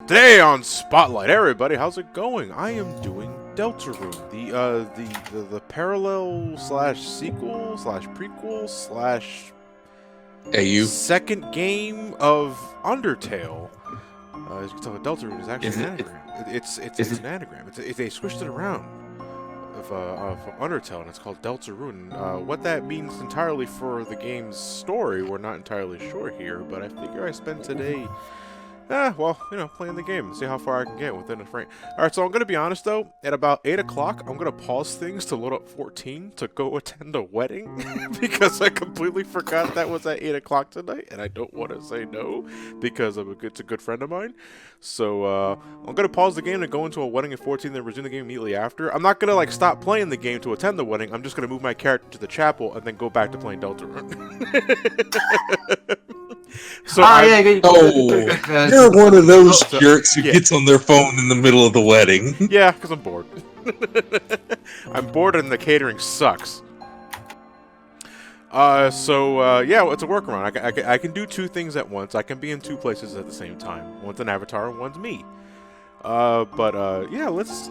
Today on Spotlight, everybody, how's it going? I am doing Deltarune, the parallel slash sequel slash prequel slash second game of Undertale. As you can tell, Deltarune is actually an anagram. It's an anagram. They switched it around of Undertale, and it's called Deltarune. What that means entirely for the game's story, we're not entirely sure here, but I figure I spend today. Well, playing the game and see how far I can get within a frame. Alright, so I'm going to be honest, though. At about 8 o'clock, I'm going to pause things to load up 14 to go attend a wedding. Because I completely forgot that was at 8 o'clock tonight. And I don't want to say no because it's a good friend of mine. So, I'm going to pause the game and go into a wedding at 14 and then resume the game immediately after. I'm not going to, stop playing the game to attend the wedding. I'm just going to move my character to the chapel and then go back to playing Deltarune. So you're one of those jerks who gets on their phone in the middle of the wedding. Yeah, because I'm bored. I'm bored and the catering sucks. Yeah, it's a workaround. I can do two things at once. I can be in two places at the same time. One's an avatar and one's me. Yeah, let's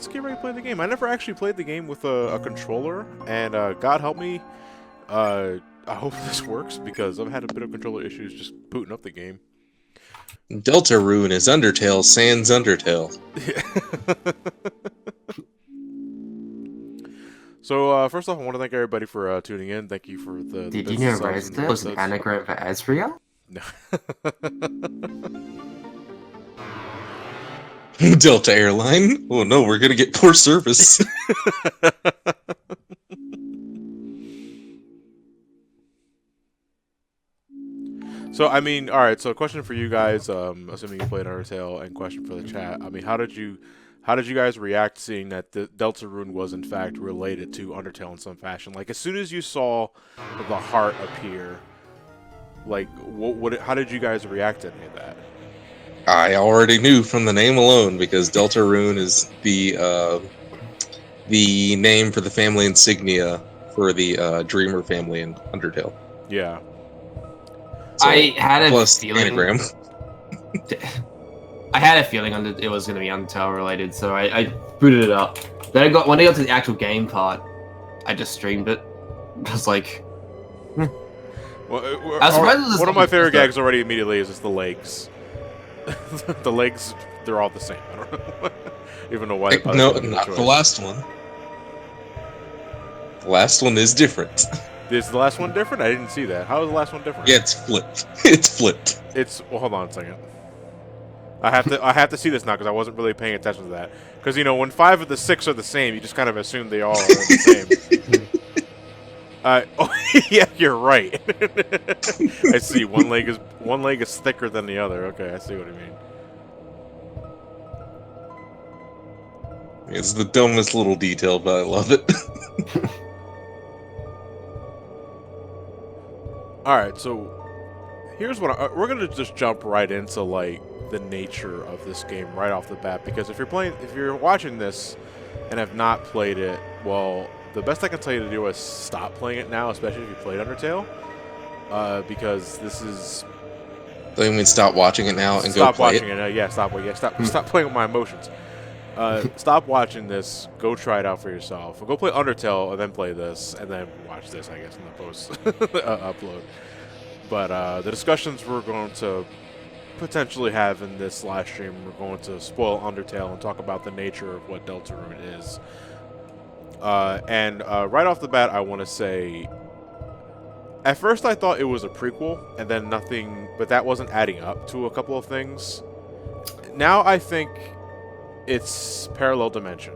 get ready to play the game. I never actually played the game with a controller, and God help me, I hope this works, because I've had a bit of controller issues just booting up the game. Deltarune is Undertale sans Undertale. So, first off, I want to thank everybody for tuning in. Thank you for the Did you know Rosedale was an anagram for Ezreal? No. Delta Airline? Oh no, we're gonna get poor service. So, alright, so question for you guys, assuming you played Undertale, and question for the chat. How did you guys react seeing that the Deltarune was in fact related to Undertale in some fashion? Like, as soon as you saw the heart appear, how did you guys react to any of that? I already knew from the name alone, because Deltarune is the name for the family insignia for the Dreamer family in Undertale. Yeah. So, I had a feeling. Anagram. I had a feeling it was going to be Undertale related, so I booted it up. Then when I got to the actual game part, I just streamed it. I was like, one of my favorite gags already immediately is just the legs. The legs, they're all the same. I don't know. Even know why. No, not the last one. The last one is different. Is the last one different? I didn't see that. How is the last one different? Yeah, it's flipped. It's flipped. Well, hold on a second. I have to see this now because I wasn't really paying attention to that. Because when 5 of the 6 are the same, you just kind of assume they all are the same. Yeah, you're right. I see. One leg is thicker than the other. Okay, I see what you mean. It's the dumbest little detail, but I love it. Alright, so here's what we're gonna just jump right into the nature of this game right off the bat, because if you're watching this and have not played it, well, the best I can tell you to do is stop playing it now, especially if you played Undertale, because this is. So you mean stop watching it now and go play it? Stop watching it. Yeah, stop playing with my emotions. Stop watching this. Go try it out for yourself. Go play Undertale and then play this, and then watch this, I guess, in the post upload. But the discussions we're going to potentially have in this live stream, we're going to spoil Undertale and talk about the nature of what Deltarune is. And right off the bat, I want to say, at first I thought it was a prequel, and then nothing, but that wasn't adding up to a couple of things. Now I think it's parallel dimension.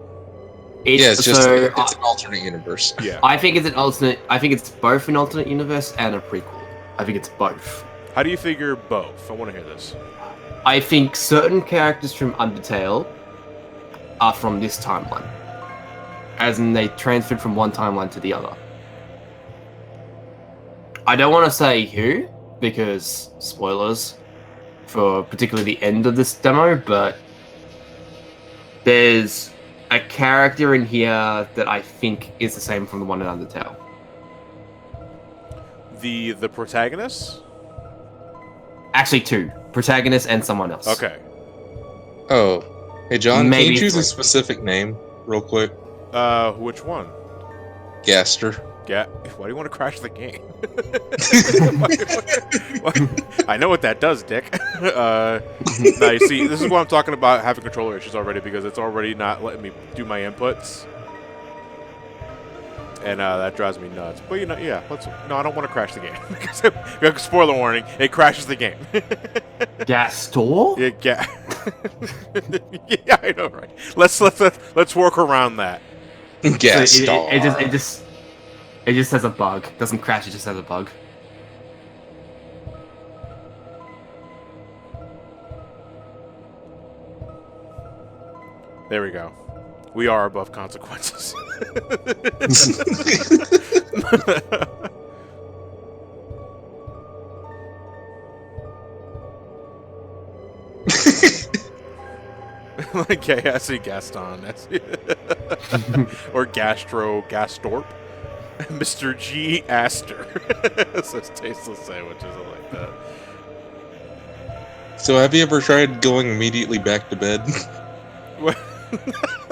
It's an alternate universe. Yeah. I think it's both an alternate universe and a prequel. I think it's both. How do you figure both? I want to hear this. I think certain characters from Undertale are from this timeline. As in, they transferred from one timeline to the other. I don't want to say who, because spoilers for particularly the end of this demo, but there's a character in here that I think is the same from the one in Undertale. The protagonist? Actually, two. Protagonist and someone else. Okay. Oh, hey John, can Maybe you choose a 3. specific name real quick? Which one? Gaster. Yeah. Why do you want to crash the game? I know what that does, Dick. Now you see, this is what I'm talking about having controller issues already because it's already not letting me do my inputs, and that drives me nuts. But you know, yeah, no, I don't want to crash the game. Spoiler warning: it crashes the game. Gastor? Yeah. Yeah, I know, right? Let's work around that. Gaster. So it just has a bug. It doesn't crash. It just has a bug. There we go. We are above consequences. Okay, I see Gaston. Or Gastorp. Mr. G. Astor. Says tasteless sandwiches. I like that. So have you ever tried going immediately back to bed?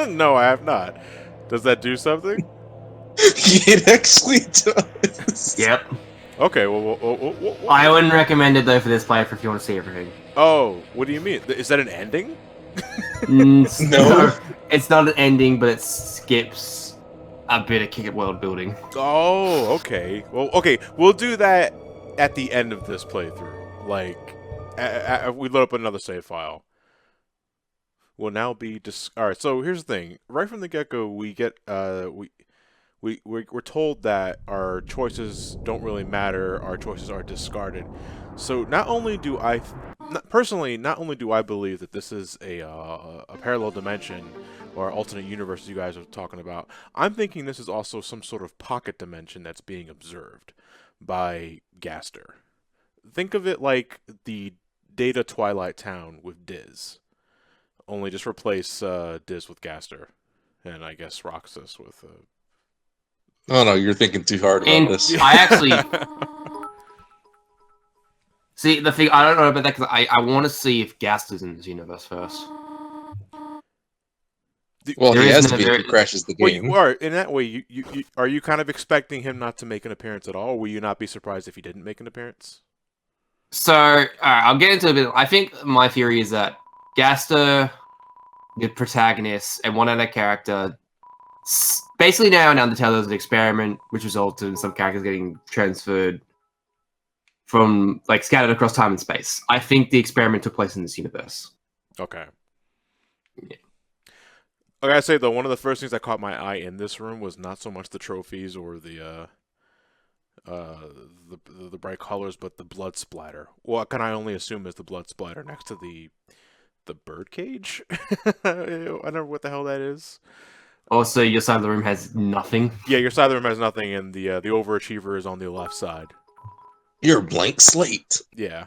No, I have not. Does that do something? It actually does. Yep. Okay, well, I wouldn't recommend it though for this playthrough if you want to see everything. Oh, what do you mean? Is that an ending? No. It's not an ending, but it skips a bit of kick world building. Oh, okay. Well, okay, we'll do that at the end of this playthrough. Like, we load up another save file. Will now be alright, so here's the thing. Right from the get-go, we get we're told that our choices don't really matter, our choices are discarded. So not only do I believe that this is a parallel dimension or alternate universe you guys are talking about, I'm thinking this is also some sort of pocket dimension that's being observed by Gaster. Think of it like the Data Twilight Town with Diz. Only just replace Diz with Gaster, and I guess Roxas with. Oh no, you're thinking too hard about this. I actually see the thing. I don't know about that because I want to see if Gaster's in this universe first. Well, There he is has no- to be if he crashes the game. Well, in that way, you are you kind of expecting him not to make an appearance at all, or will you not be surprised if he didn't make an appearance? So, alright, I'll get into a bit. I think my theory is that Gaster, the protagonist, and one other character, basically now in Undertale, there's an experiment which resulted in some characters getting transferred from, like, scattered across time and space. I think the experiment took place in this universe. Okay. Yeah. I gotta say though, one of the first things that caught my eye in this room was not so much the trophies or the bright colors, but the blood splatter. What can I only assume is the blood splatter next to the bird cage? I don't know what the hell that is. Also, your side of the room has nothing. Yeah, your side of the room has nothing, and the overachiever is on the left side. You're a blank slate. Yeah.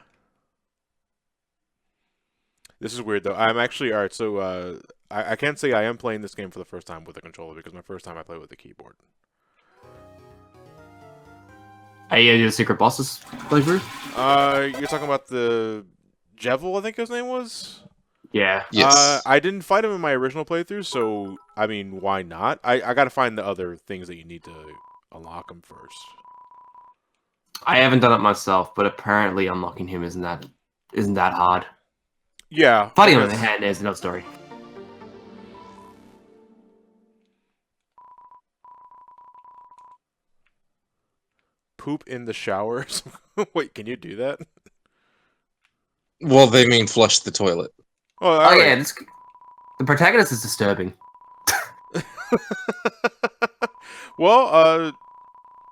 This is weird though. I'm actually alright. So I can't say I am playing this game for the first time with a controller because my first time I played with the keyboard. Are you gonna do the secret bosses playthrough? You're talking about the Jevil, I think his name was? Yeah. Yes. I didn't fight him in my original playthrough, so, I mean, why not? I gotta find the other things that you need to unlock him first. I haven't done it myself, but apparently unlocking him isn't that hard. Yeah. Fighting him in the hand is another story. Poop in the showers? Wait, can you do that? Well, they mean flush the toilet. Oh, Oh yeah, the protagonist is disturbing. Well,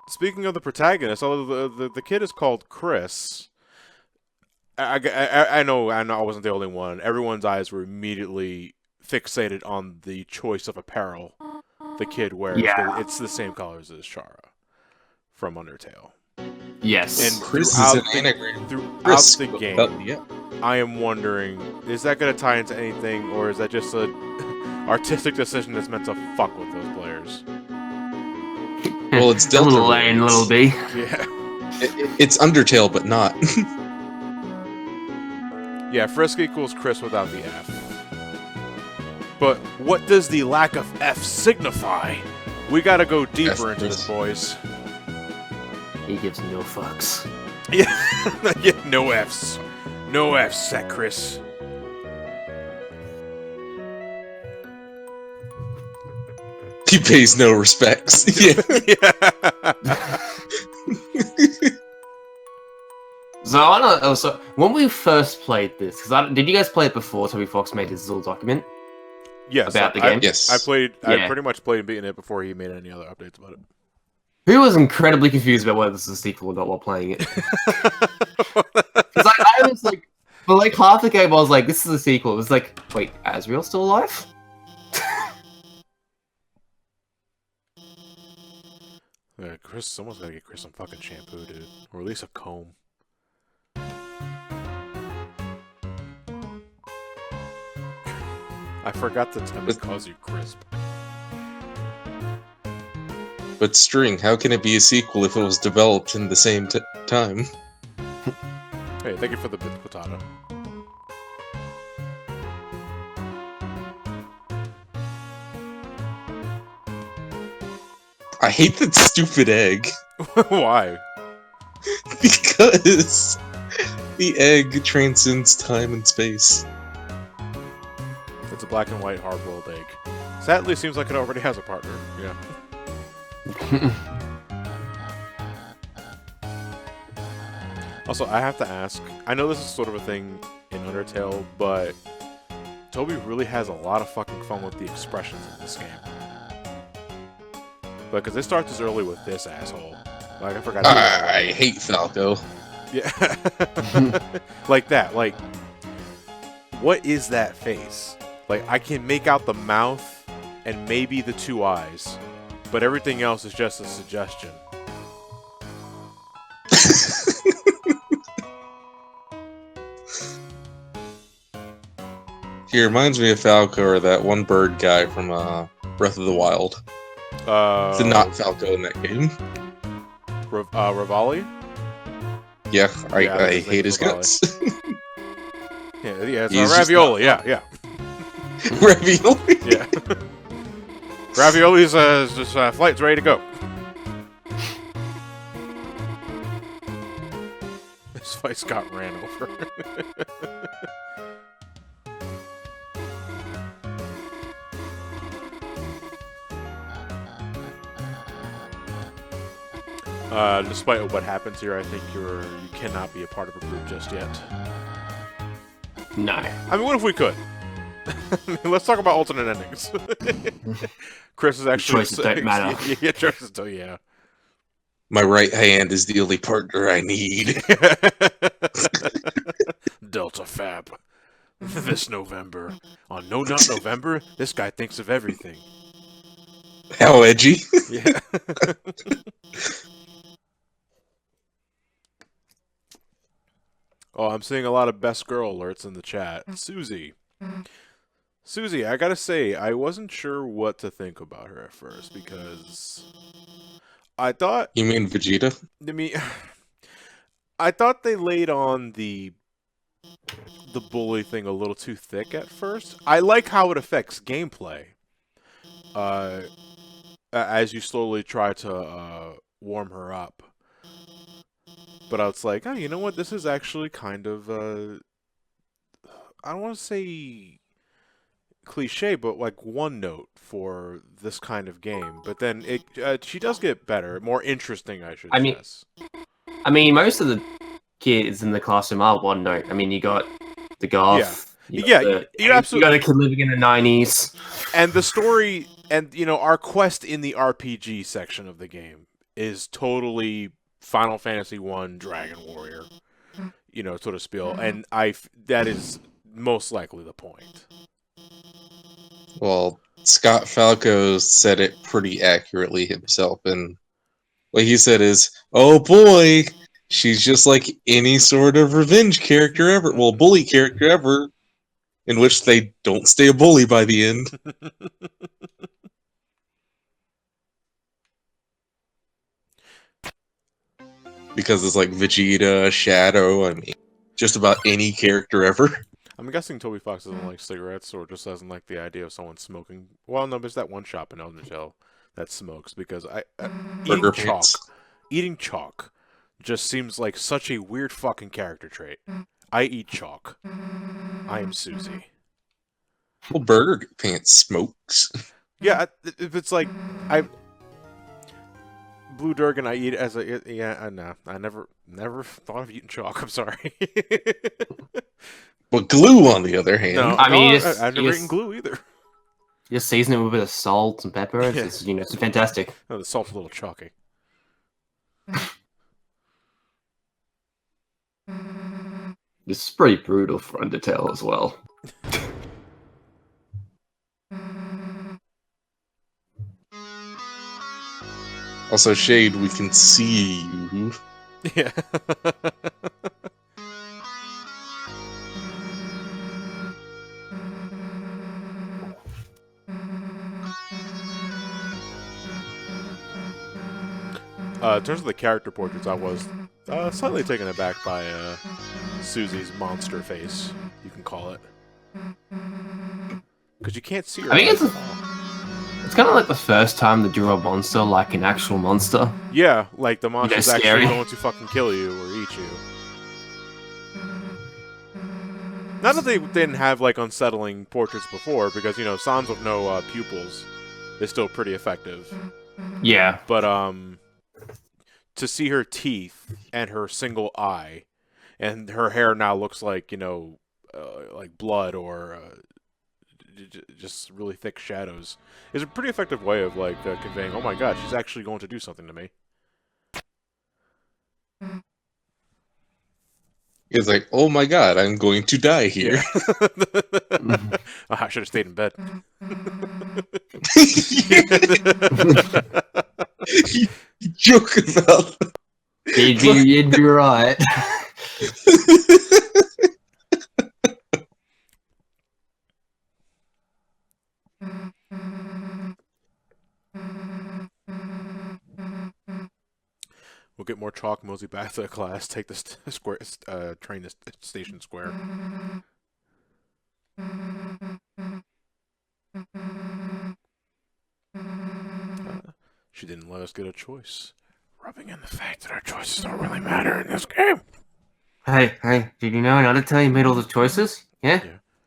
speaking of the protagonist, although the kid is called Chris, I know I wasn't the only one. Everyone's eyes were immediately fixated on the choice of apparel the kid wears. Yeah. It's the same colors as Shara from Undertale. Yes. And Chris is throughout an the- integrated. Throughout Chris, the game, yeah. I am wondering, is that going to tie into anything, or is that just a artistic decision that's meant to fuck with those players? Well, it's a little Deltarune. A and a little B. Yeah. It's Undertale, but not. Yeah, Frisk equals Chris without the F. But what does the lack of F signify? We gotta go deeper F, into this, boys. He gives no fucks. Yeah, yeah, no Fs. No Fs, said Chris. He pays no respects. Yeah. Yeah. So I want to also, when we first played this, because did you guys play it before Toby Fox made his little document? Yes, About the game? Yes. I Yeah. pretty much played and beaten it before he made any other updates about it. Who was incredibly confused about whether this is a sequel or not while playing it? Because I was like, for like half the game, I was like, this is a sequel. It was like, wait, Asriel's still alive? Yeah, Chris, someone's gotta get Chris some fucking shampoo, dude, or at least a comb. I forgot to tell him calls you crisp. But String, how can it be a sequel if it was developed in the same time? Hey, thank you for the potato. I hate that stupid egg. Why? Because the egg transcends time and space. It's a black and white hard-boiled egg. Sadly, seems like it already has a partner. Yeah. Also, I have to ask, I know this is sort of a thing in Undertale, but Toby really has a lot of fucking fun with the expressions in this game. Because they start this early with this asshole. Like, I forgot. I hate Falco. Yeah. Like that. Like, what is that face? Like, I can make out the mouth and maybe the two eyes, but everything else is just a suggestion. He reminds me of Falco or that one bird guy from Breath of the Wild. It's not Falco in that game. Rivali? Yeah, Yeah, I his hate his name's guts. Yeah, it's He's just ravioli. Yeah. Ravioli. Yeah. Ravioli's just flight's ready to go. This fight's got ran over. Despite what happens here, I think you cannot be a part of a group just yet. No. I mean, what if we could? I mean, let's talk about alternate endings. Chris is actually Choices don't matter. Yeah, choices don't. Yeah. My right hand is the only partner I need. Delta Fab. This November. On No Not November, this guy thinks of everything. How edgy. Yeah. Oh, I'm seeing a lot of best girl alerts in the chat. Suzy. Suzy, I gotta say, I wasn't sure what to think about her at first because I thought, You mean Vegeta? I thought they laid on the bully thing a little too thick at first. I like how it affects gameplay. As you slowly try to warm her up. But I was like, oh, you know what? This is actually kind of, I don't want to say cliche, but like one note for this kind of game. But then she does get better, more interesting, I should say. I mean, most of the kids in the classroom are one note. I mean, you got the Goth. You absolutely. You got a kid living in the 90s. And the story, and our quest in the RPG section of the game is totally Final Fantasy 1 Dragon Warrior, sort of spiel, and that is most likely the point. Well, Scott Falco said it pretty accurately himself, and what he said is, "Oh boy, she's just like any sort of revenge character ever, well, bully character ever, in which they don't stay a bully by the end." Because it's like Vegeta, Shadow, I mean, just about any character ever. I'm guessing Toby Fox doesn't like cigarettes, or just doesn't like the idea of someone smoking. Well, no, there's that one shop in Undertale that smokes, because Burger pants. eating chalk just seems like such a weird fucking character trait. I eat chalk. I am Suzy. Well, Burger Pants smokes. Yeah, if it's like Blue Durgan, I eat as a no. I never thought of eating chalk. I'm sorry. But glue, on the other hand, No, I mean, I've never eaten glue either. Just season it with a bit of salt and pepper. It's it's fantastic. Oh, the salt's a little chalky. This is pretty brutal for Undertale as well. also Shade, we can see you. Yeah. In terms of the character portraits, I was slightly taken aback by Suzy's monster face, you can call it. Because you can't see her. I think eyes it's at all. It's kind of like the first time they drew a monster like an actual monster. Yeah, like the monster's That's actually scary. going to fucking kill you or eat you. Not that they didn't have like unsettling portraits before, because Sans with no pupils is still pretty effective. Yeah. But to see her teeth and her single eye, and her hair now looks like like blood or just really thick shadows, is a pretty effective way of like conveying, oh my god, she's actually going to do something to me. It's like, oh my god, I'm going to die here. Yeah. I should have stayed in bed. You joke about that. You'd be right. We'll get more chalk, mosey back to the class, take the square, train to station square. She didn't let us get a choice, rubbing in the fact that our choices don't really matter in this game. Hey, did you know Undertale made all the choices? Yeah?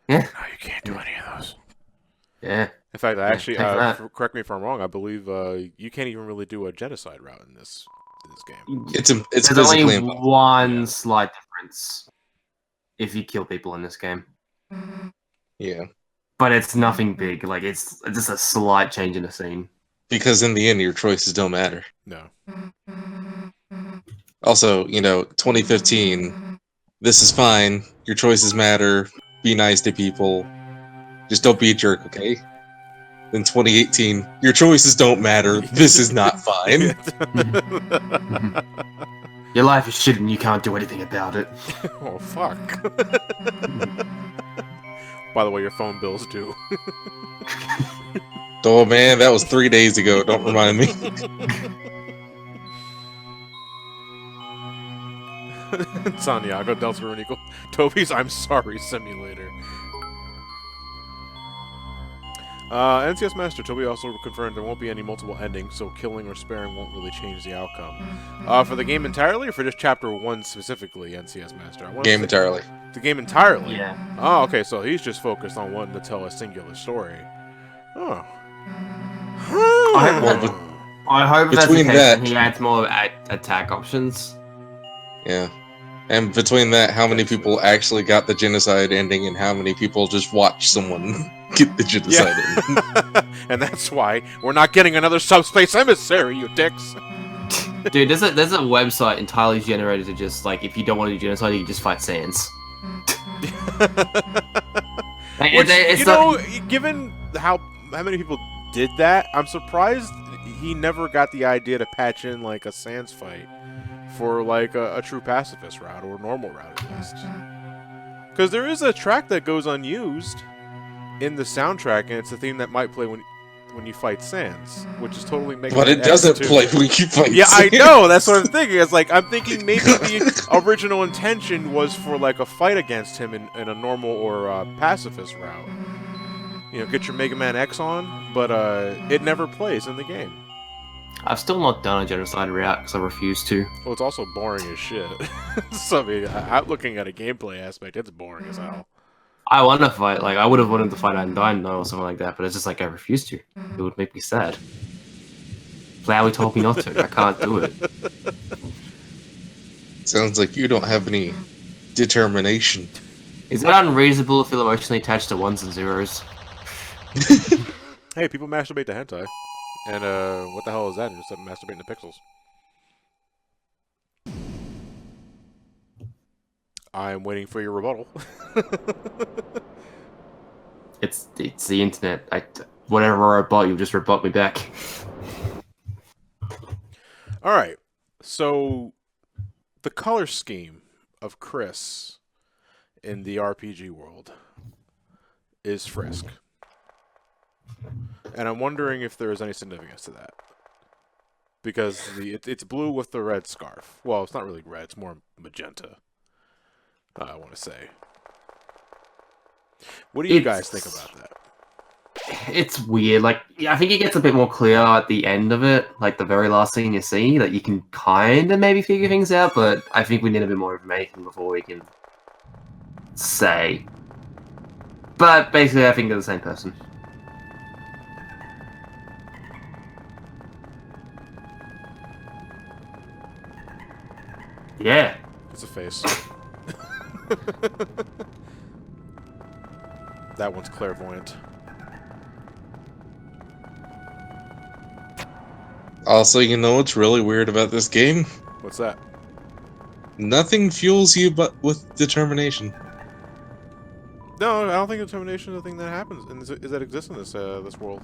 No, you can't do any of those. Yeah. In fact, I actually, take that. correct me if I'm wrong, I believe you can't even really do a genocide route in this game. It's There's physically only impossible. one slight difference if you kill people in this game. Yeah. But it's nothing big. Like, it's just a slight change in the scene. Because in the end, your choices don't matter. No. Also, 2015, this is fine. Your choices matter. Be nice to people. Just don't be a jerk, okay? Then 2018, your choices don't matter. This is not fine. Your life is shit and you can't do anything about it. Oh, fuck. By the way, your phone bills due. Oh man, that was 3 days ago. Don't remind me. Santiago, Deltarune equal Toby's I'm Sorry Simulator. NCS Master Toby also confirmed there won't be any multiple endings, so killing or sparing won't really change the outcome. For the game entirely, or for just Chapter 1 specifically, NCS Master? Game entirely. The game entirely? Yeah. Oh, okay, so he's just focused on wanting to tell a singular story. Oh. I hope that's the Between case that- and he adds more attack options. Yeah. And between that, how many people actually got the genocide ending and how many people just watched someone get the genocide ending? And that's why we're not getting another subspace emissary, you dicks. Dude, there's a website entirely generated to just, like, if you don't want to do genocide, you can just fight Sans. Like, Which, given how many people did that, I'm surprised he never got the idea to patch in, like, a Sans fight for, like, a true pacifist route, or a normal route, at least. Because there is a track that goes unused in the soundtrack, and it's a theme that might play when when you fight Sans, which is totally Mega But Man it doesn't X2. play when you fight. Yeah, I Sans. know. That's what I'm thinking. It's like I'm thinking maybe the original intention was for like a fight against him in a normal or pacifist route. You know, get your Mega Man X on, but it never plays in the game. I've still not done a Genocide route because I refuse to. Well, it's also boring as shit. So I mean, I'm looking at a gameplay aspect. It's boring as hell. I want to fight, like, I would have wanted to fight Undyne though, or something like that, but it's just like I refuse to. It would make me sad. Flowey told me not to. I can't do it. Sounds like you don't have any determination. Is it unreasonable to feel emotionally attached to ones and zeros? Hey, people masturbate to hentai. And what the hell is that? Just masturbating to pixels. I'm waiting for your rebuttal. It's the internet. Whatever I rebut, you just rebut me back. Alright, so the color scheme of Chris in the RPG world is Frisk. And I'm wondering if there is any significance to that. Because it's blue with the red scarf. Well, it's not really red, it's more magenta, I want to say. What do you guys think about that? It's weird. Like, yeah, I think it gets a bit more clear at the end of it, like the very last thing you see, that you can kind of maybe figure things out, but I think we need a bit more information before we can say. But basically, I think they're the same person. Yeah. It's a face. That one's clairvoyant. Also, you know what's really weird about this game? What's that? Nothing fuels you but with determination. No, I don't think determination is a thing that happens and is that exists in this this world.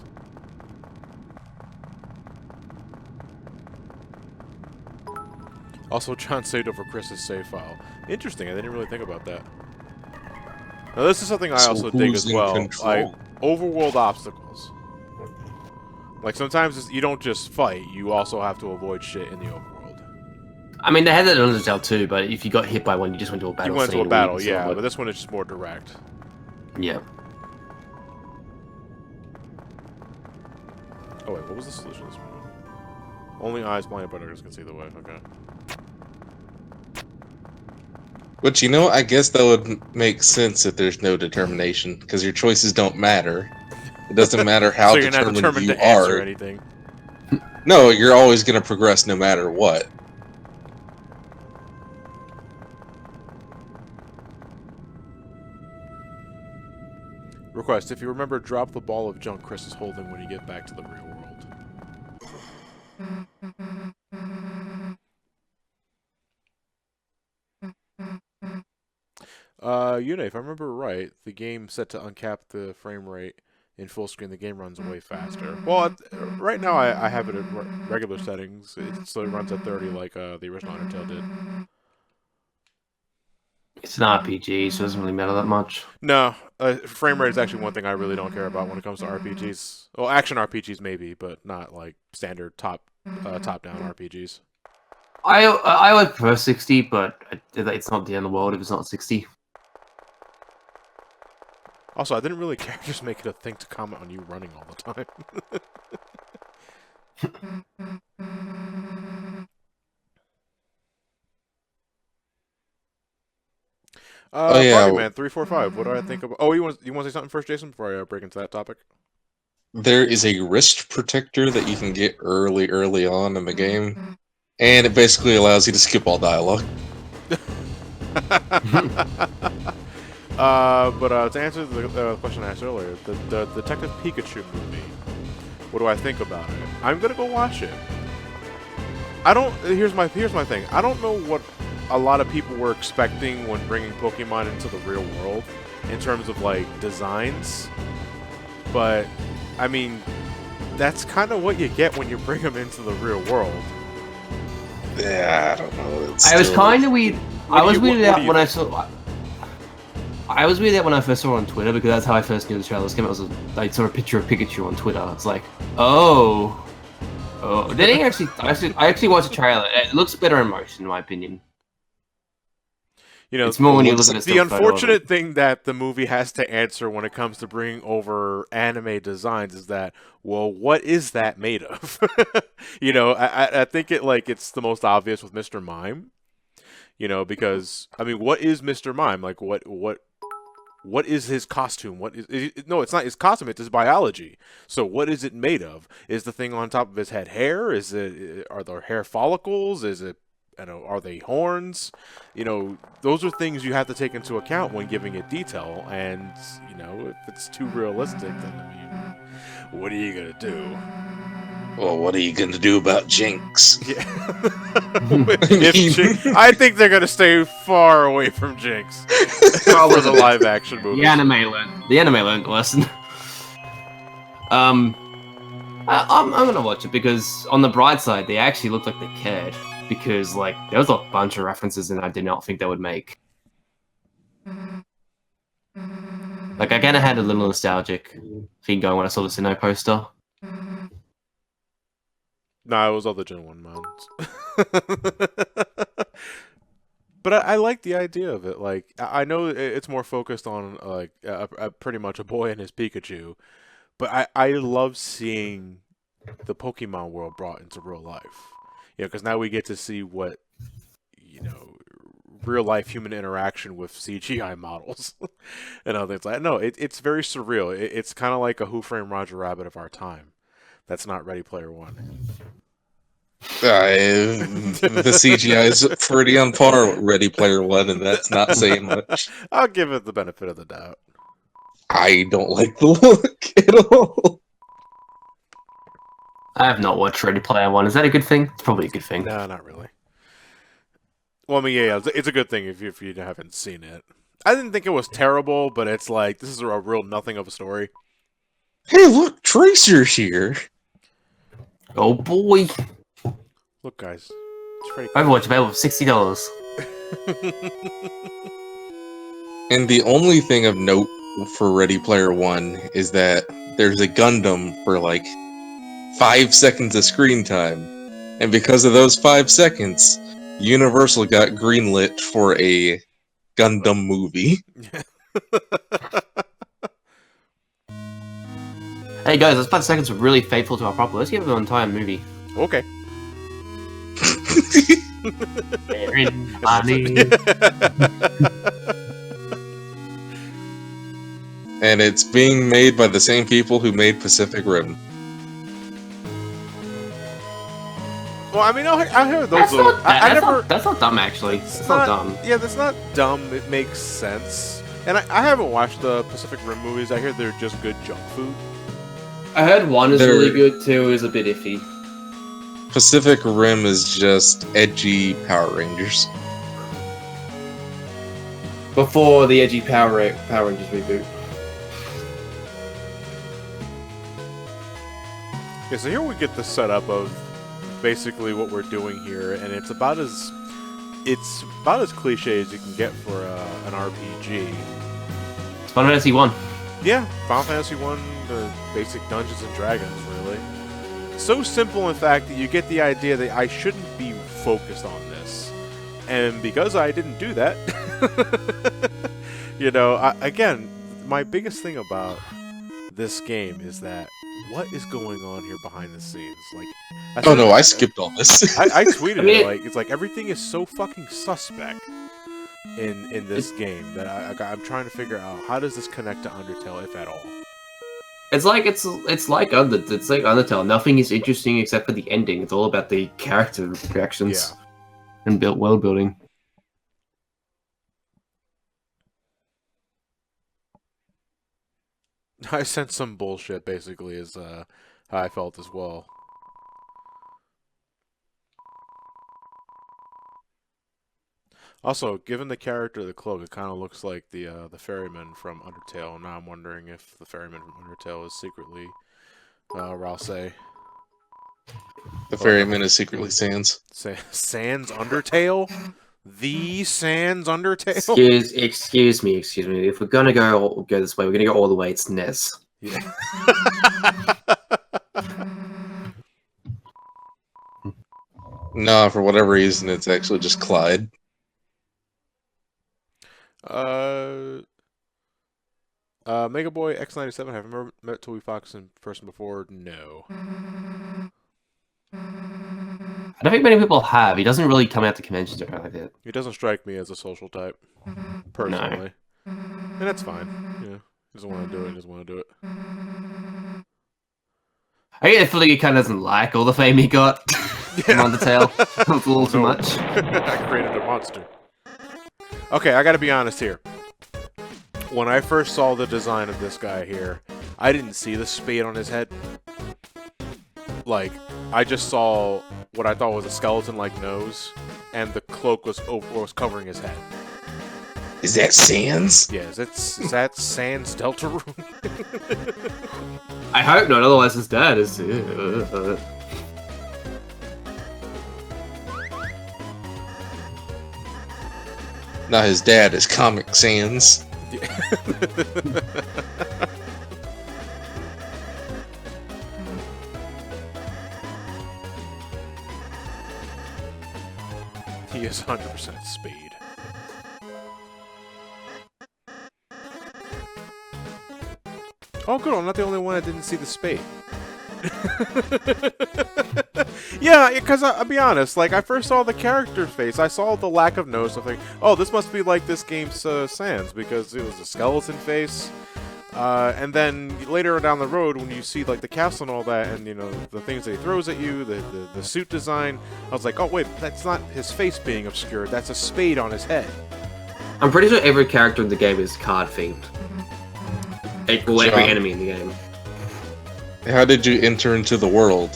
Also, John saved over Chris's save file. Interesting. I didn't really think about that. Now, this is something I also dig as well. Like overworld obstacles. Like sometimes you don't just fight; you also have to avoid shit in the overworld. I mean, they had that in Undertale too, but if you got hit by one, you just went to a battle. You went to a battle, yeah, but this one is just more direct. Yeah. Oh wait, what was the solution to this one? Only eyes blinded by darkness can see the way. Okay. But you know, I guess that would make sense if there's no determination, because your choices don't matter. It doesn't matter how So you're not determined determined you to answer are. anything. No, you're always going to progress no matter what. Request: if you remember, drop the ball of junk Chris is holding when you get back to the real world. Yuna, if I remember right, the game set to uncap the frame rate in full screen. The game runs way faster. Well, right now I have it at regular settings, so it runs at 30 like the original Undertale did. It's an RPG, so it doesn't really matter that much. No, frame rate is actually one thing I really don't care about when it comes to RPGs. Well, action RPGs maybe, but not like standard top-down RPGs. I would prefer 60, but it's not the end of the world if it's not 60. Also, I didn't really care. Just make it a thing to comment on you running all the time. Oh, yeah. Party Man 345. What do I think about? Oh, you want to say something first, Jason, before I break into that topic? There is a wrist protector that you can get early on in the game, and it basically allows you to skip all dialogue. But to answer the question I asked earlier, the Detective Pikachu movie, what do I think about it? I'm gonna go watch it. I don't. Here's my thing. I don't know what a lot of people were expecting when bringing Pokemon into the real world in terms of like designs, but I mean that's kind of what you get when you bring them into the real world. Yeah, I don't know. I was kind of weird. I was weirded out when I saw. I was weirded out when I first saw it on Twitter because that's how I first knew the trailer came out. I saw a picture of Pikachu on Twitter. It's like, oh. Then I actually watched the trailer. It looks better in motion, in my opinion. You know, It's more when you looks look at the unfortunate thing that the movie has to answer when it comes to bringing over anime designs is that, well, what is that made of? You know, I think it's the most obvious with Mr. Mime. You know, because I mean, what is Mr. Mime? Like, what is his costume? No, it's not his costume. It's his biology. So what is it made of? Is the thing on top of his head hair? Are there hair follicles? Is it, you know, are they horns? You know, those are things you have to take into account when giving it detail. And you know, if it's too realistic, then I mean, what are you gonna do? Well, what are you gonna do about Jinx? Yeah. I think they're gonna stay far away from Jinx for the live action movie. The anime learned the lesson. I'm gonna watch it because on the bright side, they actually looked like they cared. Because like there was a bunch of references and I did not think they would make. Like I kind of had a little nostalgic thing going when I saw the Sinnoh poster. No, it was all the Gen 1 mounts. But I like the idea of it. Like, I know it's more focused on like pretty much a boy and his Pikachu, but I love seeing the Pokemon world brought into real life. You know, because now we get to see what, you know, real life human interaction with CGI models and other things. Like, no, it's very surreal. It's kind of like a Who Framed Roger Rabbit of our time. That's not Ready Player One. The CGI is pretty on par with Ready Player One, and that's not saying much. I'll give it the benefit of the doubt. I don't like the look at all. I have not watched Ready Player One. Is that a good thing? It's probably a good thing. No, not really. Well, I mean, yeah, it's a good thing if you haven't seen it. I didn't think it was terrible, but it's like, this is a real nothing of a story. Hey, look, Tracer's here. Oh boy! Look, guys, it's Freddy. Overwatch available for $60. And the only thing of note for Ready Player One is that there's a Gundam for like 5 seconds of screen time. And because of those 5 seconds, Universal got greenlit for a Gundam movie. Hey guys, those 5 seconds were really faithful to our proper. Let's give them an entire movie. Okay. Very funny. And it's being made by the same people who made Pacific Rim. Well, I mean, I heard those. That's not dumb, actually. It's not dumb. Yeah, that's not dumb. It makes sense. And I haven't watched the Pacific Rim movies. I hear they're just good junk food. I heard one is really good, two is a bit iffy. Pacific Rim is just edgy Power Rangers. Before the edgy Power Rangers reboot. Okay, so here we get the setup of basically what we're doing here, and it's about as cliche as you can get for an RPG. It's Final Fantasy 1. Yeah, Final Fantasy 1, the basic Dungeons and Dragons, really. So simple, in fact, that you get the idea that I shouldn't be focused on this. And because I didn't do that, you know, again, my biggest thing about this game is that what is going on here behind the scenes? Like, I skipped all this. I tweeted it, like, it's like everything is so fucking suspect in this game that I'm trying to figure out how does this connect to Undertale, if at all. It's like Undertale. Nothing is interesting except for the ending. It's all about the character reactions and world building. I sensed some bullshit, basically, is how I felt as well. Also, given the character of the cloak, it kind of looks like the ferryman from Undertale. Now I'm wondering if the ferryman from Undertale is secretly Rouse. The ferryman is secretly Sans. Sans Undertale? The Sans Undertale? Excuse me. If we're gonna go this way, we're gonna go all the way. It's Nez. Yeah. No, for whatever reason, it's actually just Clyde. Mega Boy X97, have you ever met Toby Fox in person before? No. I don't think many people have. He doesn't really come out to conventions or anything like that. He doesn't strike me as a social type, personally. And that's fine. Yeah. He doesn't want to do it, he doesn't want to do it. I get the feeling he kind of doesn't like all the fame he got from Undertale. It's a little too much. I created a monster. Okay, I gotta be honest here. When I first saw the design of this guy here, I didn't see the spade on his head. Like, I just saw what I thought was a skeleton-like nose, and the cloak was covering his head. Is that Sans? Yeah, is that Sans Deltarune? I hope not, otherwise his dad is... No, his dad is Comic Sans. He is 100% speed. Oh, good. I'm not the only one that didn't see the spade. Yeah, because I'll be honest, like, I first saw the character's face, I saw the lack of nose, I think, oh, this must be like this game's Sans, because it was a skeleton face, and then later down the road, when you see, like, the castle and all that, and, you know, the things that he throws at you, the suit design, I was like, oh, wait, that's not his face being obscured, that's a spade on his head. I'm pretty sure every character in the game is card-themed. Every enemy in the game. How did you enter into the world?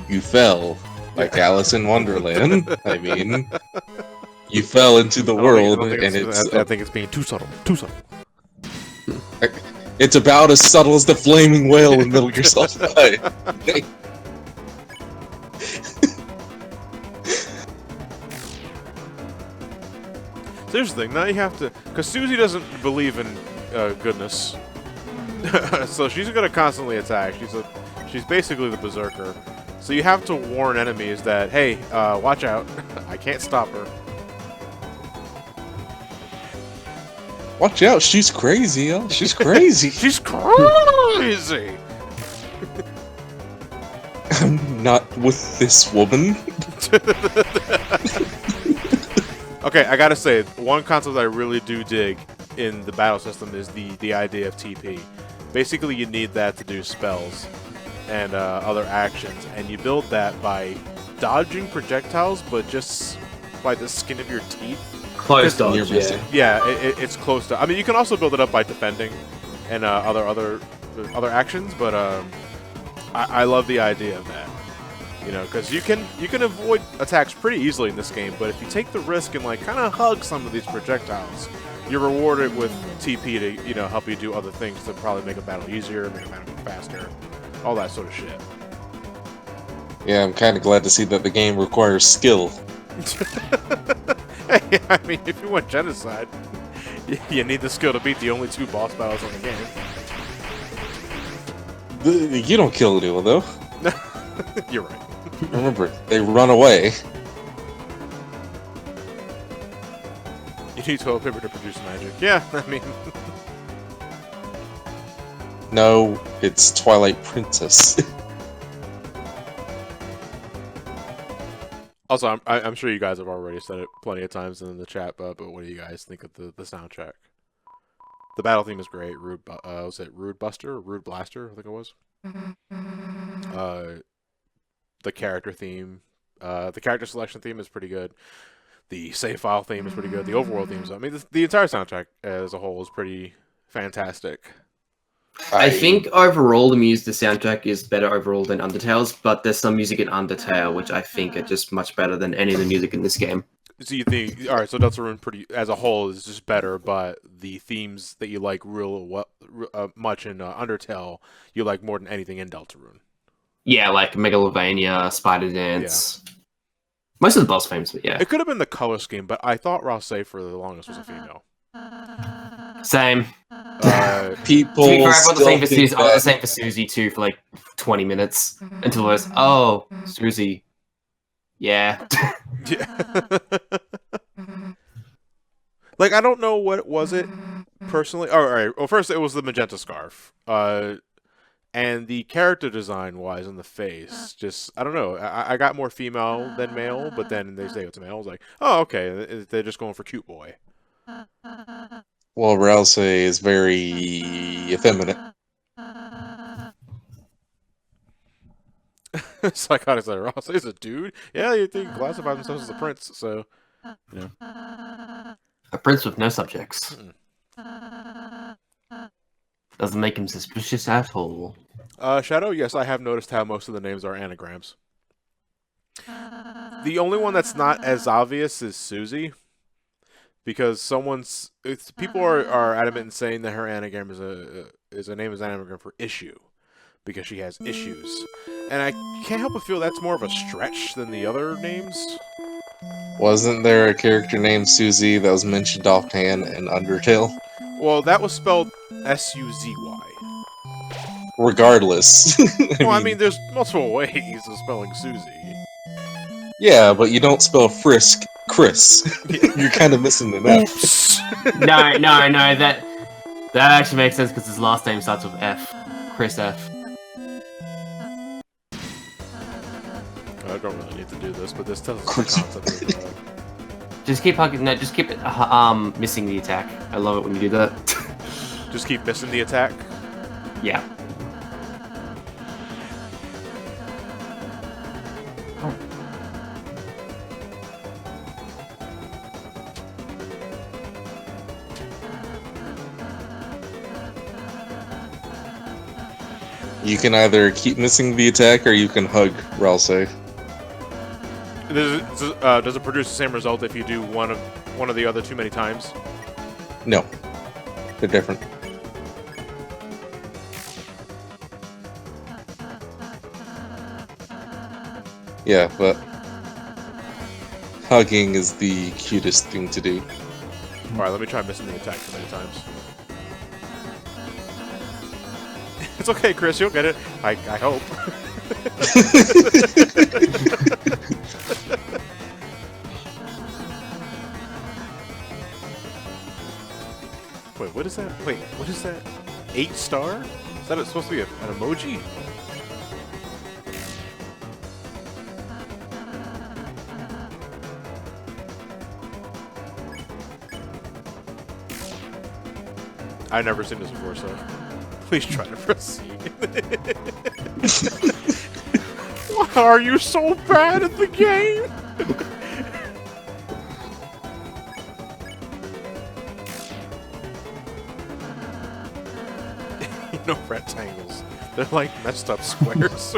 You fell, like Alice in Wonderland. I mean, you fell into the world, and I think it's being too subtle. Too subtle. It's about as subtle as the flaming whale in Metal Gear Solid 5. So here's the thing, now you have to... Because Suzy doesn't believe in goodness. So she's going to constantly attack. She's basically the berserker. So you have to warn enemies that, hey, watch out. I can't stop her. Watch out, she's crazy, yo. She's crazy. She's crazy! I'm not with this woman. Okay, I gotta say, one concept I really do dig in the battle system is the idea of TP. Basically, you need that to do spells and other actions, and you build that by dodging projectiles, but just by the skin of your teeth. Close dodge, yeah. Yeah, it's close to... I mean, you can also build it up by defending and other actions, but I love the idea of that. You know, because you can avoid attacks pretty easily in this game, but if you take the risk and like kind of hug some of these projectiles, you're rewarded with TP to, you know, help you do other things to probably make a battle easier, make a battle faster, all that sort of shit. Yeah, I'm kind of glad to see that the game requires skill. Hey, I mean, if you want Genocide, you need the skill to beat the only 2 boss battles in the game. You don't kill anyone, though. You're right. Remember, they run away. You need toilet paper to produce magic. Yeah, I mean... No, it's Twilight Princess. Also, I'm sure you guys have already said it plenty of times in the chat, but what do you guys think of the soundtrack? The battle theme is great. Was it Rude Buster or Rude Blaster? I think it was. The character theme, the character selection theme is pretty good. The save file theme is pretty good. The overworld themes, I mean, the entire soundtrack as a whole is pretty fantastic. I think overall the soundtrack is better overall than Undertale's, but there's some music in Undertale which I think are just much better than any of the music in this game. So you think, all right, so Deltarune pretty as a whole is just better, but the themes that you like much in Undertale, you like more than anything in Deltarune. Yeah, like Megalovania, Spider Dance. Most of the boss names, but yeah. It could have been the color scheme, but I thought Rouse for the longest was a female. Same. People To be fair, I was still think the same for Suzy too for like 20 minutes until it was, oh, Suzy. Yeah. Yeah. Like, I don't know what was it personally. Oh, all right. Well, first it was the magenta scarf. And the character design wise in the face, just I don't know. I got more female than male, but then they say it's male. I was like, oh, okay. They're just going for cute boy. Well, Rouse is very effeminate. Psychotic said Rouse is a dude. Yeah, you think classify themselves as a prince, so you know. A prince with no subjects. Doesn't make him suspicious at all. Shadow, yes, I have noticed how most of the names are anagrams. The only one that's not as obvious is Suzy, because people are adamant in saying that her anagram is a name is an anagram for issue, because she has issues, and I can't help but feel that's more of a stretch than the other names. Wasn't there a character named Suzy that was mentioned offhand in Undertale? Well, that was spelled S-U-Z-Y. Regardless. I mean, there's multiple ways of spelling Suzy. Yeah, but you don't spell Frisk Chris. You're kind of missing the F. No, that actually makes sense because his last name starts with F. Chris F. I don't really need to do this, but this tells us the concept of Just keep hugging. No, just keep it. Missing the attack. I love it when you do that. just keep missing the attack. Yeah. You can either keep missing the attack or you can hug Rouse. Does it produce the same result if you do one of the other too many times? No. They're different. Yeah, but hugging is the cutest thing to do. Alright, let me try missing the attack too many times. It's okay, Chris, you'll get it. I hope. Wait, what is that? Wait, what is that? 8 star? Is that supposed to be an emoji? I've never seen this before, so please try to proceed. Why are you so bad at the game? You know, rectangles. They're like messed up squares.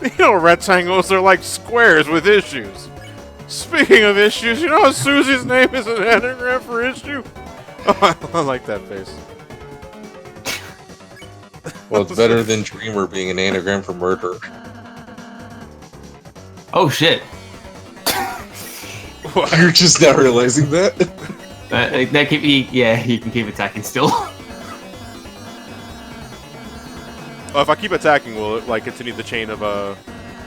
You know, rectangles are like squares with issues. Speaking of issues, you know Susie's name is an anagram for issue? Oh, I like that face. Well, it's better than Dreamer being an anagram for murder. Oh shit! You're just now realizing that? That keep you can keep attacking still. Oh, if I keep attacking, will it like continue the chain of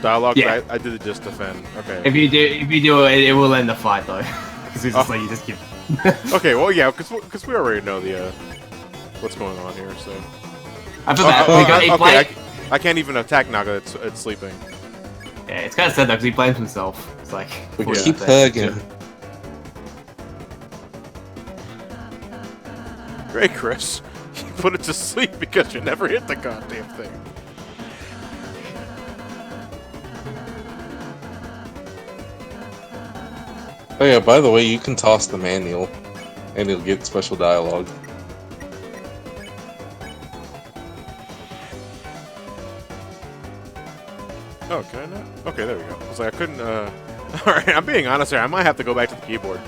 dialogue? Yeah. I did it just defend. Okay. If you do it, it will end the fight though. Because it's just like you just keep. Okay, well, yeah, because we already know the what's going on here, so. I feel bad. Okay, I can't even attack Naga. It's sleeping. Yeah, it's kind of sad though because he blames himself. It's like. We Yeah. keep hugging. Great, Chris. You put it to sleep because you never hit the goddamn thing. Oh yeah, by the way, you can toss the manual, and you'll get special dialogue. Oh, can I not? Okay, there we go. I was like, I couldn't, Alright, I'm being honest here. I might have to go back to the keyboard.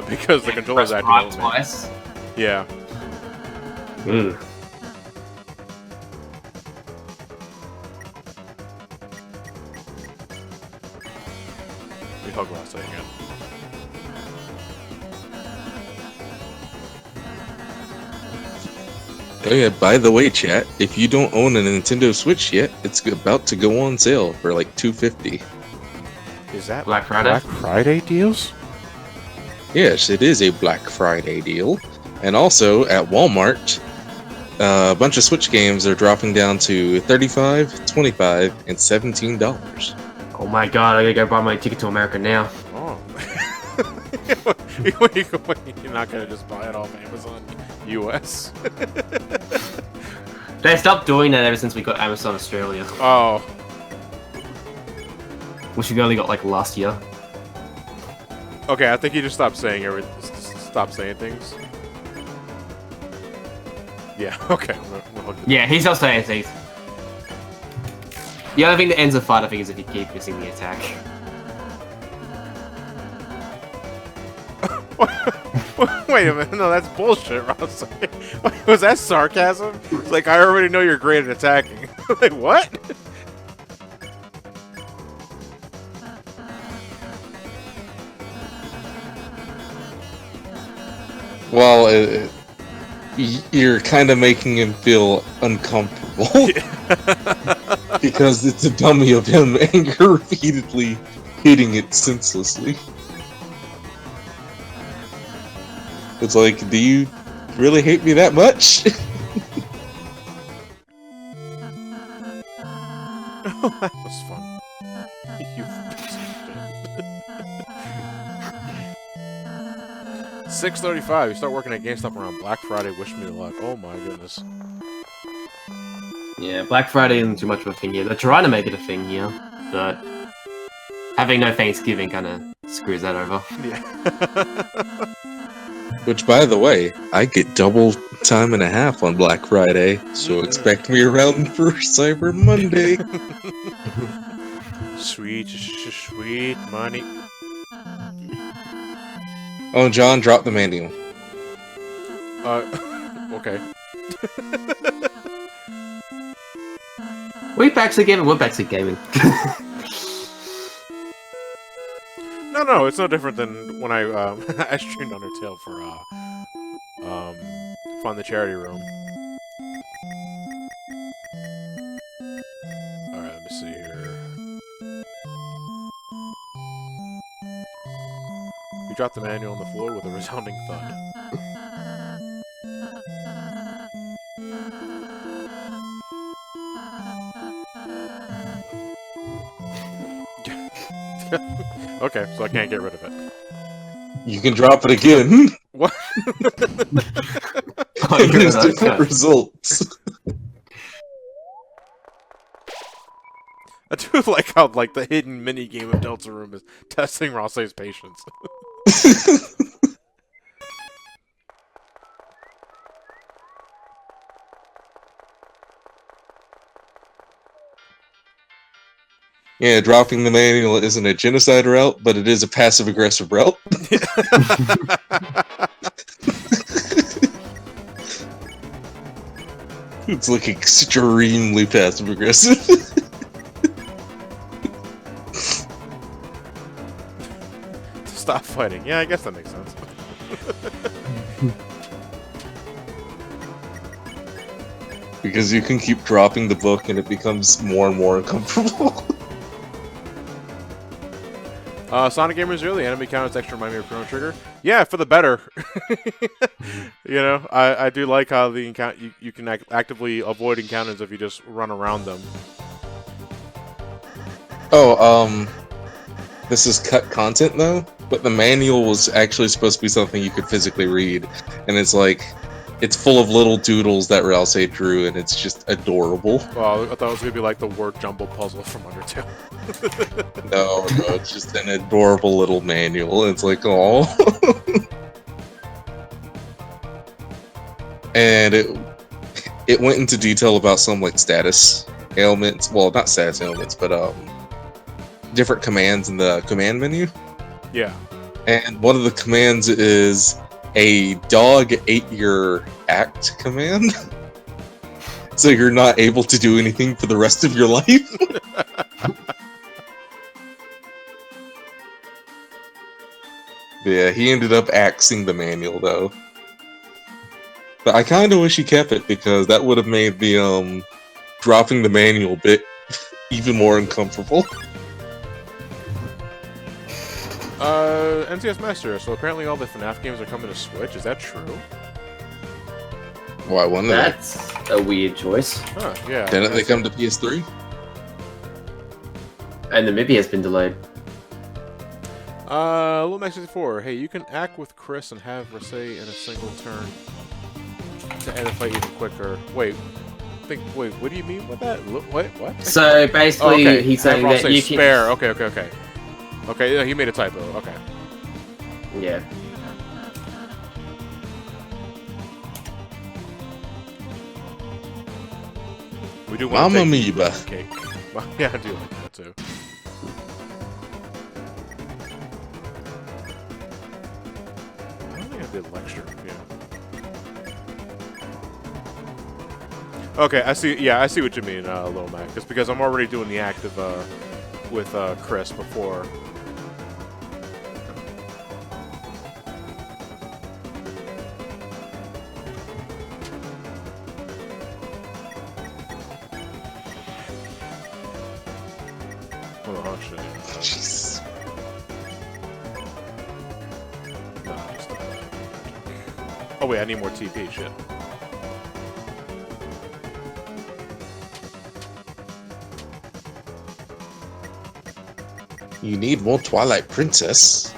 Because the controller's acting Right over me. twice. Yeah. Ugh. Pug Rasa again. Oh yeah, by the way, chat, if you don't own a Nintendo Switch yet, it's about to go on sale for like $250. Is that Black Friday? Black Friday deals? Yes, it is a Black Friday deal. And also, at Walmart, a bunch of Switch games are dropping down to $35, $25, and $17. Oh my god, I gotta go buy my ticket to America now. Oh. You're not gonna just buy it off Amazon US? They stopped doing that ever since we got Amazon Australia, Oh. which we only got like last year. Okay, I think you just stopped saying things. Yeah, okay. Yeah, he's not saying things. The only thing that ends a fight, I think, is if you keep missing the attack. Wait a minute, no, that's bullshit, Ross. Was that sarcasm? It's like, I already know you're great at attacking. Like, what? Well, you're kind of making him feel uncomfortable. Because it's a dummy of him anger repeatedly hitting it senselessly. It's like, do you really hate me that much? Oh, that was fun. You piece of shit. 6:35. You start working at GameStop around Black Friday. Wish me luck. Oh my goodness. Yeah, Black Friday isn't too much of a thing here. They're trying to make it a thing here, but having no Thanksgiving kind of screws that over. Yeah. Which, by the way, I get double time and a half on Black Friday, so expect me around for Cyber Monday. Sweet money. Oh, John, drop the manual. Okay. We're backseat gaming. We're backseat gaming. No, it's no different than when I I streamed Undertale for Fund the Charity Room. Alright, let me see here. You dropped the manual on the floor with a resounding thud. Okay, so I can't get rid of it. You can drop it again. What? And there's different results. I do like how the hidden mini game of Deltarune is testing Ross's patience. Yeah, dropping the manual isn't a genocide route, but it is a passive-aggressive route. It's like extremely passive-aggressive. Stop fighting. Yeah, I guess that makes sense. Because you can keep dropping the book and it becomes more and more uncomfortable. Sonic Gamer's really enemy counters extra remind me of Chrono Trigger. Yeah, for the better. You know, I do like how the you can actively avoid encounters if you just run around them. Oh, this is cut content though, but the manual was actually supposed to be something you could physically read, and it's like, it's full of little doodles that Rouse drew, and it's just adorable. Well, I thought it was gonna be like the word jumble puzzle from Undertale. No, it's just an adorable little manual. It's like, oh. And it went into detail about some like status ailments. Well, not status ailments, but different commands in the command menu. Yeah. And one of the commands is a dog ate your act command. So you're not able to do anything for the rest of your life. Yeah, he ended up axing the manual though. But I kind of wish he kept it because that would have made the dropping the manual bit even more uncomfortable. NCS Master. So apparently all the FNAF games are coming to Switch. Is that true? Why wouldn't That's a weird choice. Huh, yeah. Didn't they come to PS3? And the movie has been delayed. Little Max 64. Hey, you can act with Chris and have Rase in a single turn to end the fight even quicker. Wait, what do you mean with that? What? So basically, okay. he's saying have Rase that you can. spare. Okay. Okay, yeah, he made a typo. Okay. Yeah. We do want Mamma to Mia. cake. Yeah, I do like that too. I don't think I did lecture. Yeah. Okay, I see. Yeah, I see what you mean, Lil Mac. Just because I'm already doing the active with Chris before. Oh shit. Jeez. No, it's not. Oh wait, I need more TP. Shit. You need more Twilight Princess.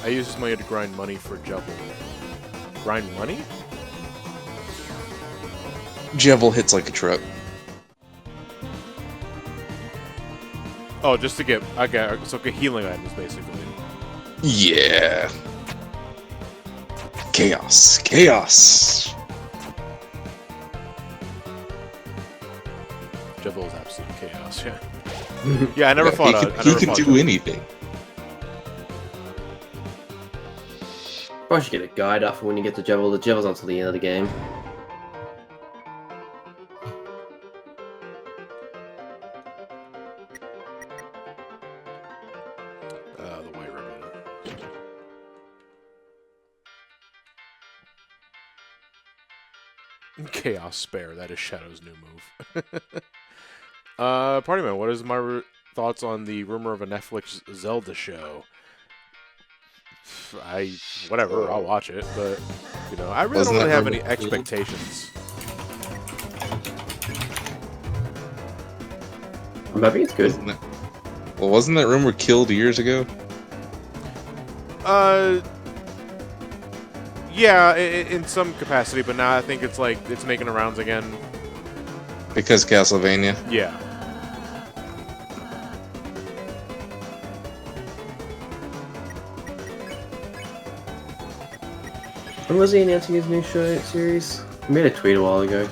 I use this money to grind money for Jubble. Grind money? Jevil hits like a truck. Oh, just to get so get healing items basically. Yeah. Chaos. Jubble is absolute chaos. Yeah. Yeah, I never Yeah, fought. he can do anything. Probably should get a guide up for when you get to Jevil. The Jevil's until the end of the game. The White Ribbon. Chaos Spare. That is Shadow's new move. Party Man, what is my thoughts on the rumor of a Netflix Zelda show? Whatever, I'll watch it, but you know, I really Wasn't don't really that have rumor any expectations. Maybe it's good. Wasn't that rumor killed years ago? Yeah, in some capacity, but now I think it's like it's making the rounds again. Because Castlevania. Yeah. When was he announcing his new show series? He made a tweet a while ago.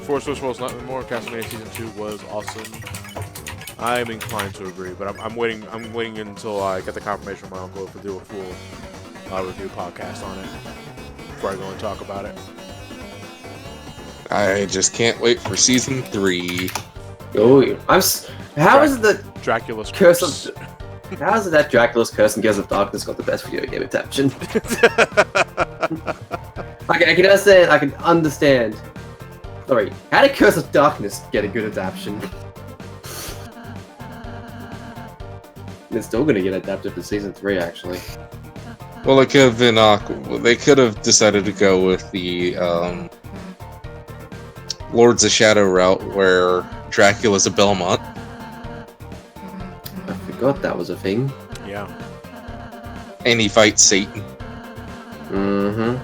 Force Switch was not anymore. Castlevania Season 2 was awesome. I'm inclined to agree, but I'm waiting. I'm waiting until I get the confirmation from my uncle to do a full review podcast on it before I go and talk about it. I just can't wait for season 3. Oh, how is it that Dracula's Curse Curse? of... How is it that Dracula's Curse and Gears of Darkness got the best video game adaptation? I can understand. I can understand. Sorry, how did Curse of Darkness get a good adaptation? It's still gonna get adapted for season 3, actually. Well, it could have been they could have decided to go with the Lords of Shadow route, where Dracula's a Belmont. I forgot that was a thing. Yeah. And he fights Satan. Mm-hmm.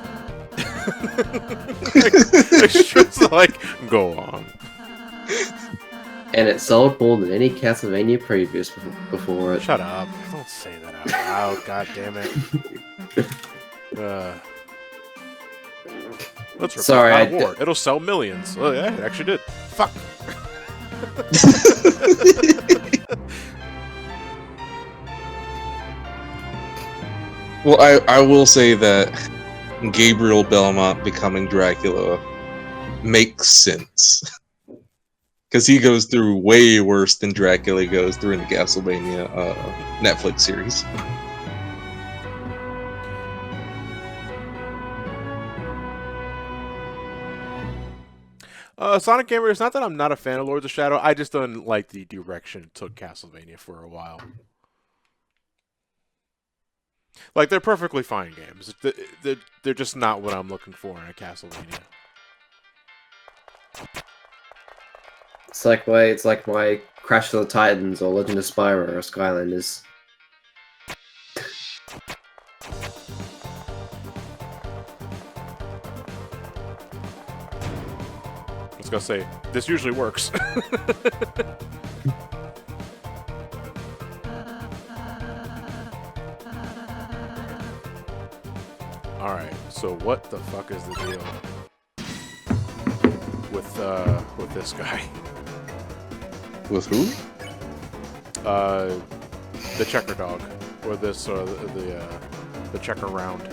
It's just like, go on. And it sold more than any Castlevania previous before it. Shut up. Don't say that out loud. God damn it. Let's replace Sorry, God of War. It'll sell millions. Oh yeah, it actually did. Fuck. Well, I will say that Gabriel Belmont becoming Dracula makes sense. Because he goes through way worse than Dracula goes through in the Castlevania Netflix series. Sonic Gamer, it's not that I'm not a fan of Lords of Shadow, I just don't like the direction it took Castlevania for a while. Like, they're perfectly fine games. They're just not what I'm looking for in a Castlevania. It's like my Crash of the Titans or Legend of Spyro or Skylanders. I was gonna say, this usually works. Alright, so what the fuck is the deal with this guy? With who? The checker dog. Or this, the checker round.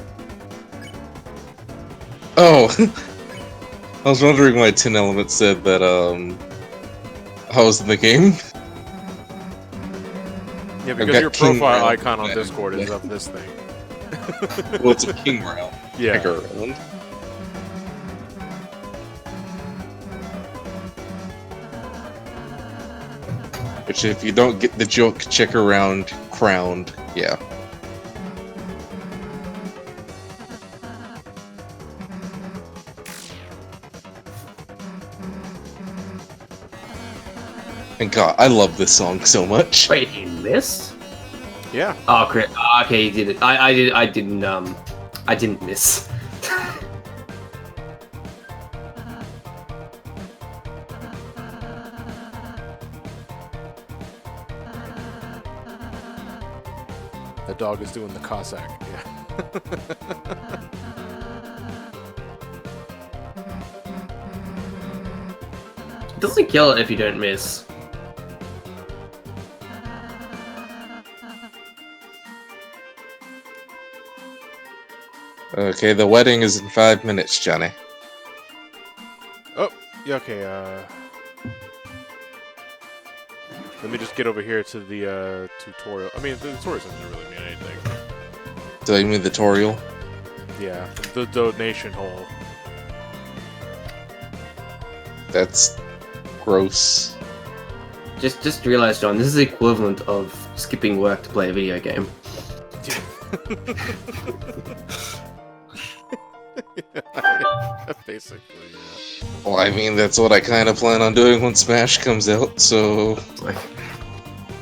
Oh! I was wondering why 10 Elements said that, I was in the game. Yeah, I've because got your King profile Round. icon on Discord is of this thing. Well, it's a king round. Yeah. Checker round. Which, if you don't get the joke, checker round crowned, yeah. And God, I love this song so much. Wait, he missed? Yeah. Oh, great. Okay, he did it. I didn't miss. The dog is doing the Cossack. Yeah. It doesn't kill it if you don't miss. Okay, the wedding is in 5 minutes, Johnny. Oh, yeah, okay, let me just get over here to the, tutorial. I mean, the tutorial doesn't really mean anything. Do you mean the tutorial? Yeah, the donation hole. That's gross. Just realize, John, this is the equivalent of skipping work to play a video game. Basically, yeah. Well, I mean, that's what I kind of plan on doing when Smash comes out, so... Like,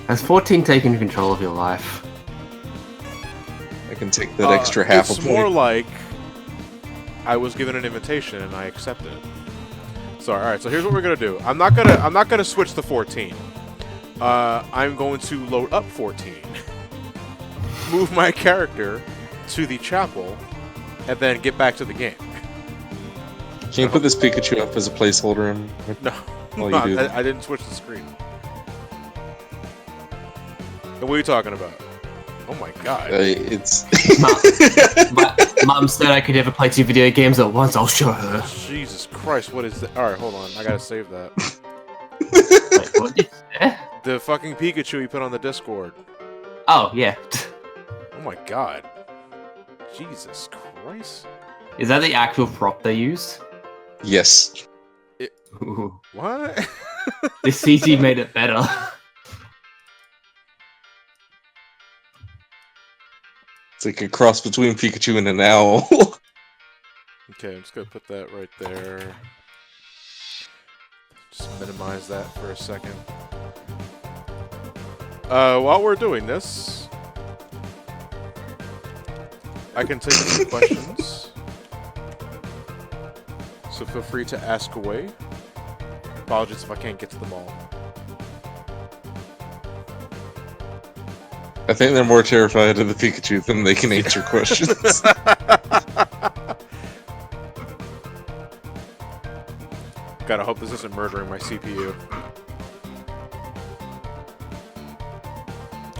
has 14 taken control of your life? I can take that extra half a It's point. more like I was given an invitation and I accepted it. So, alright, so here's what we're gonna do. I'm not gonna switch to 14. I'm going to load up 14. Move my character to the chapel, and then get back to the game. Can you put this Pikachu up as a placeholder? No, Well, no, you do. I didn't switch the screen. And what are you talking about? Oh my god. It's... Mom said I could never play 2 video games at once. I'll show her. Jesus Christ, what is that? Alright, hold on. I gotta save that. Wait, what did you say? The fucking Pikachu you put on the Discord. Oh, yeah. Oh my god. Jesus Christ. Is that the actual prop they used? Yes. Ooh. What? The CG made it better. It's like a cross between Pikachu and an owl. Okay, I'm just gonna put that right there. Just minimize that for a second. While we're doing this, I can take some questions. So feel free to ask away. Apologies if I can't get to them all. I think they're more terrified of the Pikachu than they can answer questions. Gotta hope this isn't murdering my CPU.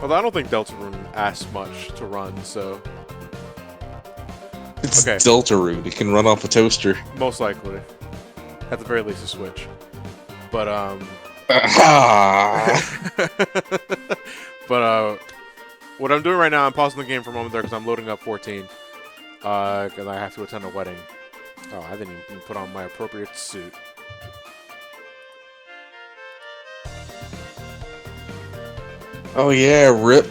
Although I don't think Deltarune asks much to run, so... It's Okay. Deltarune. It can run off a toaster. Most likely. At the very least, a Switch. But, But, what I'm doing right now, I'm pausing the game for a moment there because I'm loading up 14. Because I have to attend a wedding. Oh, I didn't even put on my appropriate suit. Oh yeah, rip.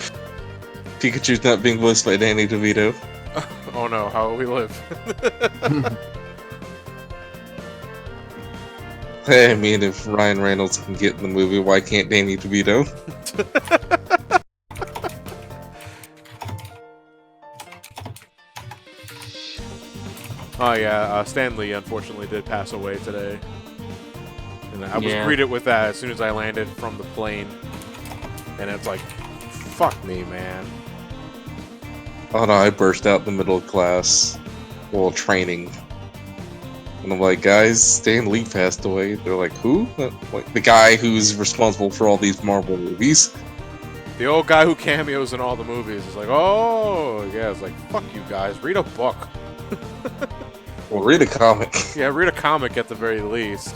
Pikachu's not being voiced by Danny DeVito. Oh no, how will we live? Hey, I mean, if Ryan Reynolds can get in the movie, why can't Danny DeVito? Oh yeah, Stan Lee unfortunately did pass away today. And I was Yeah. greeted with that as soon as I landed from the plane. And it's like, fuck me, man. Oh no, I burst out in the middle of class while training. And I'm like, guys, Stan Lee passed away. They're like, who? Like, the guy who's responsible for all these Marvel movies. The old guy who cameos in all the movies is like, oh, yeah, it's like, fuck you guys, read a book. Well, read a comic. Yeah, read a comic at the very least.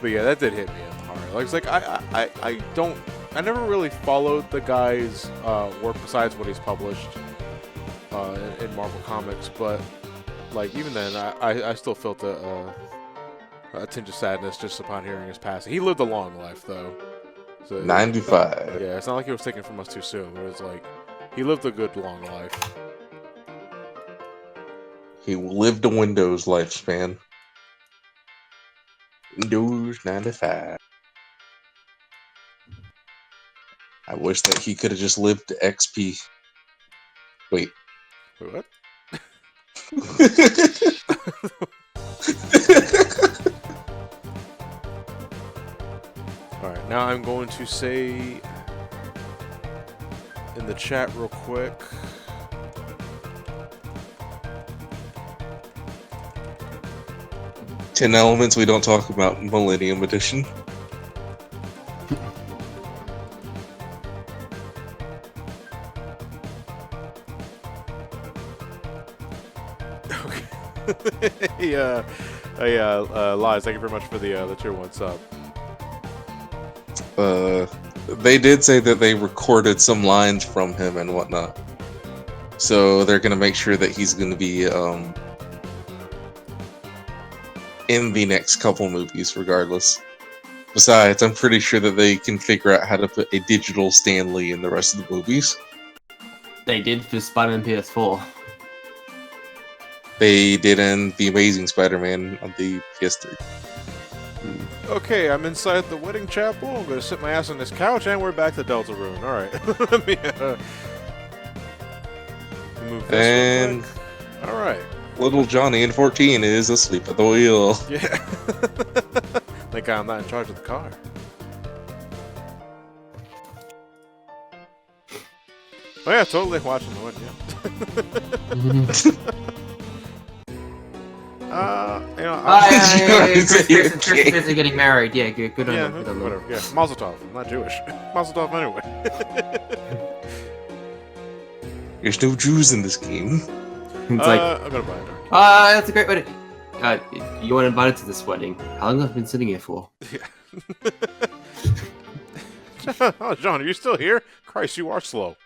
But yeah, that did hit me hard. Like, it's like, I never really followed the guy's work besides what he's published in Marvel Comics, but like even then, I still felt a tinge of sadness just upon hearing his passing. He lived a long life, though. So, 95. yeah, it's not like he was taken from us too soon. It was like he lived a good long life. He lived a Windows lifespan. Windows 95. I wish that he could have just lived to XP. Wait. Wait, what? Alright, now I'm going to say in the chat real quick. 10 elements we don't talk about in Millennium Edition. Okay. Lies, thank you very much for the tier 1 sub. They did say that they recorded some lines from him and whatnot. So they're gonna make sure that he's gonna be in the next couple movies regardless. Besides, I'm pretty sure that they can figure out how to put a digital Stan Lee in the rest of the movies. They did for Spider-Man PS4. They did in The Amazing Spider-Man on the PS3. Okay, I'm inside the wedding chapel. I'm gonna sit my ass on this couch, and we're back to Deltarune. All right. Let me move this And real quick. All right. little Johnny in 14 is asleep at the wheel. Yeah. Thank God I'm not in charge of the car. Oh yeah, totally watching the one. Yeah. You know, Chris is getting married. Yeah, good on yeah, them. Good on them. whatever. Yeah, Mazel Tov. I'm not Jewish. Mazel Tov anyway. There's no Jews in this game. It's like, I'm gonna buy it. that's a great wedding. You weren't invited to this wedding. How long have I been sitting here for? Oh, John, are you still here? Christ, you are slow.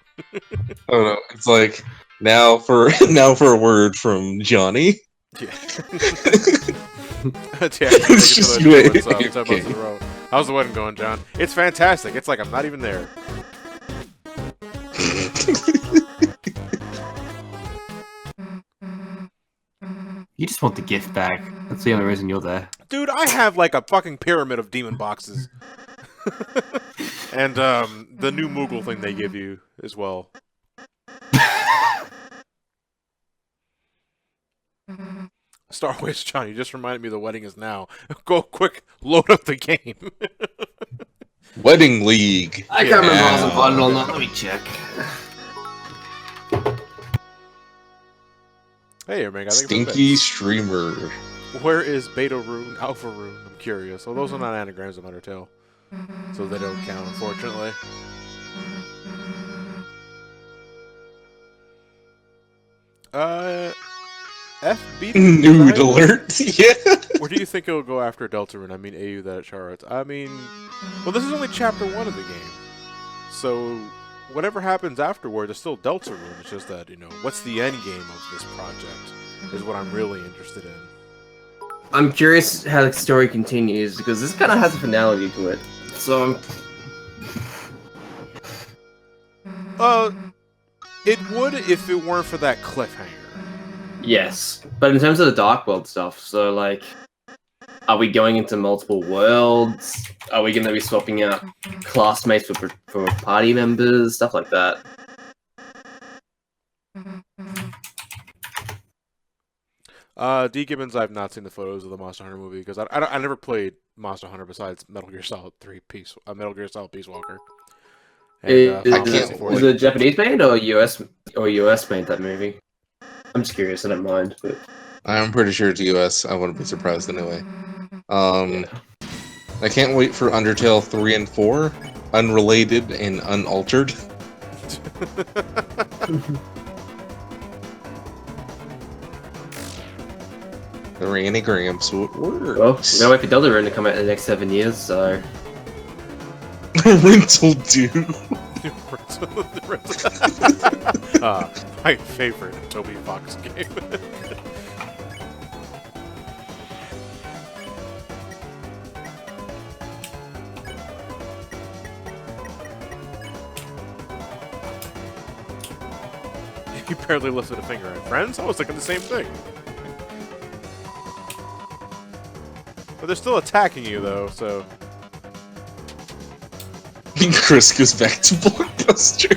Oh no, it's like now for a word from Johnny. Yeah. It's just you. wait. Okay. How's the wedding going, John? It's fantastic. It's like I'm not even there. You just want the gift back. That's the only reason you're there. Dude, I have like a fucking pyramid of demon boxes. And the new Moogle thing they give you as well. Star Wars, John, you just reminded me the wedding is now. Go quick, load up the game. Wedding League. I can't remember if I was invited or not. Let me check. Hey, everybody, Stinky Streamer. Where is Beta Rune, Alpha Rune? I'm curious. Well, those are not anagrams of Undertale, so they don't count, unfortunately. FB Nude alert. Yeah. Where do you think it'll go after Deltarune? I mean, AU that it charts. I mean, well, this is only chapter 1 of the game, so whatever happens afterward is still Deltarune. It's just that, you know, what's the end game of this project is what I'm really interested in. I'm curious how the story continues because this kind of has a finality to it. So It would if it weren't for that cliffhanger. yes, but in terms of the Dark World stuff, so like, are we going into multiple worlds? Are we going to be swapping out classmates for party members, stuff like that? D. Gibbons, I've not seen the photos of the Monster Hunter movie because I never played Monster Hunter besides Metal Gear Solid 3 Metal Gear Solid Peace Walker. And, Is it Japanese made or US made that movie? I'm just curious. I don't mind, but I'm pretty sure it's US. I wouldn't be surprised anyway. yeah. I can't wait for Undertale 3 and 4, unrelated and unaltered. The anagrams would work. Well, we're gonna wait for Deltarune to come out in the next 7 years, so Rental due. My favorite Toby Fox game. You barely lifted a finger at friends. I was thinking the same thing. But they're still attacking you, though, so... Chris goes back to Blockbuster.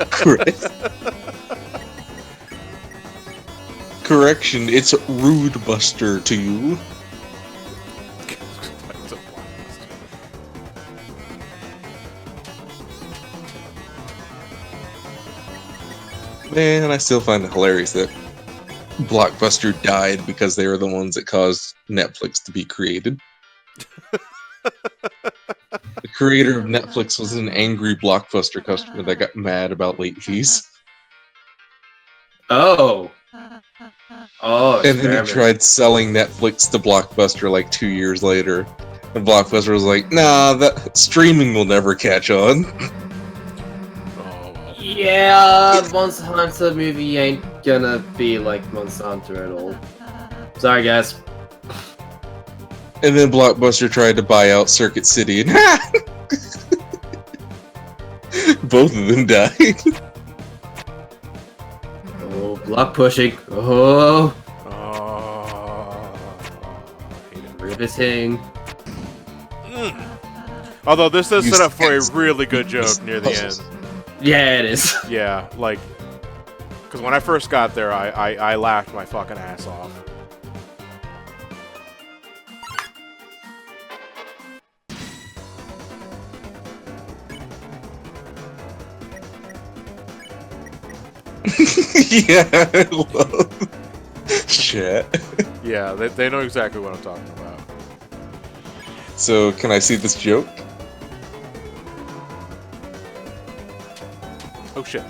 Chris. Correction, it's Rude Buster to you. Man, I still find it hilarious that Blockbuster died because they were the ones that caused Netflix to be created. The creator of Netflix was an angry Blockbuster customer that got mad about late fees. oh, And then he tried selling Netflix to Blockbuster like 2 years later. And Blockbuster was like, nah, that streaming will never catch on. Yeah, Monster Hunter movie ain't gonna be like Monster Hunter at all. Sorry, guys. And then Blockbuster tried to buy out Circuit City, and both of them died. Oh, block pushing. Oh, riveting. Although this does set up for a really good joke near the end. Yeah, it is. Yeah, like, because when I first got there, I laughed my fucking ass off. Yeah, I love shit. Yeah, they know exactly what I'm talking about. So, can I see this joke? Oh shit.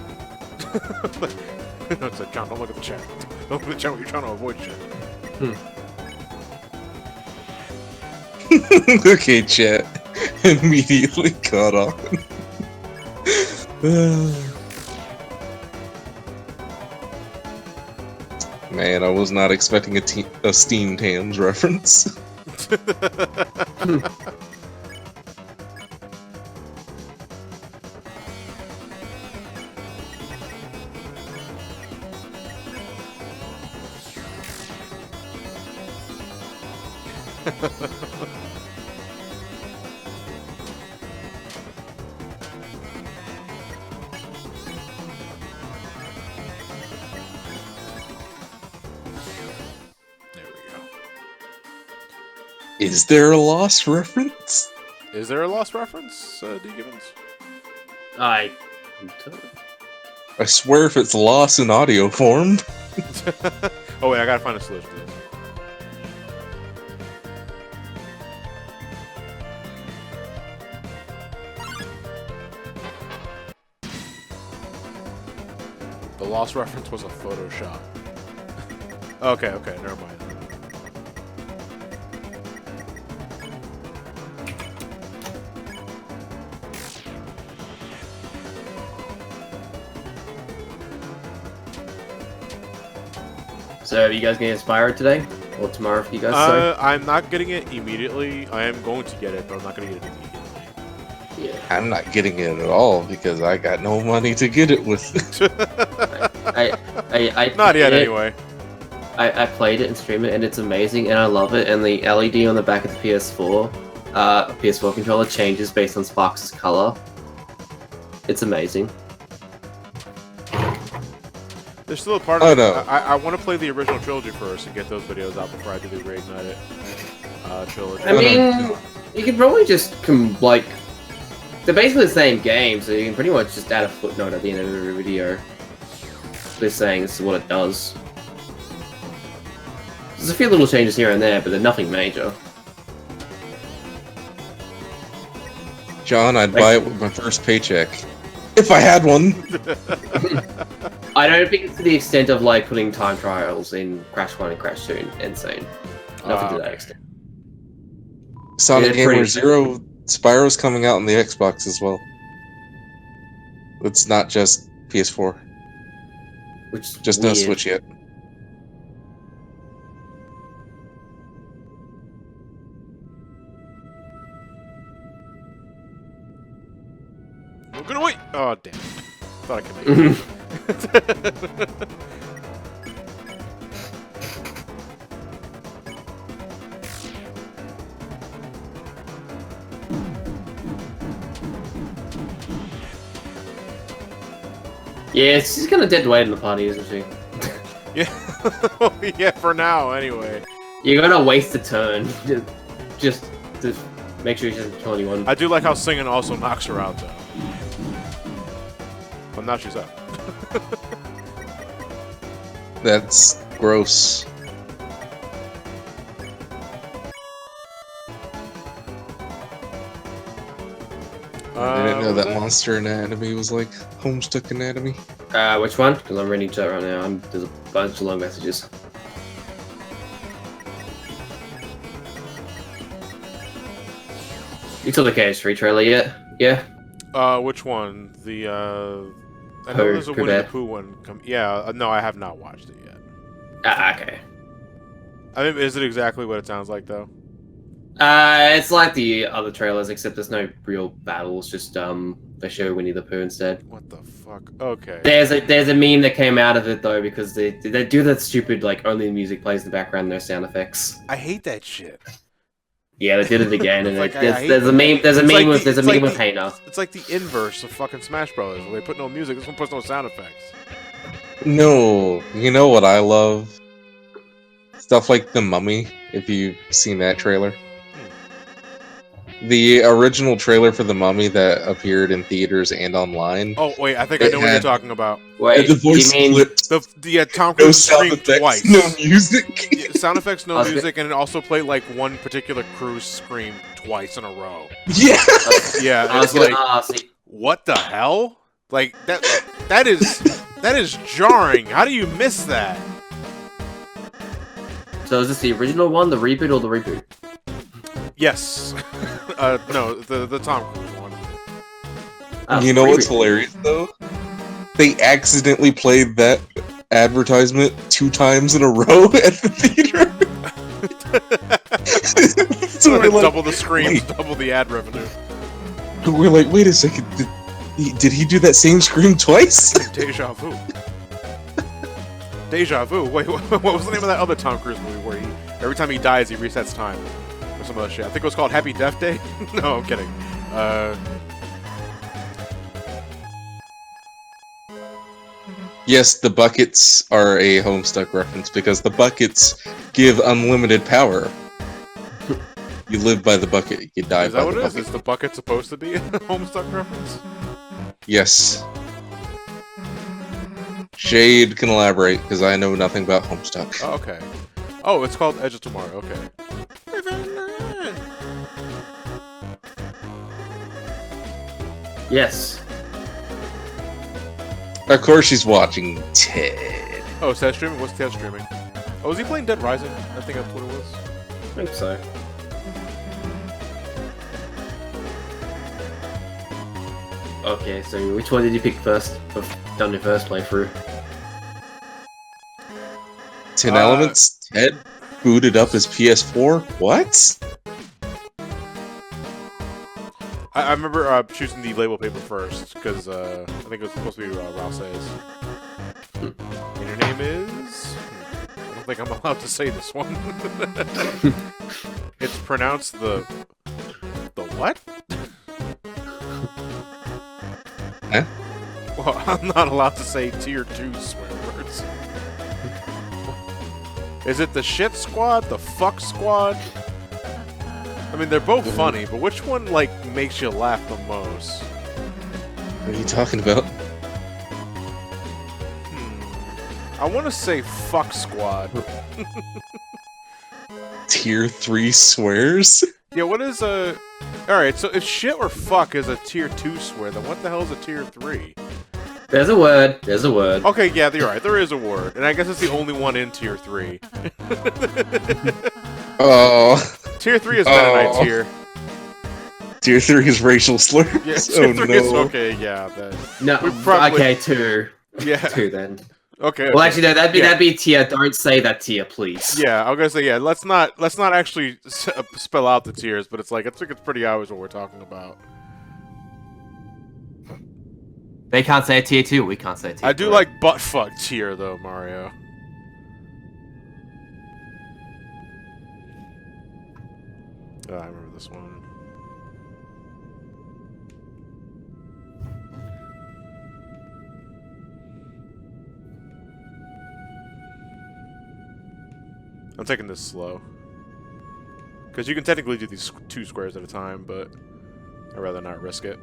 No, it's like, John, don't look at the chat. Don't look at the chat when you're trying to avoid shit. Okay, chat. Immediately caught on. Man, I was not expecting a Steam Tams reference. There we go. Is there a Lost reference? Is there a Lost reference, D. Gibbons? I I swear if it's lost in audio form. Oh wait, I gotta find a solution to this. The lost reference was a Photoshop. Okay, never mind. So, are you guys getting Spyro today? Or tomorrow for you guys? Sorry. I'm not getting it immediately. I am going to get it, but I'm not going to get it immediately. Yeah. I'm not getting it at all because I got no money to get it with. I Not yet, played it. anyway. I played it and streamed it, and it's amazing, and I love it. And the LED on the back of the PS4 controller changes based on Sparks' color. It's amazing. There's still a part of it. I want to play the original trilogy first and get those videos out before I do the Reignited trilogy. I mean, you can probably just they're basically the same game, so you can pretty much just add a footnote at the end of every video. They're saying this is what it does. There's a few little changes here and there, but they're nothing major. John, I'd buy it with my first paycheck. If I had one! I don't think it's to the extent of like putting time trials in Crash 1 and Crash 2 and Insane. Nothing to that Okay. extent. Sonic Yeah, pretty- Gamer Zero, Spyro's coming out on the Xbox as well. It's not just PS4. Which is Just no weird. Switch yet. I'm gonna wait! Oh, damn. Thought I could make it. Yeah, she's kind of dead weight in the party, isn't she? Yeah. Yeah, for now, anyway. You're gonna waste a turn just to make sure she doesn't kill anyone. I do like how singing also knocks her out, though. Well, now she's up. That's gross. I didn't know that Monster Anatomy was like Homestuck Anatomy. Which one? Because I'm reading chat right now. There's a bunch of long messages. You saw the KS3 trailer yet? Yeah? Which one? The, I know Pooh, there's a Pooh Winnie the Bear. Pooh one. Yeah, no, I have not watched it yet. Okay. I mean, is it exactly what it sounds like, though? It's like the other trailers, except there's no real battles. Just they show Winnie the Pooh instead. What the fuck? Okay. There's a meme that came out of it though because they do that stupid like only the music plays in the background, no sound effects. I hate that shit. Yeah, they did it again, and Like, I hate there's a meme. There's a It's meme like with the- there's a it's meme like with the- Hayner. It's like the inverse of fucking Smash Brothers, where they put no music. This one puts no sound effects. No, you know what I love? Stuff like The Mummy, if you've seen that trailer. The original trailer for The Mummy that appeared in theaters and online. Oh wait, I think I It know what you're had- talking about. Wait, the voice you mean clips, The Tom no Cruise sound screamed effects, twice. no music. Yeah, sound effects, no I was music, and it also played like one particular Cruise scream twice in a row. Yeah. Yeah, I was it's gonna like, ask. what the hell? Like that is jarring. How do you miss that? So is this the original one, the reboot, or the reboot? Yes. No, the Tom Cruise one. Oh, You know what's reboot. hilarious though? They accidentally played that advertisement 2 times in a row at the theater. So we're like, Double the screams, wait. double the ad revenue. we're like, wait a second, did he do that same scream twice? Deja vu. Deja vu. Wait, what was the name of that other Tom Cruise movie where every time he dies he resets time or some other shit? I think it was called Happy Death Day. No, I'm kidding. Yes, the buckets are a Homestuck reference because the buckets give unlimited power. You live by the bucket, you die Is by that what the it is? bucket. Is the bucket supposed to be a Homestuck reference? Yes. Shade can elaborate because I know nothing about Homestuck. Oh, okay. Oh, it's called Edge of Tomorrow. Okay. Yes. Of course she's watching Ted. Oh, Ted streaming? What's Ted streaming? Oh, is he playing Dead Rising? I think that's what it was. I think so. Okay, so which one did you pick first? Done your first playthrough? 10 Elements, Ted booted up his PS4? What? I remember choosing the label paper first, because I think it was supposed to be Rouse's. And your name is... I don't think I'm allowed to say this one. It's pronounced the what? Huh? Well, I'm not allowed to say tier 2 swear words. Is it the shit squad? The fuck squad? I mean, they're both funny, but which one, like, makes you laugh the most? What are you talking about? I want to say fuck squad. Tier 3 swears? Yeah, what is a... Alright, so if shit or fuck is a tier 2 swear, then what the hell is a tier 3? There's a word. There's a word. Okay, yeah, you're right. There is a word. And I guess it's the only one in tier 3. Oh. Tier 3 is Mennonite tier. Tier 3 is racial slurs? Yeah, tier Oh 3 no. is... Okay, yeah. No, we probably- okay, 2. Yeah. 2 then. Okay. Well, actually, no, that'd Yeah. be tier. Don't say that tier, please. Yeah, I was gonna say, yeah, let's not actually spell out the tiers, but it's like, I think it's pretty obvious what we're talking about. They can't say tier 2, we can't say tier 3. I do like buttfuck tier, though, Mario. Oh, I remember this one. I'm taking this slow. Because you can technically do these 2 squares at a time, but I'd rather not risk it.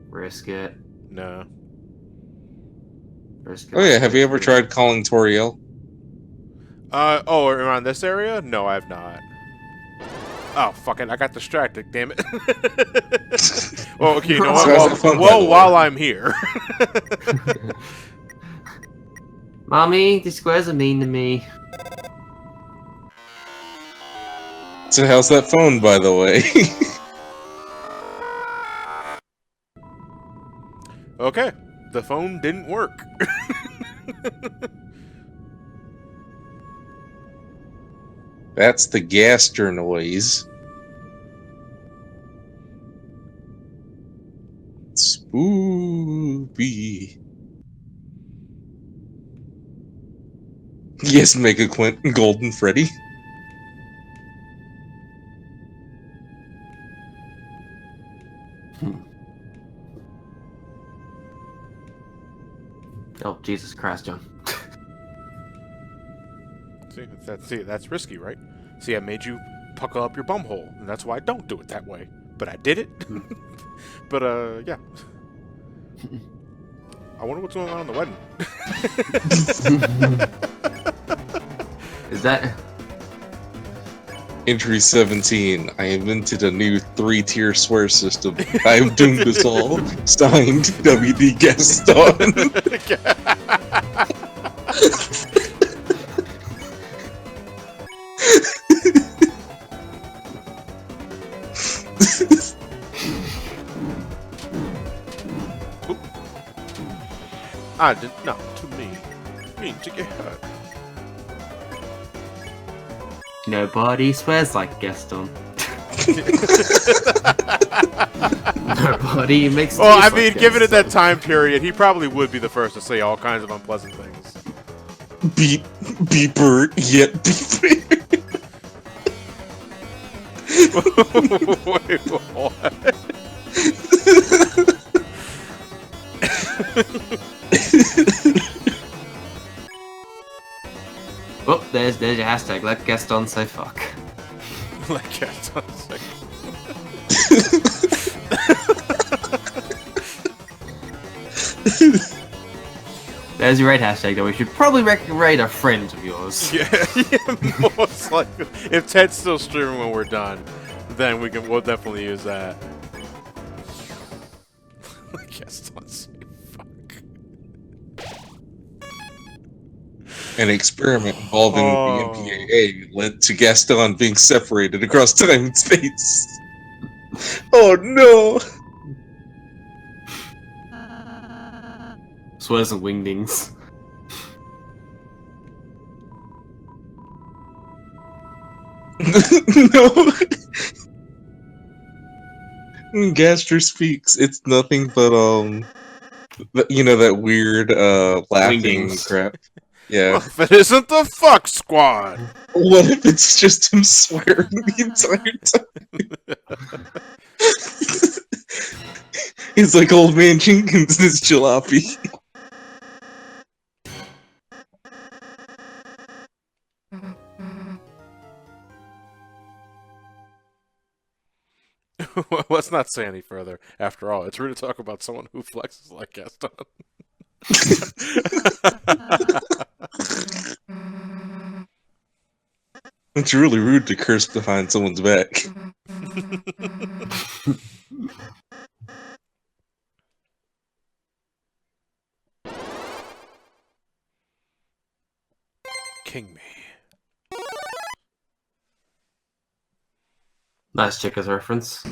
Risk it. No. Risk it. Oh yeah, have you ever tried calling Toriel? Oh, around this area? No, I have not. Oh, fuck it, I got distracted, damn it. Well, okay, you know So how's that fun, what? by the Well, way? while I'm here. Mommy, these squares are mean to me. So how's that phone, by the way? Okay, the phone didn't work. That's the gaster noise. Spoopy. Yes, Mega Quint, Golden Freddy. Oh, Jesus Christ, John. See, that's risky, right? See, I made you pucker up your bumhole, and that's why I don't do it that way. But I did it. But, yeah. I wonder what's going on in the wedding. Is that... Entry 17. I invented a new 3-tier swear system. I have doomed us all. Signed, WD Gaston. I did not to me. Mean to get hurt. Nobody swears like Gaston. Nobody makes Well, I tears mean, like given it that Gaston. time period, he probably would be the first to say all kinds of unpleasant things. Beep, beeper, yet beeper. Wait, what? Oh, there's your hashtag. Let Gaston say fuck. Like cats on sick. There's your raid hashtag, though. We should probably raid a friend of yours. Yeah, yeah, most likely. If Ted's still streaming when we're done, then we'll definitely use that. Like cats on sick. An experiment involving the MPAA led to Gaston being separated across time and space. Oh no! Swears and wingdings. No! Gaster speaks. It's nothing but, you know, that weird, laughing Wingdings. crap. Yeah. Well, if it isn't the fuck squad. What if it's just him swearing the entire time? He's like old man Jenkins in his jalopy. Let's not say any further. After all, it's rude to talk about someone who flexes like Gaston. It's really rude to curse behind someone's back. King me. Nice Checkers reference.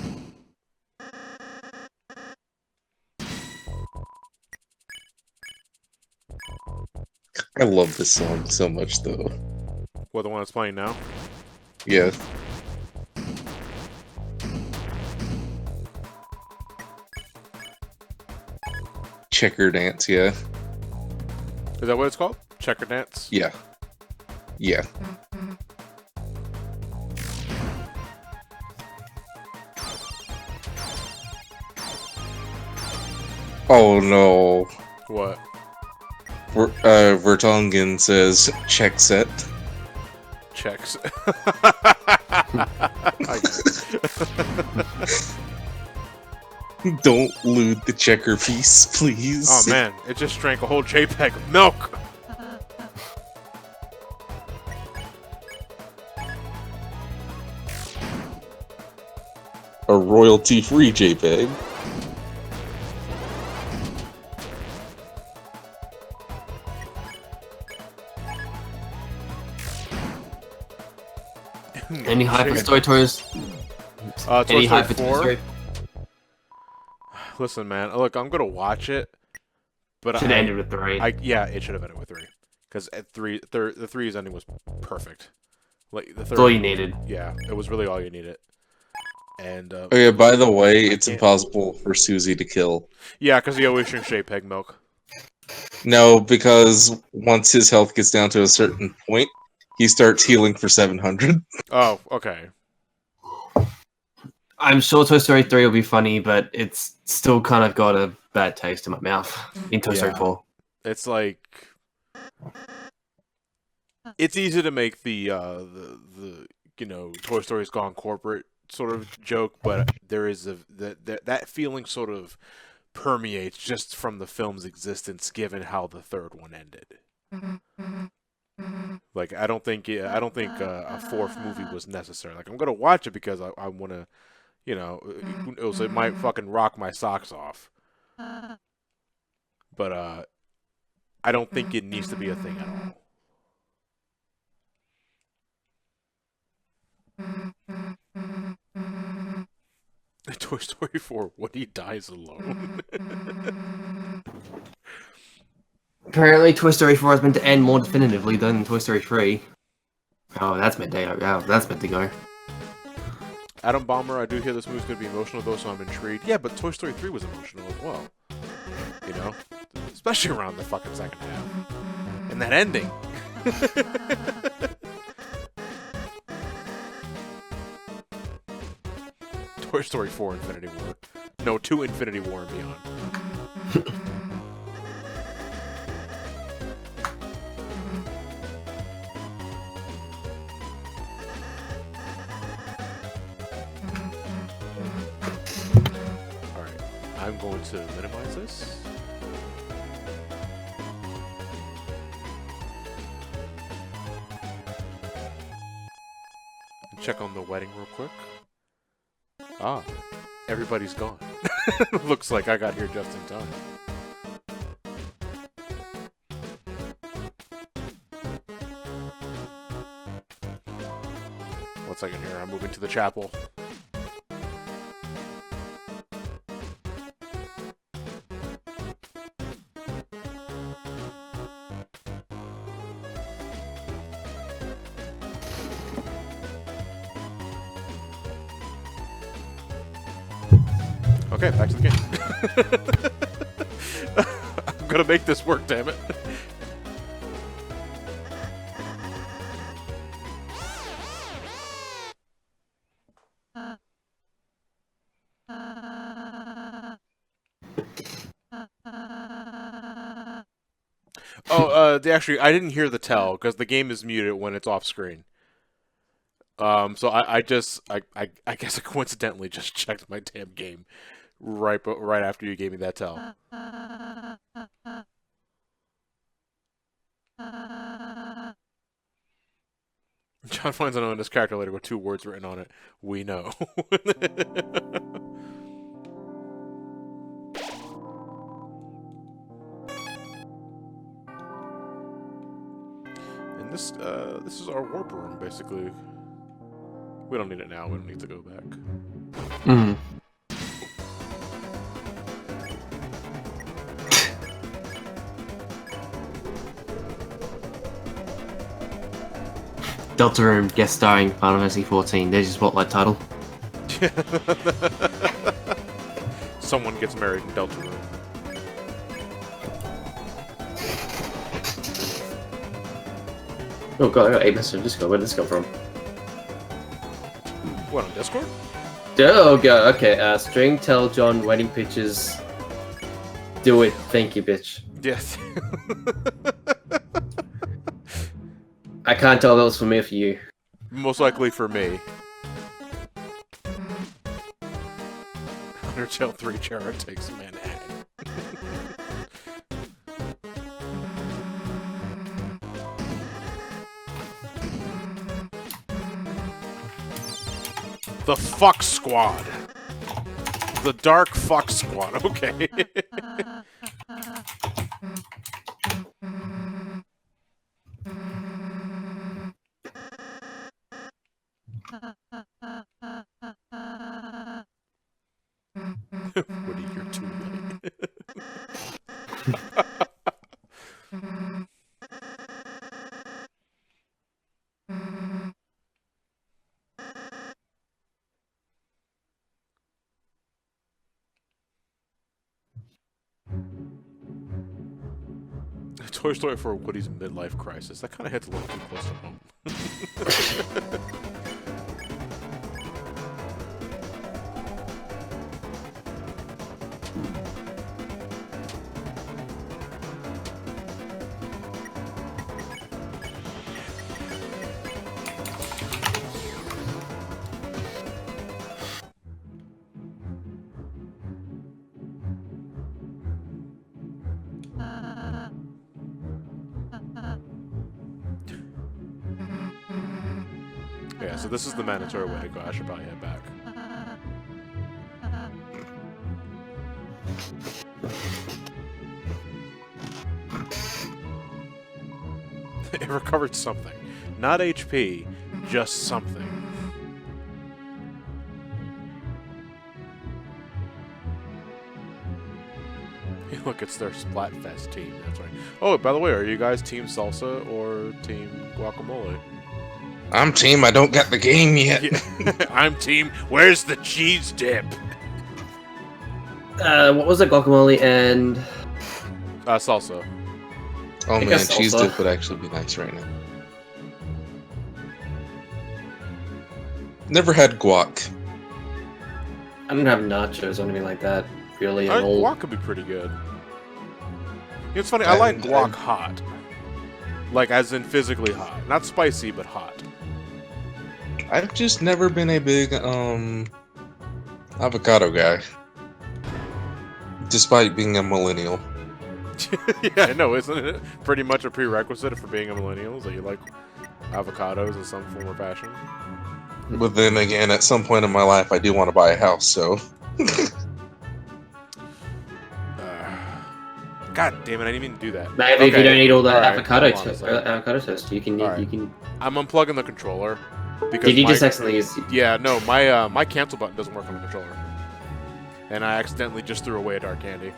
I love this song so much, though. What, the one that's playing now? Yeah. Checker dance, yeah. Is that what it's called? Checker dance? Yeah. Yeah. Oh no. What? Vertonghen says check set. Checks. Don't loot the checker piece, please. Oh man, it just drank a whole JPEG of milk. A royalty-free JPEG. Any hyper story toys? Toy Any Story hyper 4? story? Listen, man. Look, I'm gonna watch it, but Should have ended with 3. yeah, it should have ended with 3, because at the 3's ending was perfect. Like the That's third, all you needed. yeah, it was really all you needed. And Oh yeah, by the way, it's can't- impossible for Suzy to kill. yeah, because he always drinks JPEG milk. No, because once his health gets down to a certain point, he starts healing for 700. Oh, okay. I'm sure Toy Story 3 will be funny, but it's still kind of got a bad taste in my mouth in Toy Story Yeah. 4. It's like it's easy to make the you know, Toy Story's gone corporate sort of joke, but there is that feeling sort of permeates just from the film's existence, given how the third one ended. Like I don't think a fourth movie was necessary. Like I'm gonna watch it because I want to, you know, it might fucking rock my socks off. But I don't think it needs to be a thing at all. Toy Story 4, Woody dies alone. Apparently, Toy Story 4 is meant to end more definitively than Toy Story 3. Oh, that's meant to go. Adam Bomber, I do hear this movie's going to be emotional though, so I'm intrigued. Yeah, but Toy Story 3 was emotional as well. You know? Especially around the fucking second half. And that ending. Toy Story 4 Infinity War. No, 2 Infinity War and Beyond. Alright, I'm going to minimize this. And check on the wedding real quick. Ah, everybody's gone. Looks like I got here just in time. 1 second here. I'm moving to the chapel. Okay, back to the game. I'm gonna make this work, damn it. Oh, actually, I didn't hear the tell because the game is muted when it's off screen. So I guess I coincidentally just checked my damn game right after you gave me that tell. John finds a note in his character later with 2 words written on it. We know. And this is our warp room, basically. We don't need it now. We don't need to go back. Mm-hmm. Deltarune guest starring Final Fantasy 14. There's your spotlight title. Someone gets married in Deltarune. Oh god, I got 8 messages on Discord. Where did this come from? What, on Discord? Oh god, okay. String, tell John, wedding pictures. Do it. Thank you, bitch. Yes. I can't tell if that was for me or for you. Most likely for me. Undertale 3 Chara takes Manhattan. The Fuck Squad. The Dark Fuck Squad, okay. Woody, you're too late. Toy Story for Woody's midlife crisis. That kind of hits a little too close to home. Yeah, so this is the mandatory way to go. I should probably head back. It recovered something. Not HP, just something. Hey, look, it's their Splatfest team. That's right. Oh, by the way, are you guys Team Salsa or Team Guacamole? I'm team. I don't got the game yet. Yeah. I'm Team. Where's the cheese dip? What was it? Guacamole and Salsa. Oh I man, guess cheese salsa. dip would actually be nice right now. Never had guac. I don't have nachos or anything like that. Really, at all. Guac could be pretty good. It's funny. I like guac hot, like as in physically hot, not spicy, but hot. I've just never been a big avocado guy, despite being a millennial. Yeah, I know, isn't it pretty much a prerequisite for being a millennial that you like avocados in some form or fashion? But then again, at some point in my life, I do want to buy a house, so. God damn it! I didn't even do that. Maybe if you don't eat all that Alright, avocado hold on a toast, second. avocado toast, you can Alright. you can. I'm unplugging the controller. Because Did you just accidentally use? Yeah, no, my cancel button doesn't work on the controller, and I accidentally just threw away a dark candy.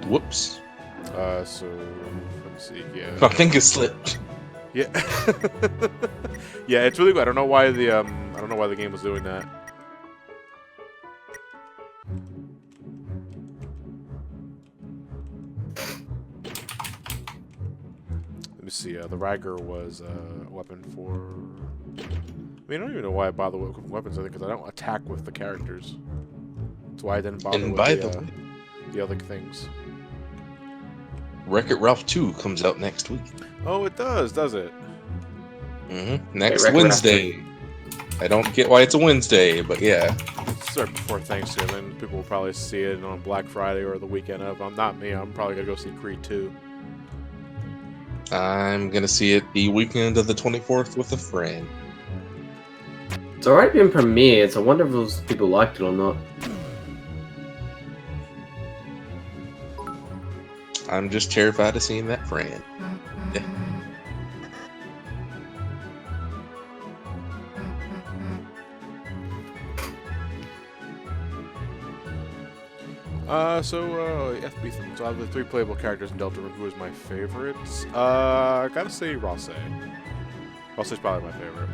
Whoops. So let me see. Yeah. My finger slipped. Yeah. Yeah, it's really good. I don't know why the game was doing that. Let me see. The Riger was a weapon for. I mean, I don't even know why I bother with weapons. I think because I don't attack with the characters. That's why I didn't bother And with by the other things. Wreck-It Ralph 2 comes out next week. Oh, it does it? Next Wreck-It Ralph Wednesday. I don't get why it's a Wednesday, but yeah. It's right before Thanksgiving. People will probably see it on Black Friday or the weekend of. Not me. I'm probably gonna go see Creed 2. I'm gonna see it the weekend of the 24th with a friend. It's already been premiered, so I wonder if those people liked it or not. I'm just terrified of seeing that friend. Yeah. FB thing. So I have the 3 playable characters in Deltarune. Who is my favorites? I gotta say Rosse. Rosse's probably my favorite.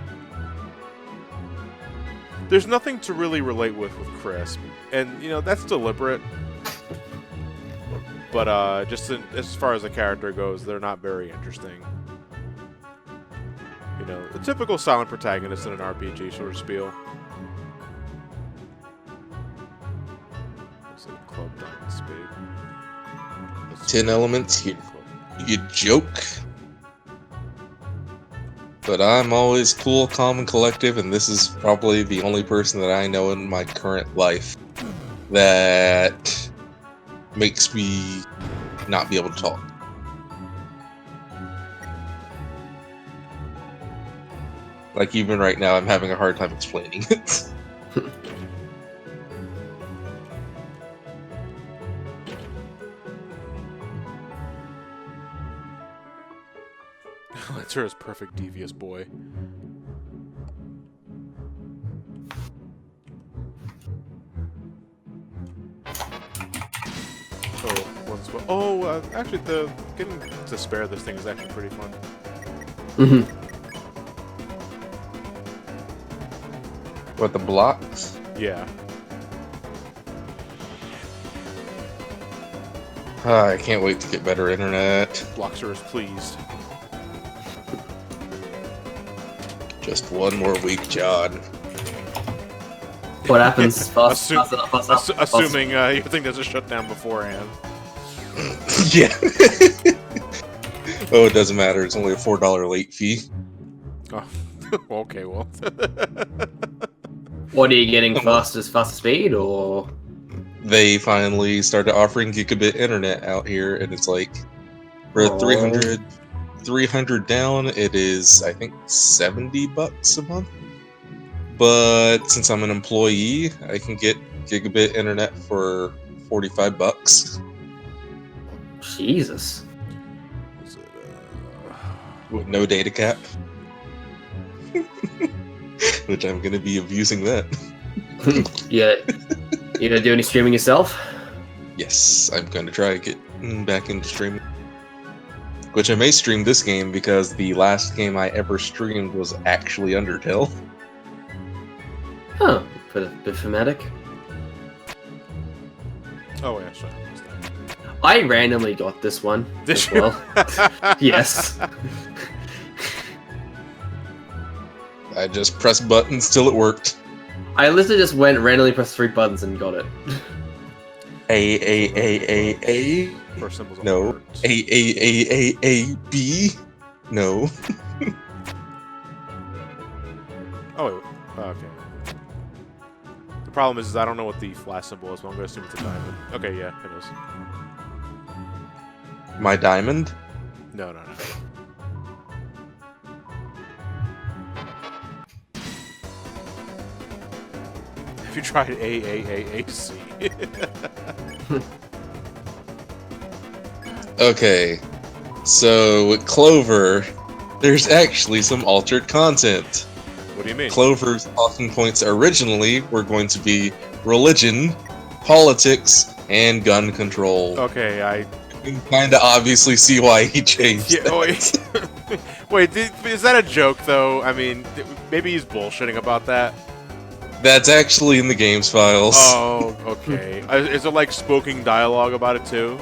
There's nothing to really relate with Chris, and you know that's deliberate. But just as far as the character goes, they're not very interesting. You know, the typical silent protagonist in an RPG sort of spiel. What's it? Club Diamond Spade. 10 elements, you joke. But I'm always cool, calm, and collective, and this is probably the only person that I know in my current life that makes me not be able to talk. Like, even right now, I'm having a hard time explaining it. Lantera's perfect devious boy. Actually, getting to spare this thing is actually pretty fun. What, the blocks? Yeah. I can't wait to get better internet. Bloxer is pleased. Just one more week, John. What happens? Fast up. Assuming your thing doesn't shut down beforehand. Yeah. Oh, it doesn't matter. It's only a $4 late fee. Oh, okay, well. What are you getting? Faster speed, or? They finally started offering gigabit internet out here, and it's like, for 300 down, it is, I think, $70 a month. But since I'm an employee, I can get gigabit internet for $45. Jesus. Is it, With no data cap. Which I'm gonna be abusing that. Yeah. You gonna do any streaming yourself? Yes, I'm gonna try to get back into streaming. Which I may stream this game because the last game I ever streamed was actually Undertale. Oh, for the bit thematic. Oh, yeah, sure. I randomly got this one as well. Yes. I just pressed buttons till it worked. I literally just went randomly pressed 3 buttons and got it. A. First symbols on No. words. A, B. No. Oh, wait. Okay. The problem is I don't know what the last symbol is, but I'm going to assume it's a diamond. Okay, yeah, it is. My diamond? No. Have you tried AAAAC? Okay. So, with Clover, there's actually some altered content. What do you mean? Clover's talking points originally were going to be religion, politics, and gun control. Okay, I You can kind of obviously see why he changed yeah, that. wait, is that a joke though? I mean, maybe he's bullshitting about that. That's actually in the game's files. Oh, okay. Is there like spoken dialogue about it too?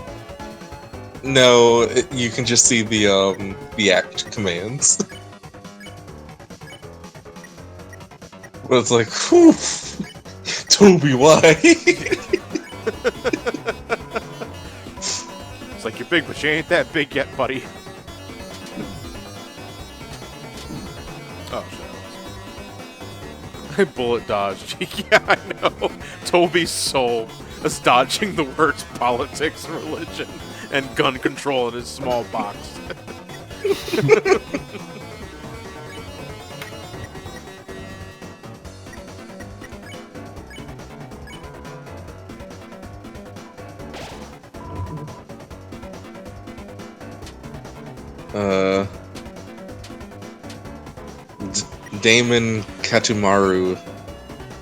No, you can just see the act commands. But it's like, whew, Toby, why? It's like you're big, but you ain't that big yet, buddy. Oh shit! I bullet dodged. Yeah, I know. Toby's soul is dodging the words politics, religion, and gun control in his small box. Damon Katumaru.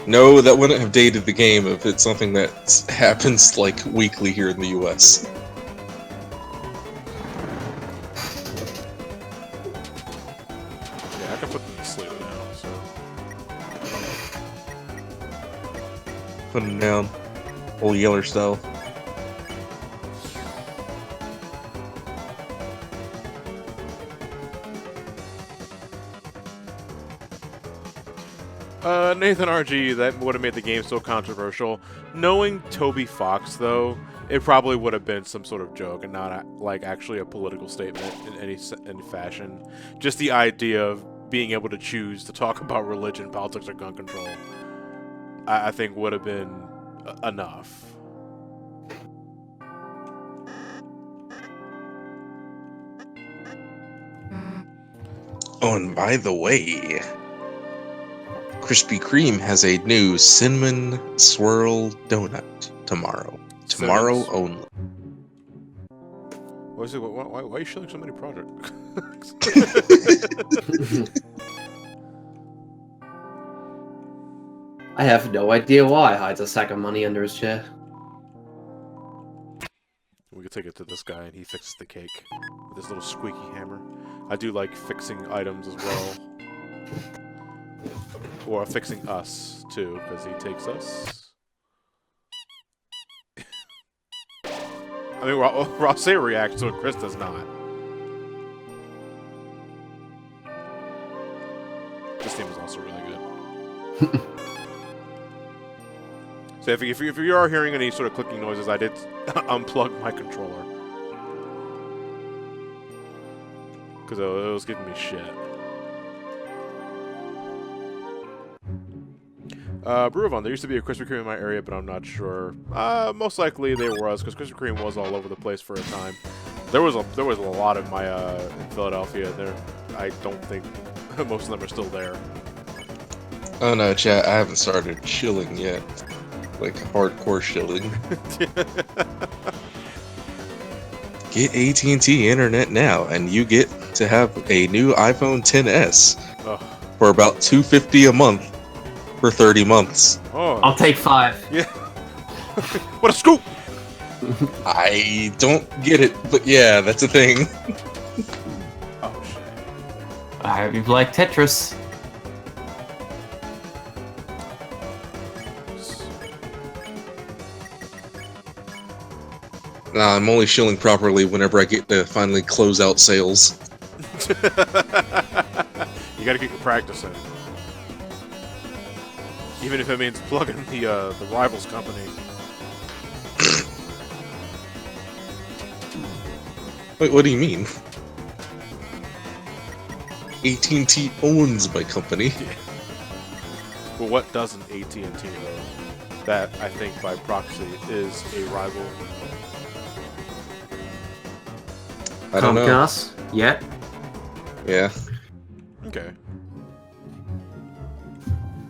No, that wouldn't have dated the game if it's something that happens like weekly here in the US. Yeah, I can put them to sleep now, so. Put him down. Old Yeller style. Nathan RG, that would have made the game so controversial. Knowing Toby Fox, though, it probably would have been some sort of joke and not like actually a political statement in any fashion. Just the idea of being able to choose to talk about religion, politics, or gun control, I think would have been enough. Oh, and by the way, Krispy Kreme has a new cinnamon swirl donut tomorrow. Tomorrow only. Why are you shilling so many projects? I have no idea why hides a sack of money under his chair. We could take it to this guy and he fixes the cake with his little squeaky hammer. I do like fixing items as well. Or fixing us, too, because he takes us. I mean, Rosse reacts to it, Chris does not. This theme is also really good. So if you are hearing any sort of clicking noises, I did unplug my controller. Because it was giving me shit. Brewavon, there used to be a Krispy Kreme in my area, but I'm not sure. Most likely there was, because Krispy Kreme was all over the place for a time. There was a lot in my in Philadelphia. I don't think most of them are still there. Oh no, chat, I haven't started chilling yet. Like hardcore shilling. Get AT&T internet now, and you get to have a new iPhone XS for about $250 a month for 30 months. Oh, I'll take 5. yeah. What a scoop! I don't get it, but yeah, that's a thing. Oh shit! I hope you like Tetris. Nah, I'm only shilling properly whenever I get to finally close out sales. You gotta get your practice in. Even if it means plugging the rivals company. Wait, what do you mean? AT&T owns my company. Yeah. Well, what doesn't AT&T though? That, I think, by proxy, is a rival. I don't know. Comcast? Yet? Yeah. Okay.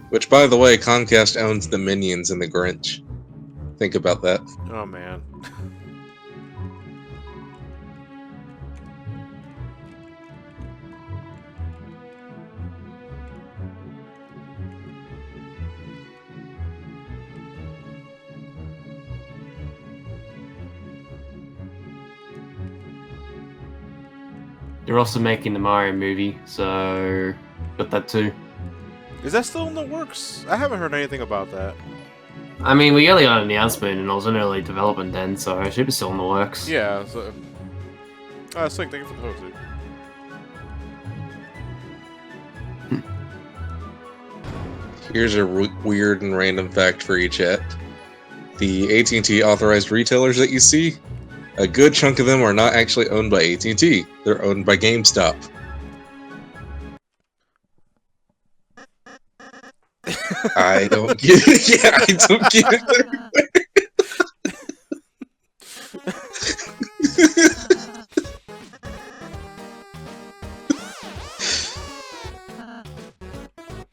Which, by the way, Comcast owns the Minions and the Grinch. Think about that. Oh man. They're also making the Mario movie, so got that too. Is that still in the works? I haven't heard anything about that. I mean, we only got an announcement and it was in early development then, so it should be still in the works. Yeah, so... Slick, thank you for the host, dude. Here's a weird and random fact for you, chat. The AT&T authorized retailers that you see, a good chunk of them are not actually owned by AT&T. They're owned by GameStop. I don't get it. Yeah, I don't get it.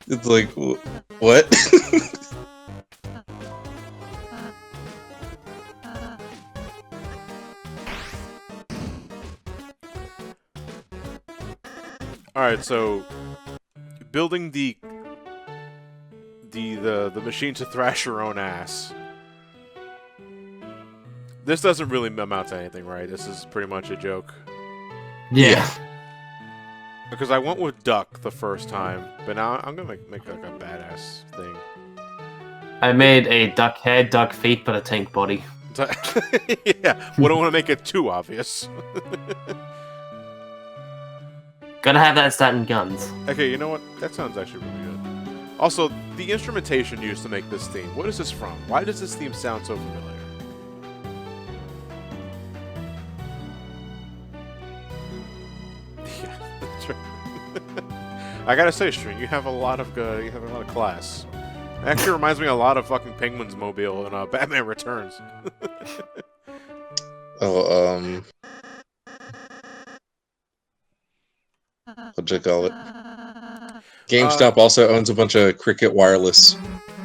It's like, what? Alright, so... Building the machine to thrash your own ass. This doesn't really amount to anything, right? This is pretty much a joke. Yeah. Because I went with duck the first time, but now I'm gonna make like a badass thing. I made a duck head, duck feet, but a tank body. Yeah, we don't want to make it too obvious. Gotta have that stat in guns. Okay, you know what? That sounds actually really good. Also, the instrumentation used to make this theme. What is this from? Why does this theme sound so familiar? Yeah, that's right. I gotta say, String, you have a lot of class. It actually reminds me a lot of fucking Penguin's Mobile in Batman Returns. Oh, what'd you call it? GameStop also owns a bunch of Cricket Wireless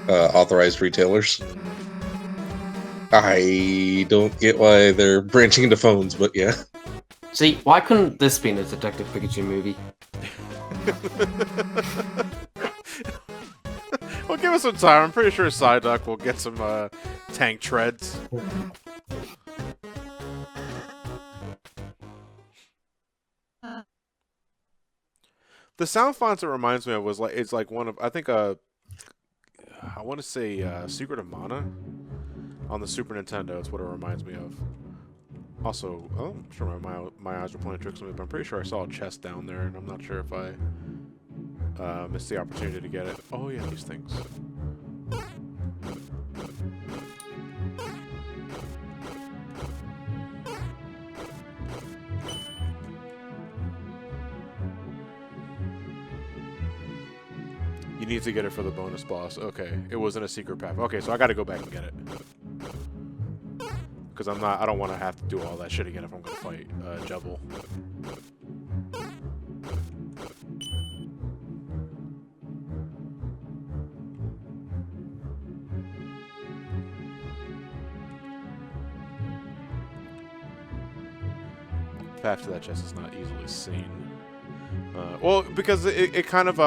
authorized retailers. I don't get why they're branching into phones, but yeah. See, why couldn't this be in a Detective Pikachu movie? Well, give us some time. I'm pretty sure Psyduck will get some tank treads. The sound fonts it reminds me of was like it's like one of I think I want to say Secret of Mana on the Super Nintendo. It's what it reminds me of. Also, I'm sure my eyes were playing tricks on me, but I'm pretty sure I saw a chest down there, and I'm not sure if I missed the opportunity to get it. Oh yeah, these things. You need to get it for the bonus boss. Okay, it wasn't a secret path. Okay, so I got to go back and get it. Because I don't want to have to do all that shit again if I'm going to fight Jubble. Path to that chest is not easily seen. Well, because it kind of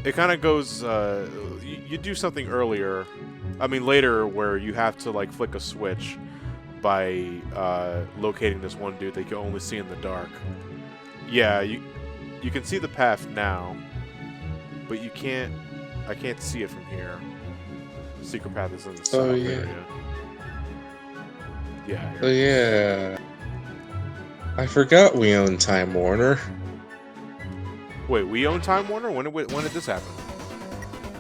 it kind of goes. You do something earlier. I mean, later, where you have to like flick a switch by locating this one dude that you can only see in the dark. Yeah, you can see the path now, but you can't. I can't see it from here. The secret path is in the south area. Yeah. Oh yeah. I forgot we own Time Warner. Wait, we own Time Warner? When did this happen?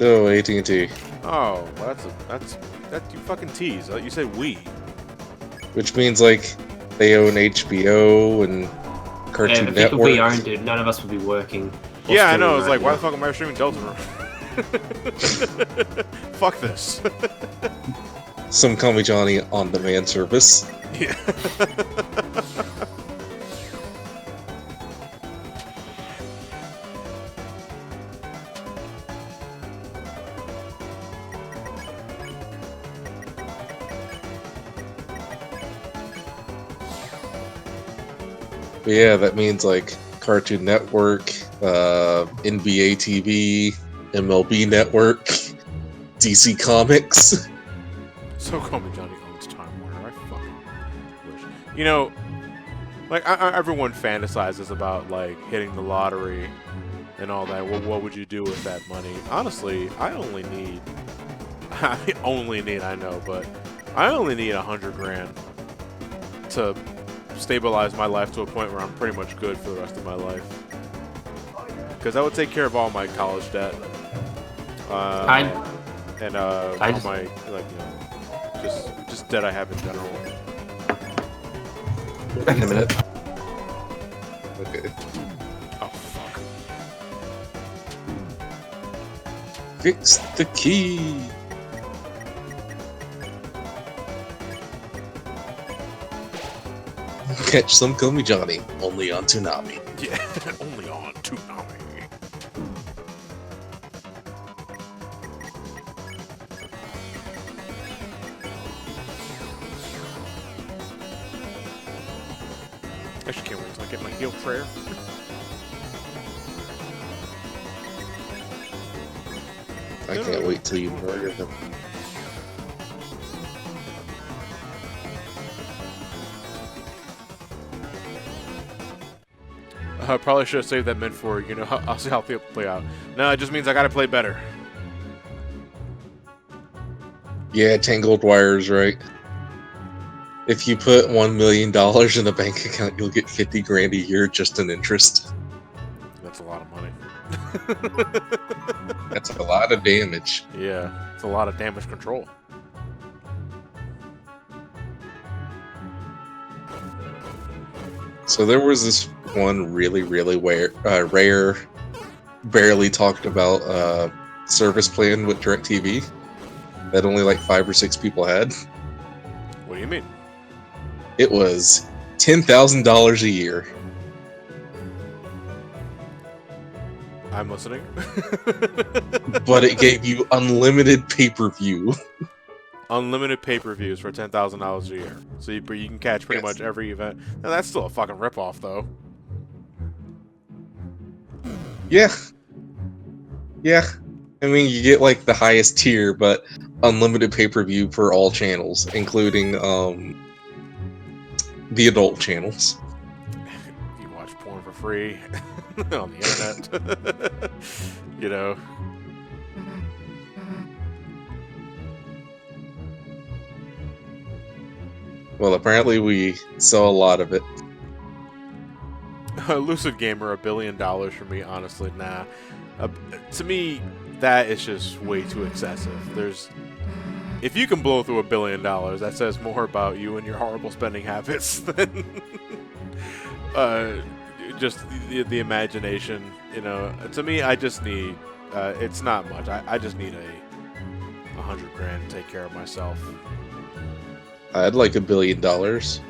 No, AT&T. Oh, well, that's you fucking tease. You said we. Which means like they own HBO and Cartoon If Network. we owned it, none of us would be working. Yeah, I know. It's like, why the fuck am I streaming Deltarune? Fuck this. Somecallmejohnny on-demand service. Yeah. But yeah, that means like Cartoon Network, NBA TV, MLB Network, DC Comics. Somecallmejohnny owns Time Warner. I fucking wish. You know, Like everyone fantasizes about like hitting the lottery and all that. Well, what would you do with that money? Honestly, I only need. I know, but I only need 100 grand to stabilize my life to a point where I'm pretty much good for the rest of my life. Because that would take care of all my college debt. All my just debt I have in general. Back in a minute. Okay. Oh fuck! Fix the key. Catch Somecallmejohnny only on Toonami. Yeah, only on Toonami. I actually can't wait until I get my heal prayer. I can't wait till you murder them. I probably should have saved that mid for, you know, I'll see how it play out. No, it just means I gotta play better. Yeah, tangled wires, right? If you put $1 million in a bank account, you'll get 50 grand a year just in interest. That's a lot of money. That's a lot of damage. Yeah, it's a lot of damage control. So there was this one really rare, barely talked about service plan with DirecTV that only like 5 or 6 people had. What do you mean? It was $10,000 a year. I'm listening. But it gave you unlimited pay-per-view. Unlimited pay-per-views for $10,000 a year. So you can catch pretty much every event. Now that's still a fucking ripoff, though. Yeah. Yeah. I mean, you get like the highest tier, but unlimited pay-per-view for all channels, including the adult channels. You watch porn for free on the internet. You know. Well, apparently we saw a lot of it. Lucid Gamer, $1 billion for me, honestly, nah. To me, that is just way too excessive. If you can blow through $1 billion, that says more about you and your horrible spending habits than just the imagination. You know, to me, I just need. It's not much. I just need 100 grand to take care of myself. I'd like $1 billion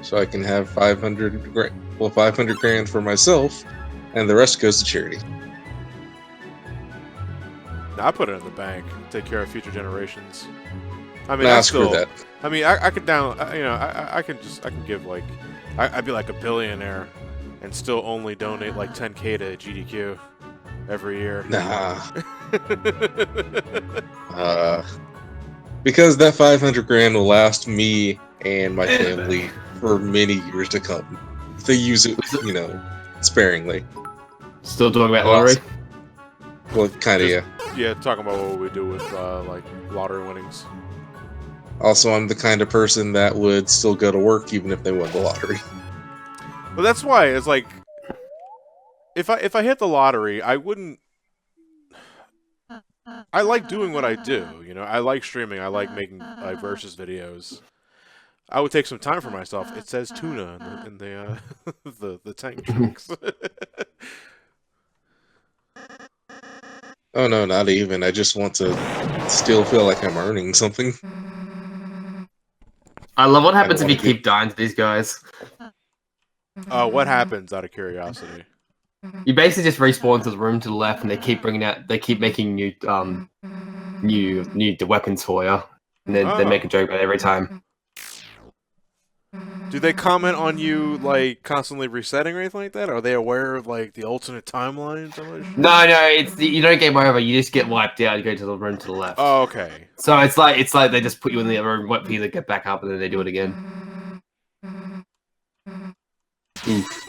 so I can have 500 grand. Well, 500 grand for myself, and the rest goes to charity. Now, I put it in the bank, take care of future generations. I mean, Nah, screw that. I mean, I could I can give like, I'd be like a billionaire, and still only donate like 10K to GDQ every year. Nah. Because that 500 grand will last me and my family for many years to come. If they use it, you know, sparingly. Still talking about lottery? Well, kind of, yeah. Yeah, talking about what we do with like lottery winnings. Also, I'm the kind of person that would still go to work even if they won the lottery. But that's why it's like, if I hit the lottery, I wouldn't. I like doing what I do, you know. I like streaming. I like making versus videos. I would take some time for myself. It says tuna in the the tank tracks. Oh no, not even. I just want to still feel like I'm earning something. I love what happens if you keep dying to these guys. What happens, out of curiosity? You basically just respawn to the room to the left, and they keep making new weapons for you, and then they make a joke about it every time. Do they comment on you like constantly resetting or anything like that? Are they aware of like the alternate timelines? No, you don't game over. You just get wiped out. You go to the room to the left. Oh, okay. So it's like they just put you in the room, wait for you to get back up, and then they do it again. Oof.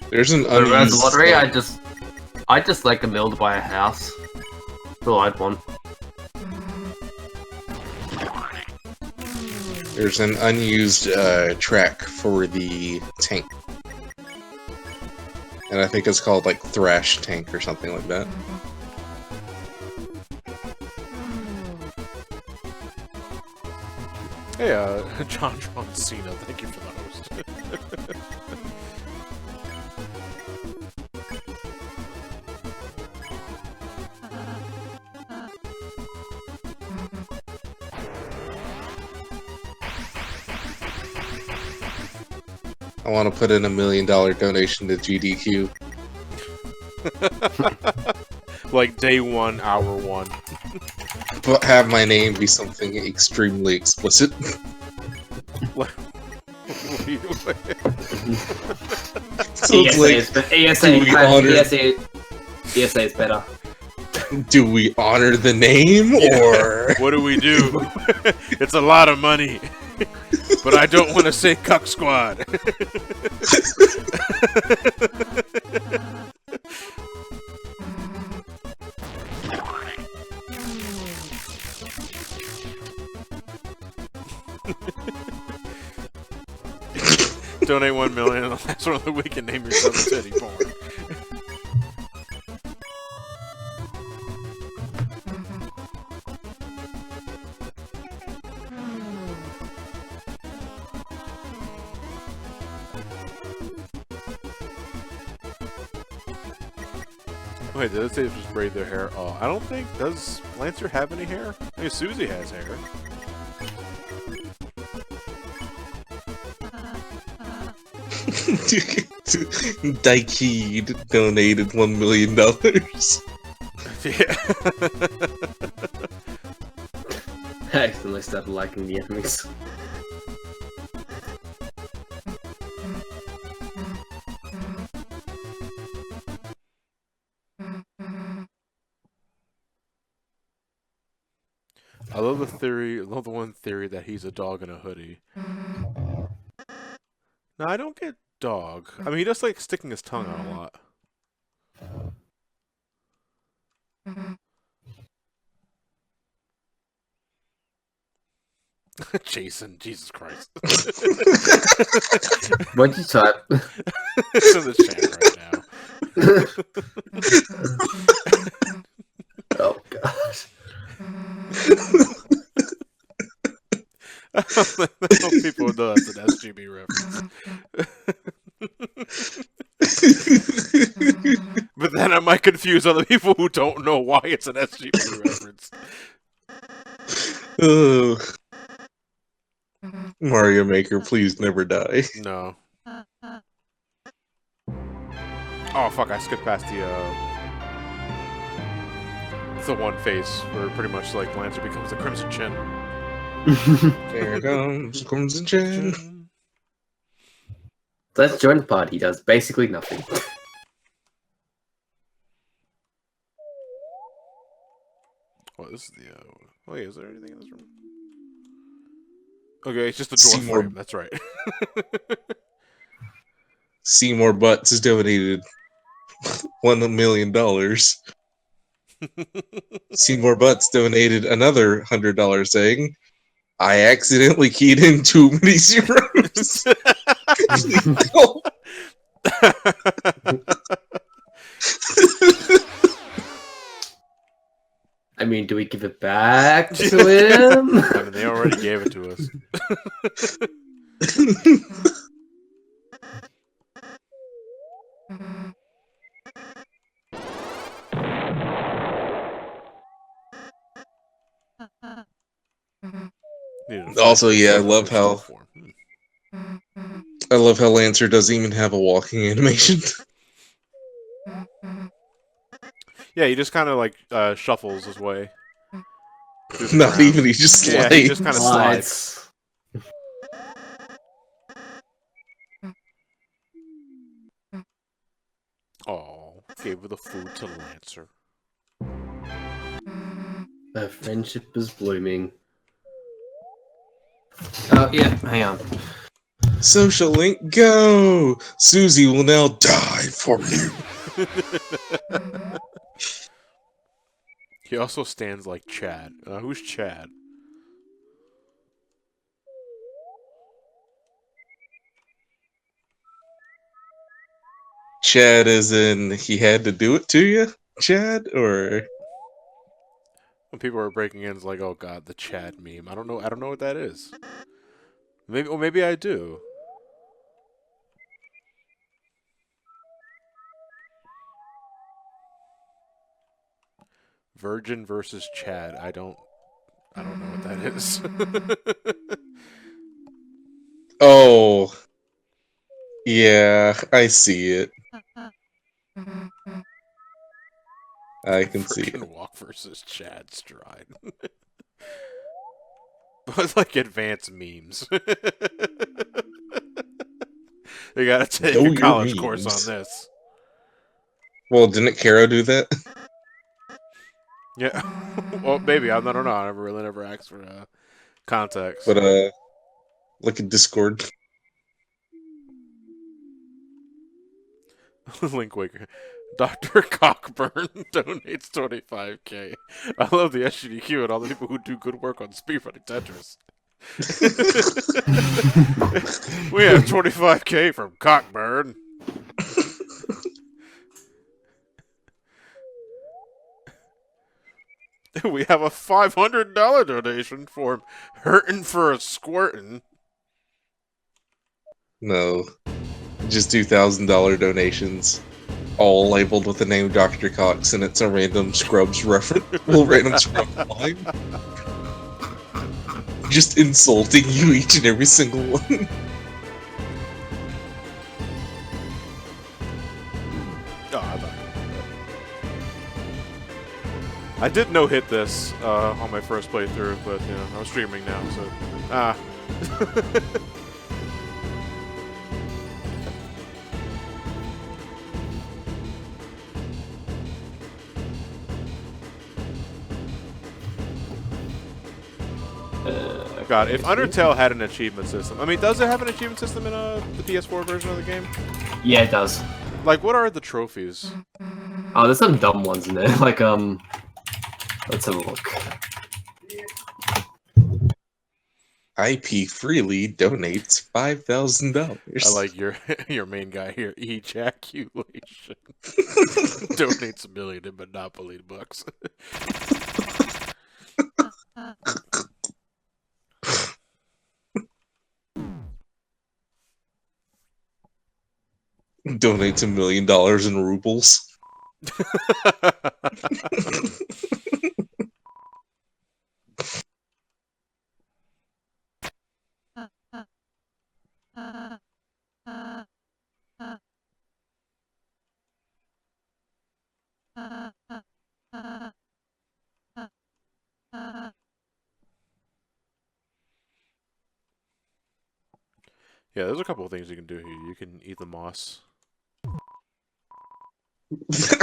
There's an The unused lottery, I just like a mill to buy a house. That's all I'd want. There's an unused track for the tank. And I think it's called like Thrash Tank or something like that. Hey, John Cena, thank you for the host. I want to put in $1 million donation to GDQ. Like day 1, hour 1. But have my name be something extremely explicit. What are you doing? So it's like, ESA is better. do we honor the name, or... What do we do? It's a lot of money. But I don't want to say Cuck Squad. Donate 1 million and the last one of the week and name yourself a teddy porn. Wait, did it say just braid their hair? Oh, I don't think, does Lancer have any hair? I mean, Suzy has hair. Daikid donated $1 million. Yeah. I accidentally started liking the enemies. I love the theory, I love the one theory that he's a dog in a hoodie. No, I don't get dog. I mean, he does like sticking his tongue out a lot. Jason, Jesus Christ. What'd you type? It's in the chat right now. Oh god. I hope people know that's an SGB reference. But then I might confuse other people who don't know why it's an SGB reference. Ugh. Mario Maker, please never die. No. Oh fuck, I skipped past the one face where pretty much like Lancer becomes the Crimson Chin. There comes Crimson Chin. Let's join the party. Does basically nothing. Oh, this is the. Wait, is there anything in this room? Okay, it's just a door Seymour. frame. That's right. Seymour Butts has donated $1 million. Seymour Butts donated another $100 saying, I accidentally keyed in too many zeros. Please help. I mean, do we give it back to him? I mean, they already gave it to us. Also, yeah, I love how Lancer doesn't even have a walking animation. Yeah, he just kind of like shuffles his way. Not even, he just slides. Yeah, he just kind of slides. Oh, gave the food to Lancer. Their friendship is blooming. Oh, yeah, hang on. Social link, go! Suzy will now die for you. He also stands like Chad. Who's Chad? Chad as in he had to do it to you? Chad? Or... When people are breaking in, it's like, oh god, the Chad meme. I don't know what that is. Maybe I do. Virgin versus Chad. I don't know what that is. Oh, yeah, I see it. I can see Virgin it. walk versus Chad stride. But like advanced memes. You gotta take Know a your college course on memes. this. Well, didn't Caro do that? Yeah. Well, maybe. I don't know. I never asked for context. But, look at Discord. Link Waker. Dr. Cockburn donates 25k. I love the SGDQ and all the people who do good work on speedrunning Tetris. We have 25k from Cockburn. We have a $500 donation for hurting for a squirtin'. No. Just $2,000 donations. All labeled with the name Dr. Cox, and it's a random Scrubs reference. Well, random Scrubs line. Just insulting you each and every single one. Oh, I did no-hit this on my first playthrough, but you know, I'm streaming now, so God, if Undertale had an achievement system, I mean, does it have an achievement system in the PS4 version of the game? Yeah, it does. Like, what are the trophies? Oh, there's some dumb ones in there. Like, let's have a look. IP Freely donates $5,000. I like your main guy here, ejaculation. Donates $1 million in Monopoly bucks. Donates $1 million in rubles. Yeah, there's a couple of things you can do here. You can eat the moss.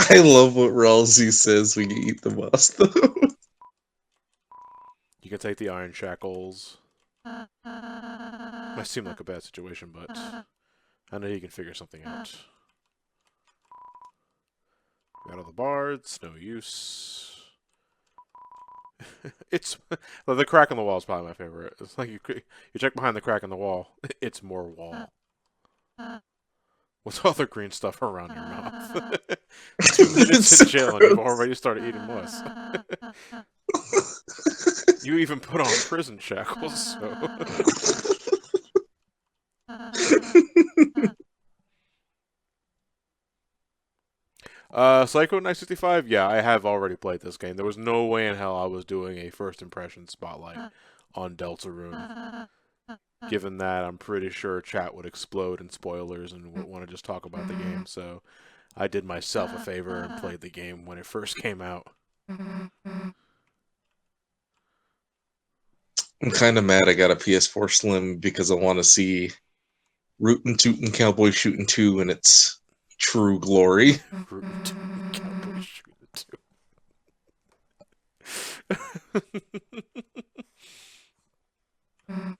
I love what Ralsei says when you eat the moss, though. You can take the iron shackles. Might seem like a bad situation, but I know you can figure something out. Got all the bards, no use. It's well, the crack in the wall is probably my favorite. It's like you check behind the crack in the wall, it's more wall. What's all the green stuff around your mouth? 2 minutes in jail and you've already started eating moss. You even put on prison shackles, so. Psycho 965? Yeah, I have already played this game. There was no way in hell I was doing a first impression spotlight on Deltarune. Given that, I'm pretty sure chat would explode in spoilers and would want to just talk about the game, so I did myself a favor and played the game when it first came out. I'm kind of mad I got a PS4 Slim because I want to see Rootin' Tootin' Cowboy Shootin' 2 in its true glory. Rootin' Tootin' Cowboy Shootin' 2.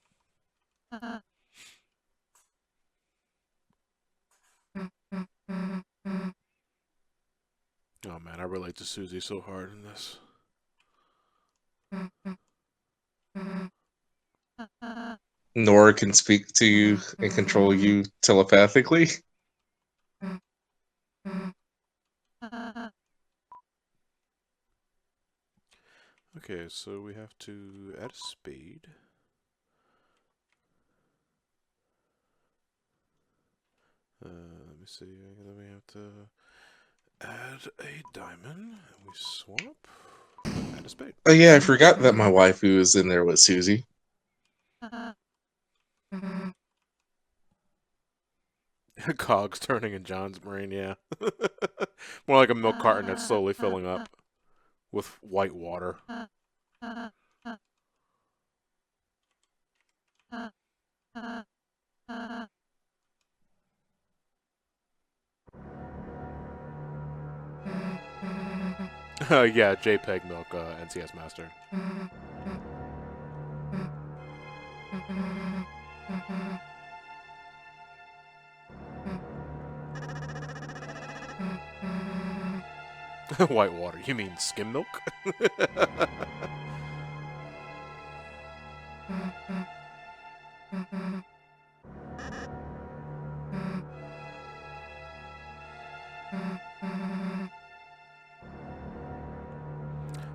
man, I relate to Suzy so hard in this. Nora can speak to you and control you telepathically. Okay, so we have to add a spade. Let me see. Then we have to add a diamond. And we swap. Add a spade. Oh yeah, I forgot that my waifu is in there with Suzy. Cogs turning in John's brain, yeah. More like a milk carton that's slowly filling up with white water. Yeah, JPEG milk, NCS Master. White water. You mean skim milk?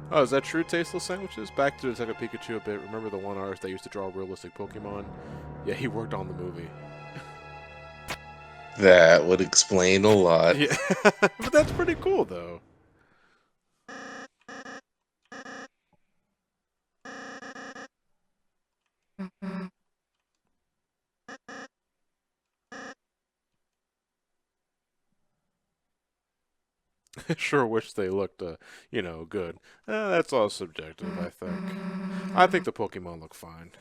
Oh, is that true, Tasteless Sandwiches? Back to Detective Pikachu a bit. Remember the one artist that used to draw realistic Pokemon? Yeah, he worked on the movie. That would explain a lot. Yeah, but that's pretty cool, though. Sure wish they looked, you know, good. That's all subjective, I think. I think the Pokemon look fine.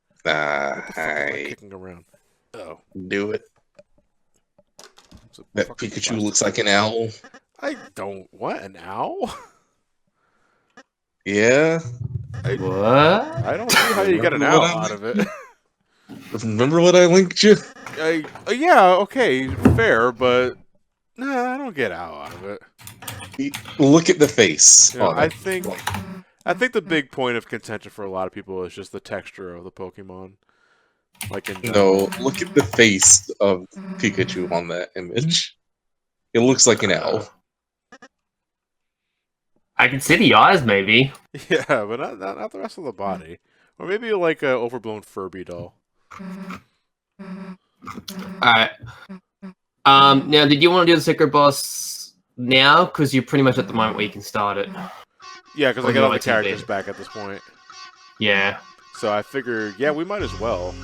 What the fuck am I kicking around? Oh. Do it. That Pikachu looks like an owl. I don't... What? An owl? Yeah. What? I don't see how you get an owl out of it. Remember what I linked you? Yeah, okay, fair, but... Nah, I don't get owl out of it. Look at the face. You know, I think the big point of contention for a lot of people is just the texture of the Pokemon. Like in No, look at the face of Pikachu on that image. It looks like an owl. I can see the eyes, maybe. Yeah, but not the rest of the body. Or maybe like a overblown Furby doll. Alright. Now, did you want to do the secret boss now? Because you're pretty much at the moment where you can start it. Yeah, because I got all the characters back at this point. Yeah. So I figured, yeah, we might as well.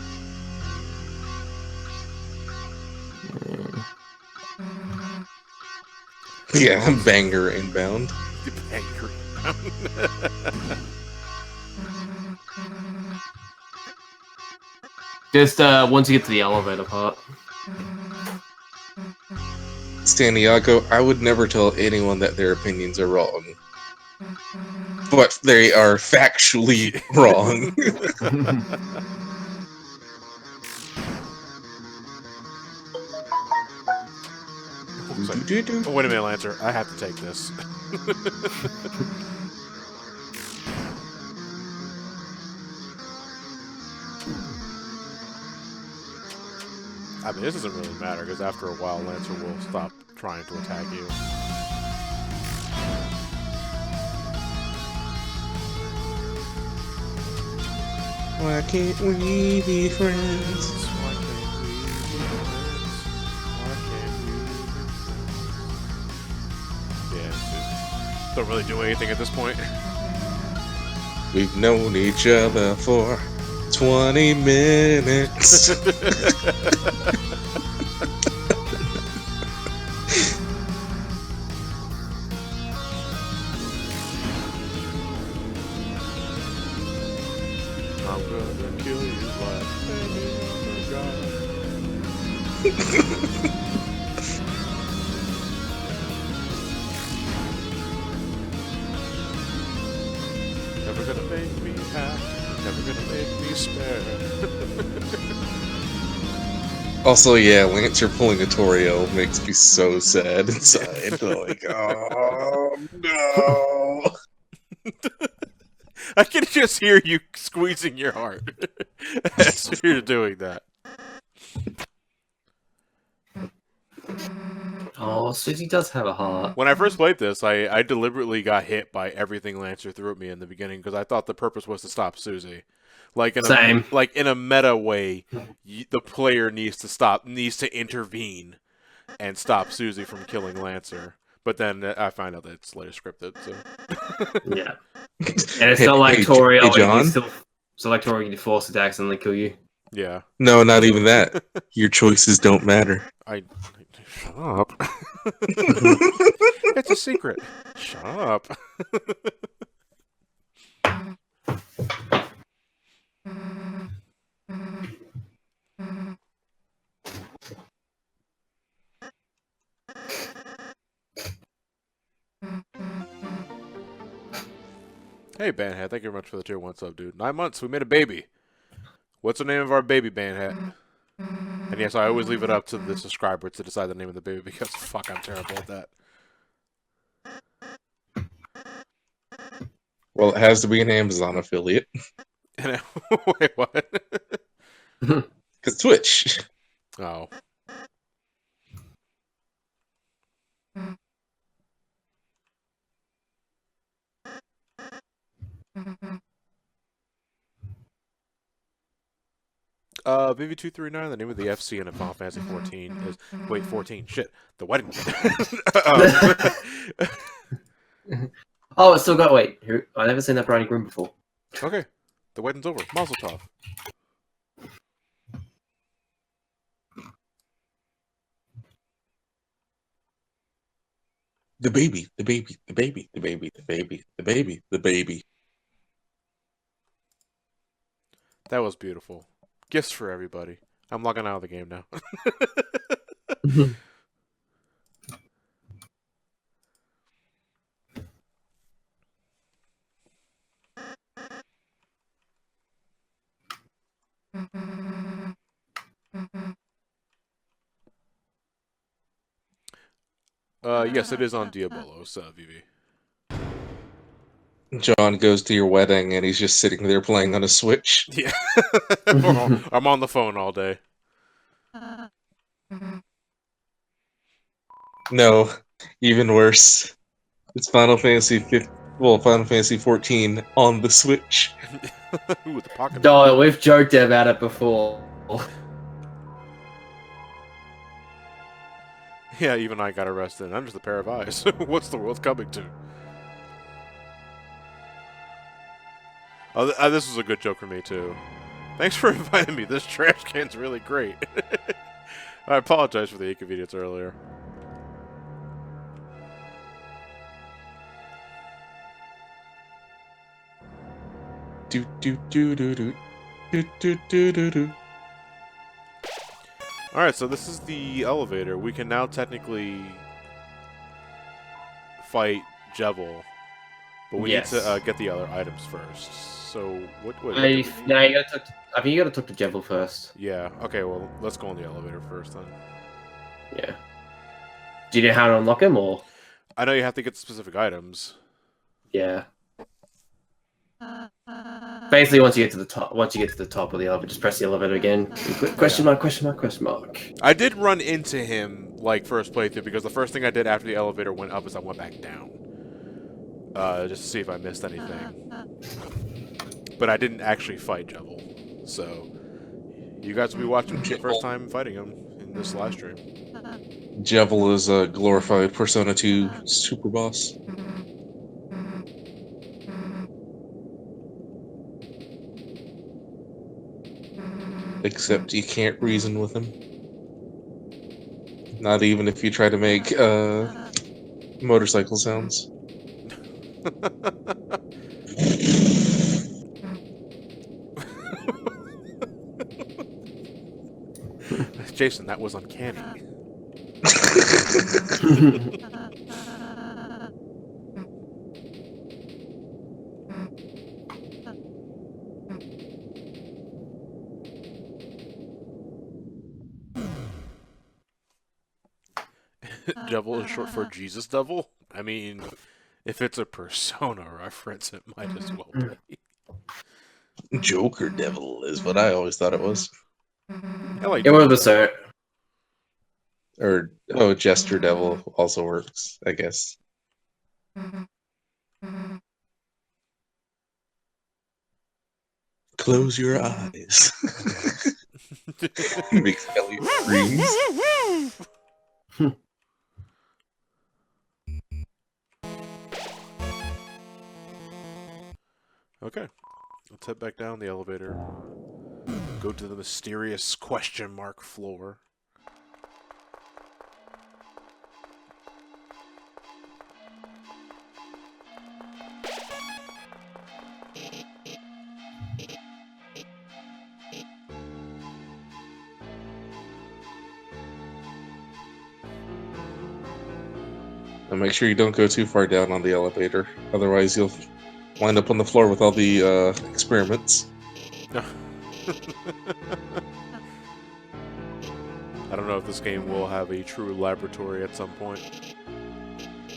Yeah, banger inbound. Banger Just once you get to the elevator part. Staniago, I would never tell anyone that their opinions are wrong. But they are factually wrong. Oh, wait a minute, Lancer. I have to take this. I mean, this doesn't really matter, because after a while, Lancer will stop trying to attack you. Why can't we be friends? Why can't we be friends? Why can't we be friends? Yeah, just don't really do anything at this point. We've known each other for 20 minutes. I'm gonna kill you like any other guy. Never gonna make me happy, never gonna make me spare. Also, yeah, Lancer pulling a Toriel makes me so sad inside. Like, oh no. I can just hear you squeezing your heart as you're doing that. Oh, Suzy does have a heart. When I first played this, I deliberately got hit by everything Lancer threw at me in the beginning because I thought the purpose was to stop Suzy. Same. In a meta way, the player needs to intervene and stop Suzy from killing Lancer. But then I find out that it's later scripted. So Yeah. And it's not like Toriel, Hey, where you John? can still. It's not like Toriel, you can force it to accidentally kill you. yeah, No, not even that. Your choices don't matter. I shut up. It's a secret. Shut up. Hey, Bandhat, thank you very much for the tier 1 sub, dude. 9 months, we made a baby. What's the name of our baby, Bandhat? And yes, I always leave it up to the subscriber to decide the name of the baby because, fuck, I'm terrible at that. Well, it has to be an Amazon affiliate. And wait, what? Because Twitch. Oh. BB239, the name of the FC in a Final Fantasy 14 is... Wait, 14. Shit. The wedding. Oh, it's still got. Wait, I never seen that briny groom before. Okay. The wedding's over. Mazel tov. The baby, the baby, the baby, the baby, the baby, the baby, the baby. That was beautiful. Gifts for everybody. I'm logging out of the game now. Yes, it is on Diabolos, VV. John goes to your wedding and he's just sitting there playing on a Switch. Yeah. I'm on the phone all day. No, even worse. It's Final Fantasy 14 on the Switch. Ooh, the pocket. No, we've joked about it before. Yeah, even I got arrested. I'm just a pair of eyes. What's the world coming to? Oh, this was a good joke for me, too. Thanks for inviting me. This trash can's really great. I apologize for the inconvenience earlier. Do do do do do do do do do do. Alright, so this is the elevator. We can now technically fight Jevil, but we need to get the other items first. So, what do we need? No, you gotta talk. I think you gotta talk to Jevil first. Yeah, okay, well, let's go on the elevator first then. Yeah. Do you know how to unlock him, or? I know you have to get specific items. Yeah. Basically, once you get to the top of the elevator, just press the elevator again. Question mark, question mark, question mark. I did run into him, like, first playthrough, because the first thing I did after the elevator went up is I went back down. Just to see if I missed anything. But I didn't actually fight Jevil. So, you guys will be watching the first time fighting him in this live stream. Jevil is a glorified Persona 2 super boss. Except you can't reason with him. Not even if you try to make motorcycle sounds. Jason, that was uncanny. Devil is short for Jesus Devil. I mean, if it's a Persona reference, it might as well be. Joker Devil is what I always thought it was. I like It was Joker the same. Or Jester Devil also works, I guess. Close your eyes. Makes Elliot screams. Okay, let's head back down the elevator. Go to the mysterious question mark floor. And make sure you don't go too far down on the elevator. Otherwise, you'll wind up on the floor with all the experiments. I don't know if this game will have a true laboratory at some point.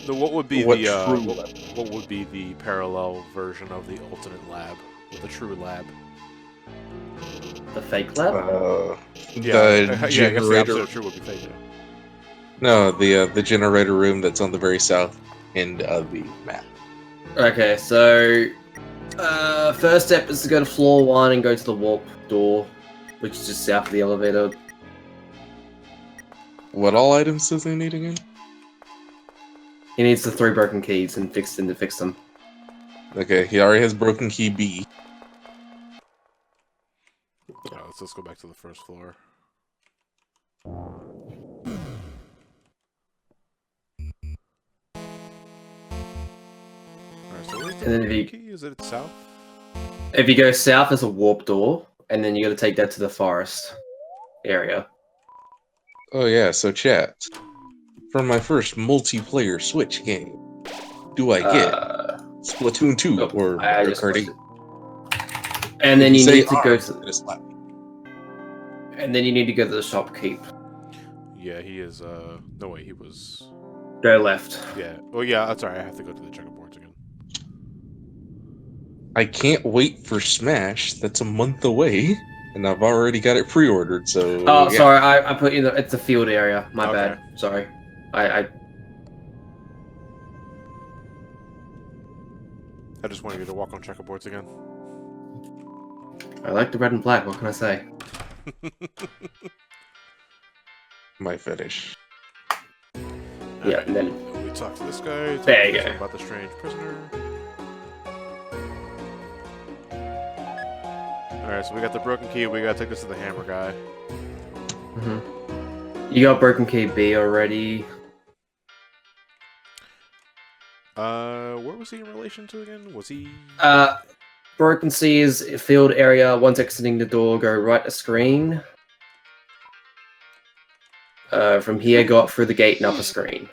So what would be What the true what would be the parallel version of the alternate lab, the true lab? The fake lab? The I guess the generator. opposite of true would be fake. Yeah. No, the generator room that's on the very south end of the map. Okay, so first step is to go to floor 1 and go to the warp door, which is just south of the elevator. What all items does he need again? He needs the 3 broken keys and fix them. Okay, he already has broken key B. Let's just go back to the first floor. Alright, so where's the And then broken key? Is it south? If you go south, there's a warp door, and then you got to take that to the forest area. Oh yeah, so chat. For my first multiplayer Switch game, do I get Splatoon 2 or I Mario just Kart 8? watched it. And then you Say need to go to, gonna slap me. and then you need to go to the shopkeep. Yeah, he is. No wait, he was. Go left. Yeah. Oh yeah. That's alright. I have to go to the checkerboards again. I can't wait for Smash. That's a month away, and I've already got it pre-ordered. So Oh, yeah. sorry, I put you in it's the field area. My Okay. bad. Sorry. I I just wanted you to walk on checkerboards again. like the red and black. What can I say? My fetish. Yeah, and then We talk to this guy. Talk There you to go. him about the strange prisoner. Alright, so we got the broken key. We gotta take this to the hammer guy. you got broken key B already. Where was he in relation to again? Was he? Broken C is field area. Once exiting the door, go right a screen. From here, go up through the gate and up a screen.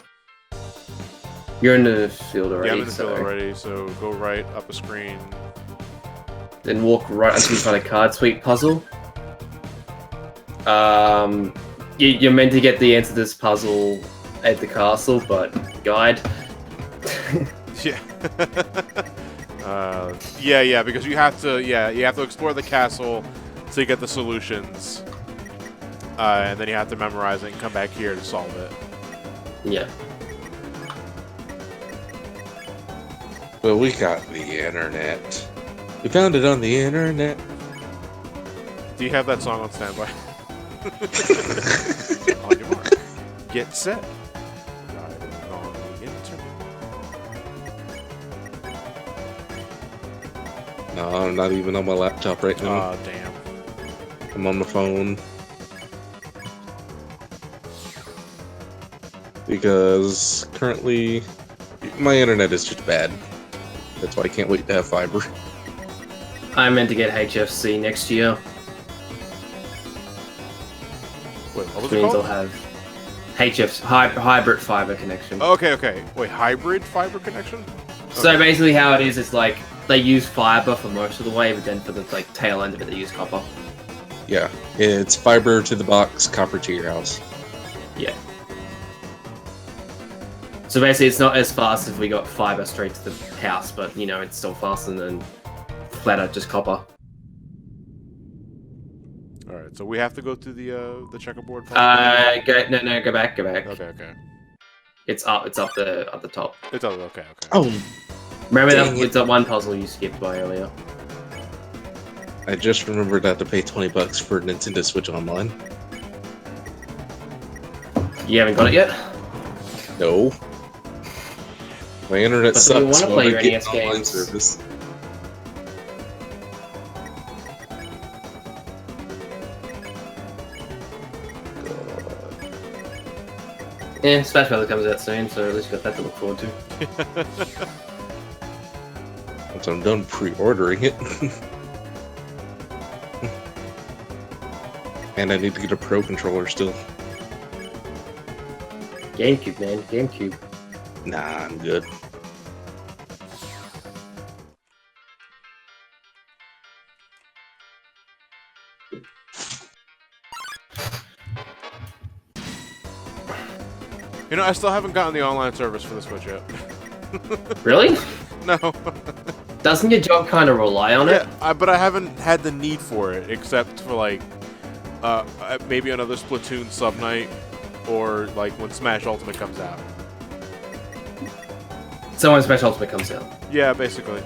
You're in the field already. Yeah, I'm in the so- field already. So go right up a screen. Then walk right until you find a card sweep puzzle. You're meant to get the answer to this puzzle at the castle, but guide. Yeah. Yeah, because you have to explore the castle to get the solutions, and then you have to memorize it and come back here to solve it. Yeah. Well, we got the internet. We found it on the internet. Do you have that song on standby? On your mark, get set. Right on the internet. No, I'm not even on my laptop right now. Oh damn. I'm on my phone. Because currently, my internet is just bad. That's why I can't wait to have fiber. I meant to get HFC next year, Wait, what was which it means I'll called? have hybrid fiber connection. Okay. Wait, hybrid fiber connection? So Okay. basically, how it is, it's like they use fiber for most of the way, but then for the like tail end of it, they use copper. Yeah, it's fiber to the box, copper to your house. Yeah. So basically, it's not as fast if we got fiber straight to the house, but you know, it's still faster than flat out just copper. All right, so we have to go to the checkerboard. Go back. Okay. It's up the top. It's all okay. Oh, Remember Dang that it. it's that one puzzle you skipped by earlier. I just remembered I had to pay $20 for Nintendo Switch Online. You haven't got it yet? No. My internet But do you sucks. wanna Why play would I your get NES an online games? service? Yeah, Smash Bros. Comes out soon, so at least you got that to look forward to. Once I'm done pre-ordering it. And I need to get a Pro Controller still. GameCube, man. GameCube. Nah, I'm good. You know, I still haven't gotten the online service for the Switch yet. Really? No. Doesn't your job kind of rely on it? Yeah, but I haven't had the need for it, except for like maybe another Splatoon sub night, or like when Smash Ultimate comes out. So when Smash Ultimate comes out. Yeah, basically.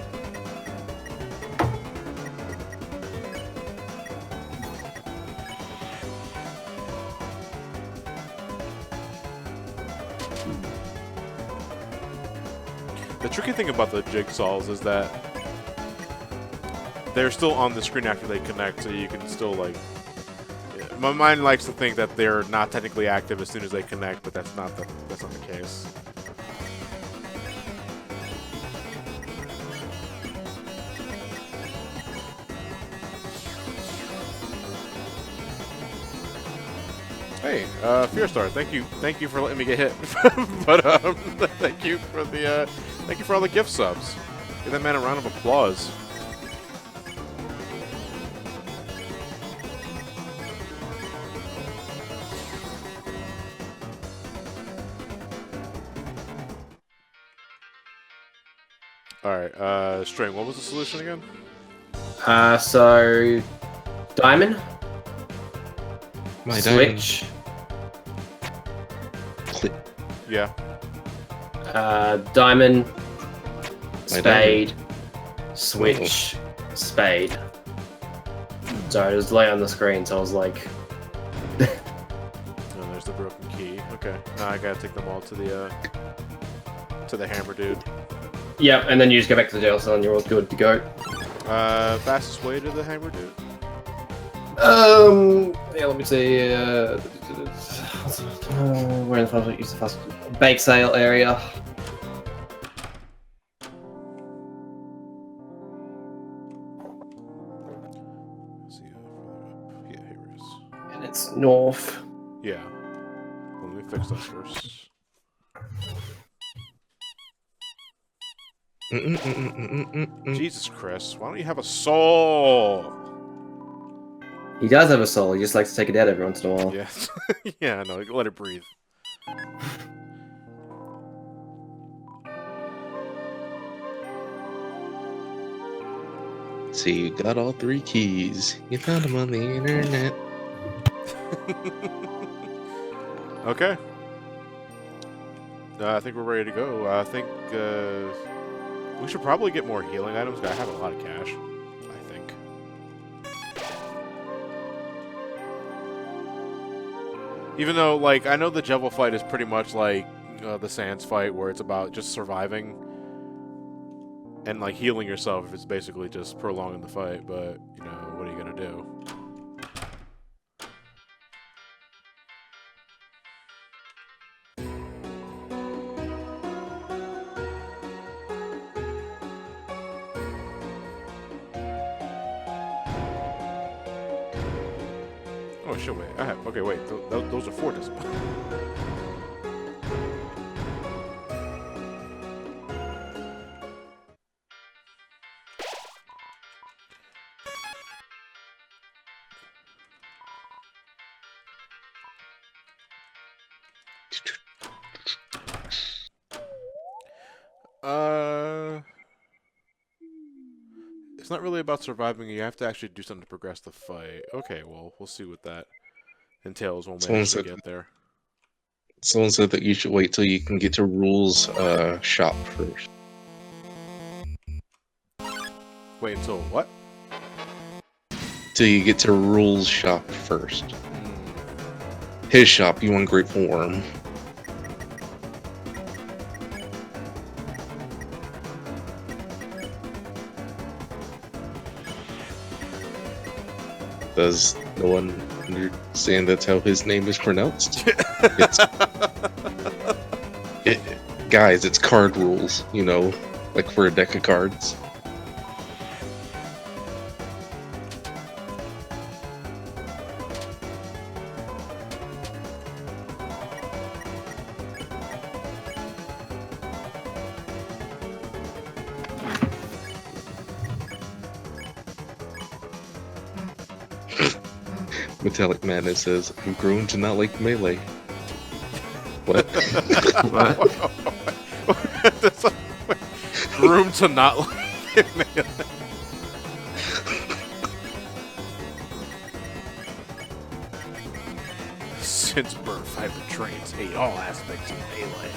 The tricky thing about the jigsaws is that they're still on the screen after they connect, so you can still like. Yeah, my mind likes to think that they're not technically active as soon as they connect, but that's not the case. Hey, Fearstar, thank you for letting me get hit. But thank you for all the gift subs. Give that man a round of applause. All right, String, what was the solution again? So Diamond, My diamond. Switch, Click. Yeah. Diamond, My Spade, Switch, Spade. Sorry, it was late on the screen, so I was like, Oh, there's the broken key. Okay. Now I gotta take them all to the hammer dude. yep, and then you just go back to the jail cell and you're all good to go. Fastest way to the hammer dude? Yeah, let me see. Where in the fast? Use the fast bake sale area. Let's see, further up. Yeah, here it is. And it's north. Yeah. Let me fix that first. Jesus, Chris, why don't you have a soul? He does have a soul, he just likes to take it out every once in a while. Yeah. Yeah, no, let it breathe. So you got all 3 keys. You found them on the internet. Okay. I think we're ready to go. I think we should probably get more healing items. I have a lot of cash, I think. Even though, like, I know the Jevil fight is pretty much like the Sans fight, where it's about just surviving and, like, healing yourself if it's basically just prolonging the fight, but, you know, what are you gonna do? Oh shit! Wait, I have. Okay, wait. Those are 4 discs. It's not really about surviving. You have to actually do something to progress the fight. Okay, well, we'll see what that entails when we Someone actually said get there. someone said that you should wait till you can get to rules shop first. Wait until what? Till you get to rules shop first. Hmm. His shop, you ungrateful worm. Does no one understand that's how his name is pronounced? Guys, it's card rules, you know, like for a deck of cards. Metallic Madness says, "I'm grown to not like melee." What? What? That's like, room to not like melee. Since birth, I've been trained to hate all aspects of melee.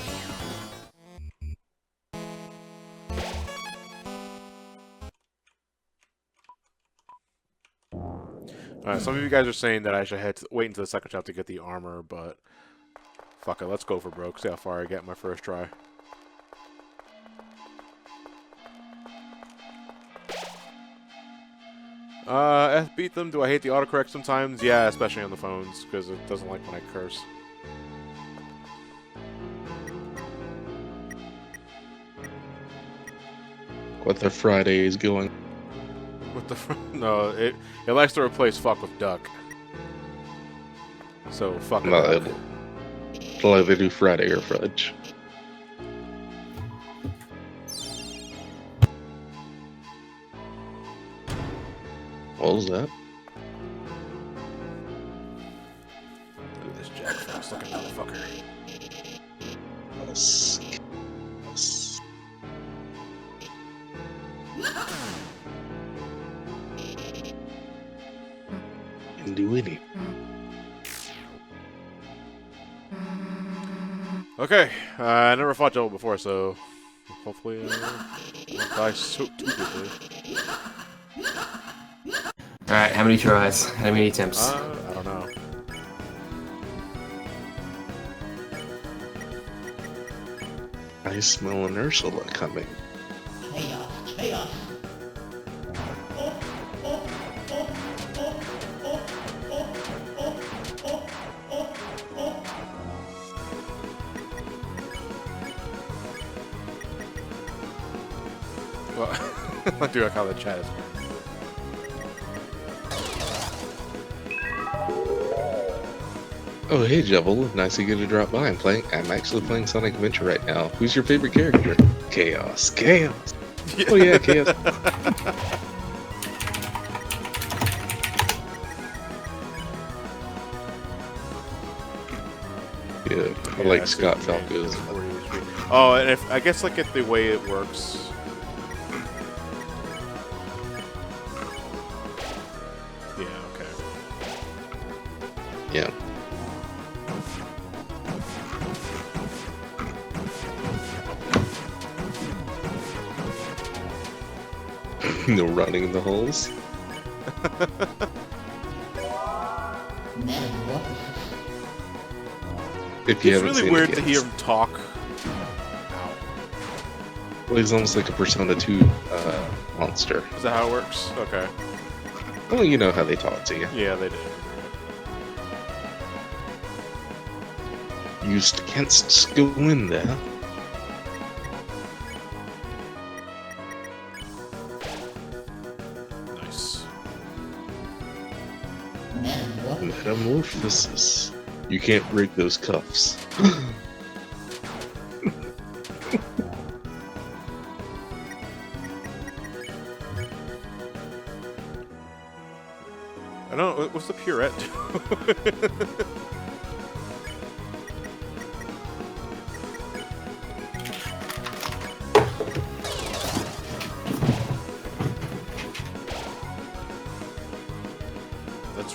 Alright, some of you guys are saying that I should wait until the second shop to get the armor, but fuck it, let's go for broke. See how far I get my first try. Beat them. Do I hate the autocorrect sometimes? Yeah, especially on the phones, because it doesn't like when I curse. What the Friday is going? What the no, it likes to replace fuck with duck. So fuck No, it. it'll either do Friday or fudge. What was that? Look at this Jack Frost looking motherfucker. Can do any. Okay, I never fought Joel before, so hopefully won't die so too quickly. Alright, how many tries? How many attempts? I don't know. I smell an Ursula coming. Chaos. Well, I do like how the chat is. Oh, hey, Jubble. Nice of you to drop by. I'm actually playing Sonic Adventure right now. Who's your favorite character? Chaos. Chaos. Oh, yeah, Chaos. Yeah, I like I see Scott what you mean. Falco's. Before he was being- Oh, and if I guess like the way it works. Yeah. Okay. Yeah. No running in the holes. Man, what? If you It's haven't really seen weird it to yet, hear him talk. Ow. well, he's almost like a Persona 2 monster. Is that how it works? Okay. Well, you know how they talk to you. Yeah, they did. You can't go in there. Nice. Man, what? Metamorphosis. You can't break those cuffs. I don't know, what's the Purette do?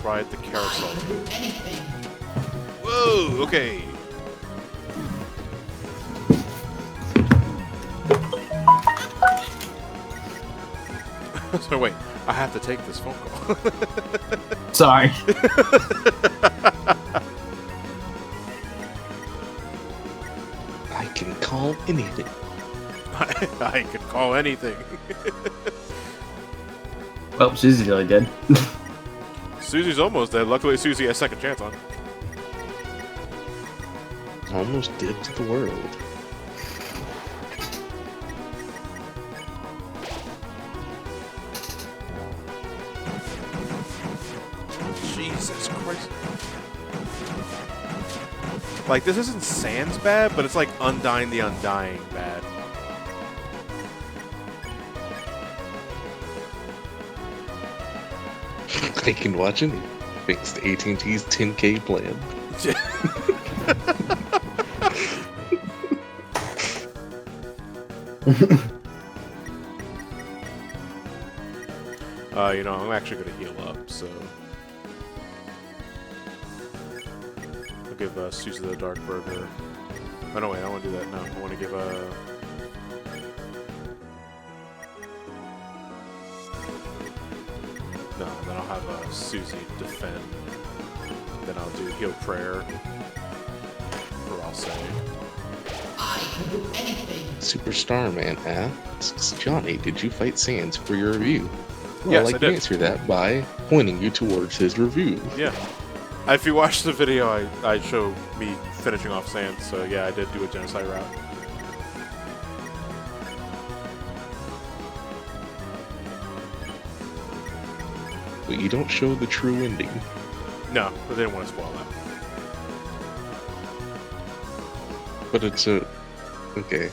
ride the carousel. I can do anything. Whoa, okay. So wait, I have to take this phone call. Sorry. I can call anything. I could call anything. Well, Suzy's nearly dead. Susie's almost dead. Luckily, Susie has second chance on. Almost dead to the world. Jesus Christ. Like, this isn't Sans bad, but it's like Undying the Undying bad. I can watch any. Thanks to AT&T's 10K plan. You know, I'm actually gonna heal up, so... I'll give Susie the Dark Burger. Oh, no, wait, I don't want to do that. No, I want to give No, then I'll have Susie defend. Then I'll do Heal Prayer. Or I'll say... I can do anything. Superstar Man asks, Johnny, did you fight Sans for your review? Well, Yes, I'd like I to did. answer that by pointing you towards his review. Yeah. If you watch the video, I show me finishing off Sans, so yeah, I did do a Genocide route. But you don't show the true ending. No, I didn't want to spoil that. But it's a... Okay.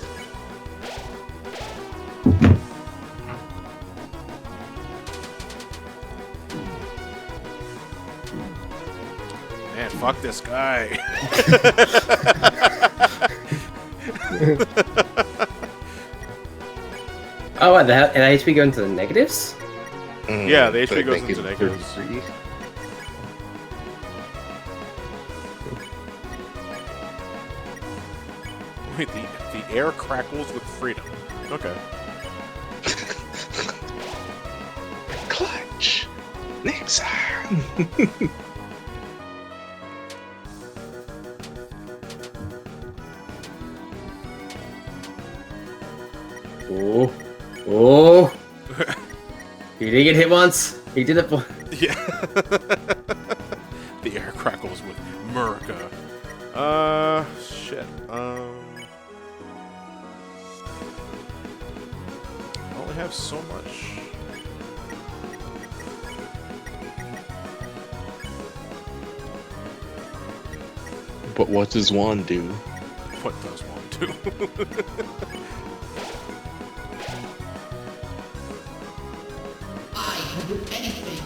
Man, fuck this guy. Oh, what, and HP go into the negatives? Yeah, the but HP goes make into it negatives. 33. Wait, the air crackles with freedom. Okay. Clutch! Nixon! Oh. Oh. He did get hit once. He did it for... Yeah. The air crackles with Murica. Shit. I only have so much. But what does Juan do? What does one do? I can do anything.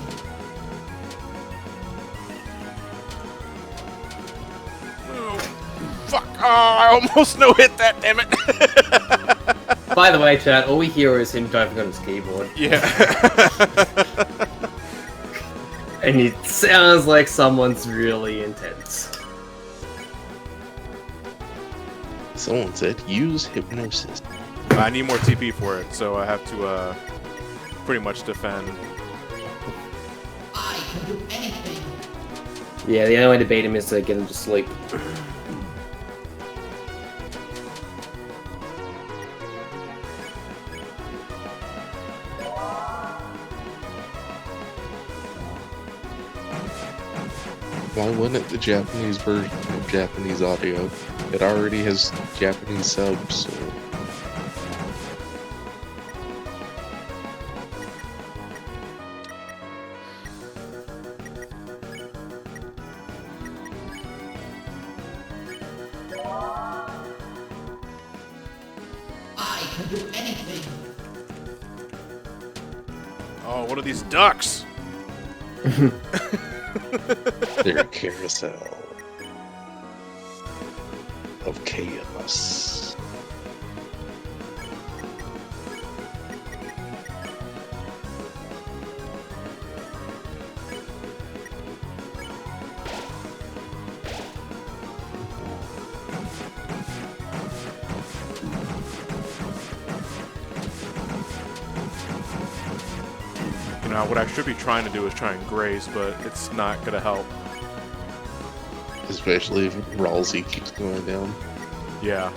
Oh, fuck! Oh, I almost no hit that, damn it! By the way, chat, all we hear is him typing on his keyboard. Yeah. And it sounds like someone's really intense. Someone said, use hypnosis. I need more TP for it, so I have to pretty much defend. I can do anything. Yeah, the only way to beat him is to get him to sleep. Why wouldn't the Japanese version of Japanese audio? It already has Japanese subs, so... I can do anything. Oh, what are these ducks? Their carousel of chaos. Now, what I should be trying to do is try and graze, but it's not gonna help. Especially if Ralsei keeps going down. Yeah.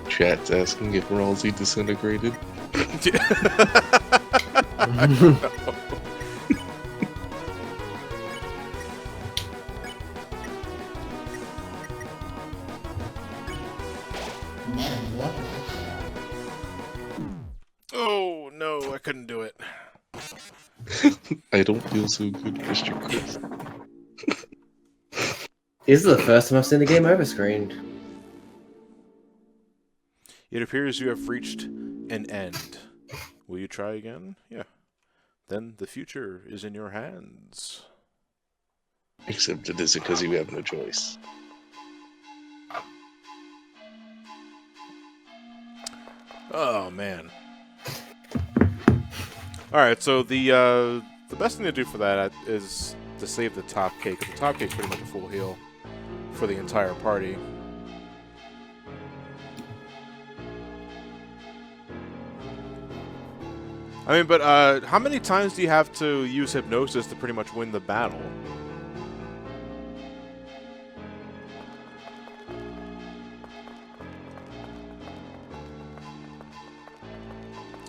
Chat's asking if Ralsei disintegrated. I don't know. Madam Water. Oh no, I couldn't do it. I don't feel so good, Mr. Chris. This is the first time I've seen the game over screened. It appears you have reached an end. Will you try again? Yeah. Then the future is in your hands. Except it isn't because you have no choice. Oh man. Alright, so the best thing to do for that is to save the top cake. The top cake's pretty much a full heal for the entire party. I mean, but how many times do you have to use hypnosis to pretty much win the battle?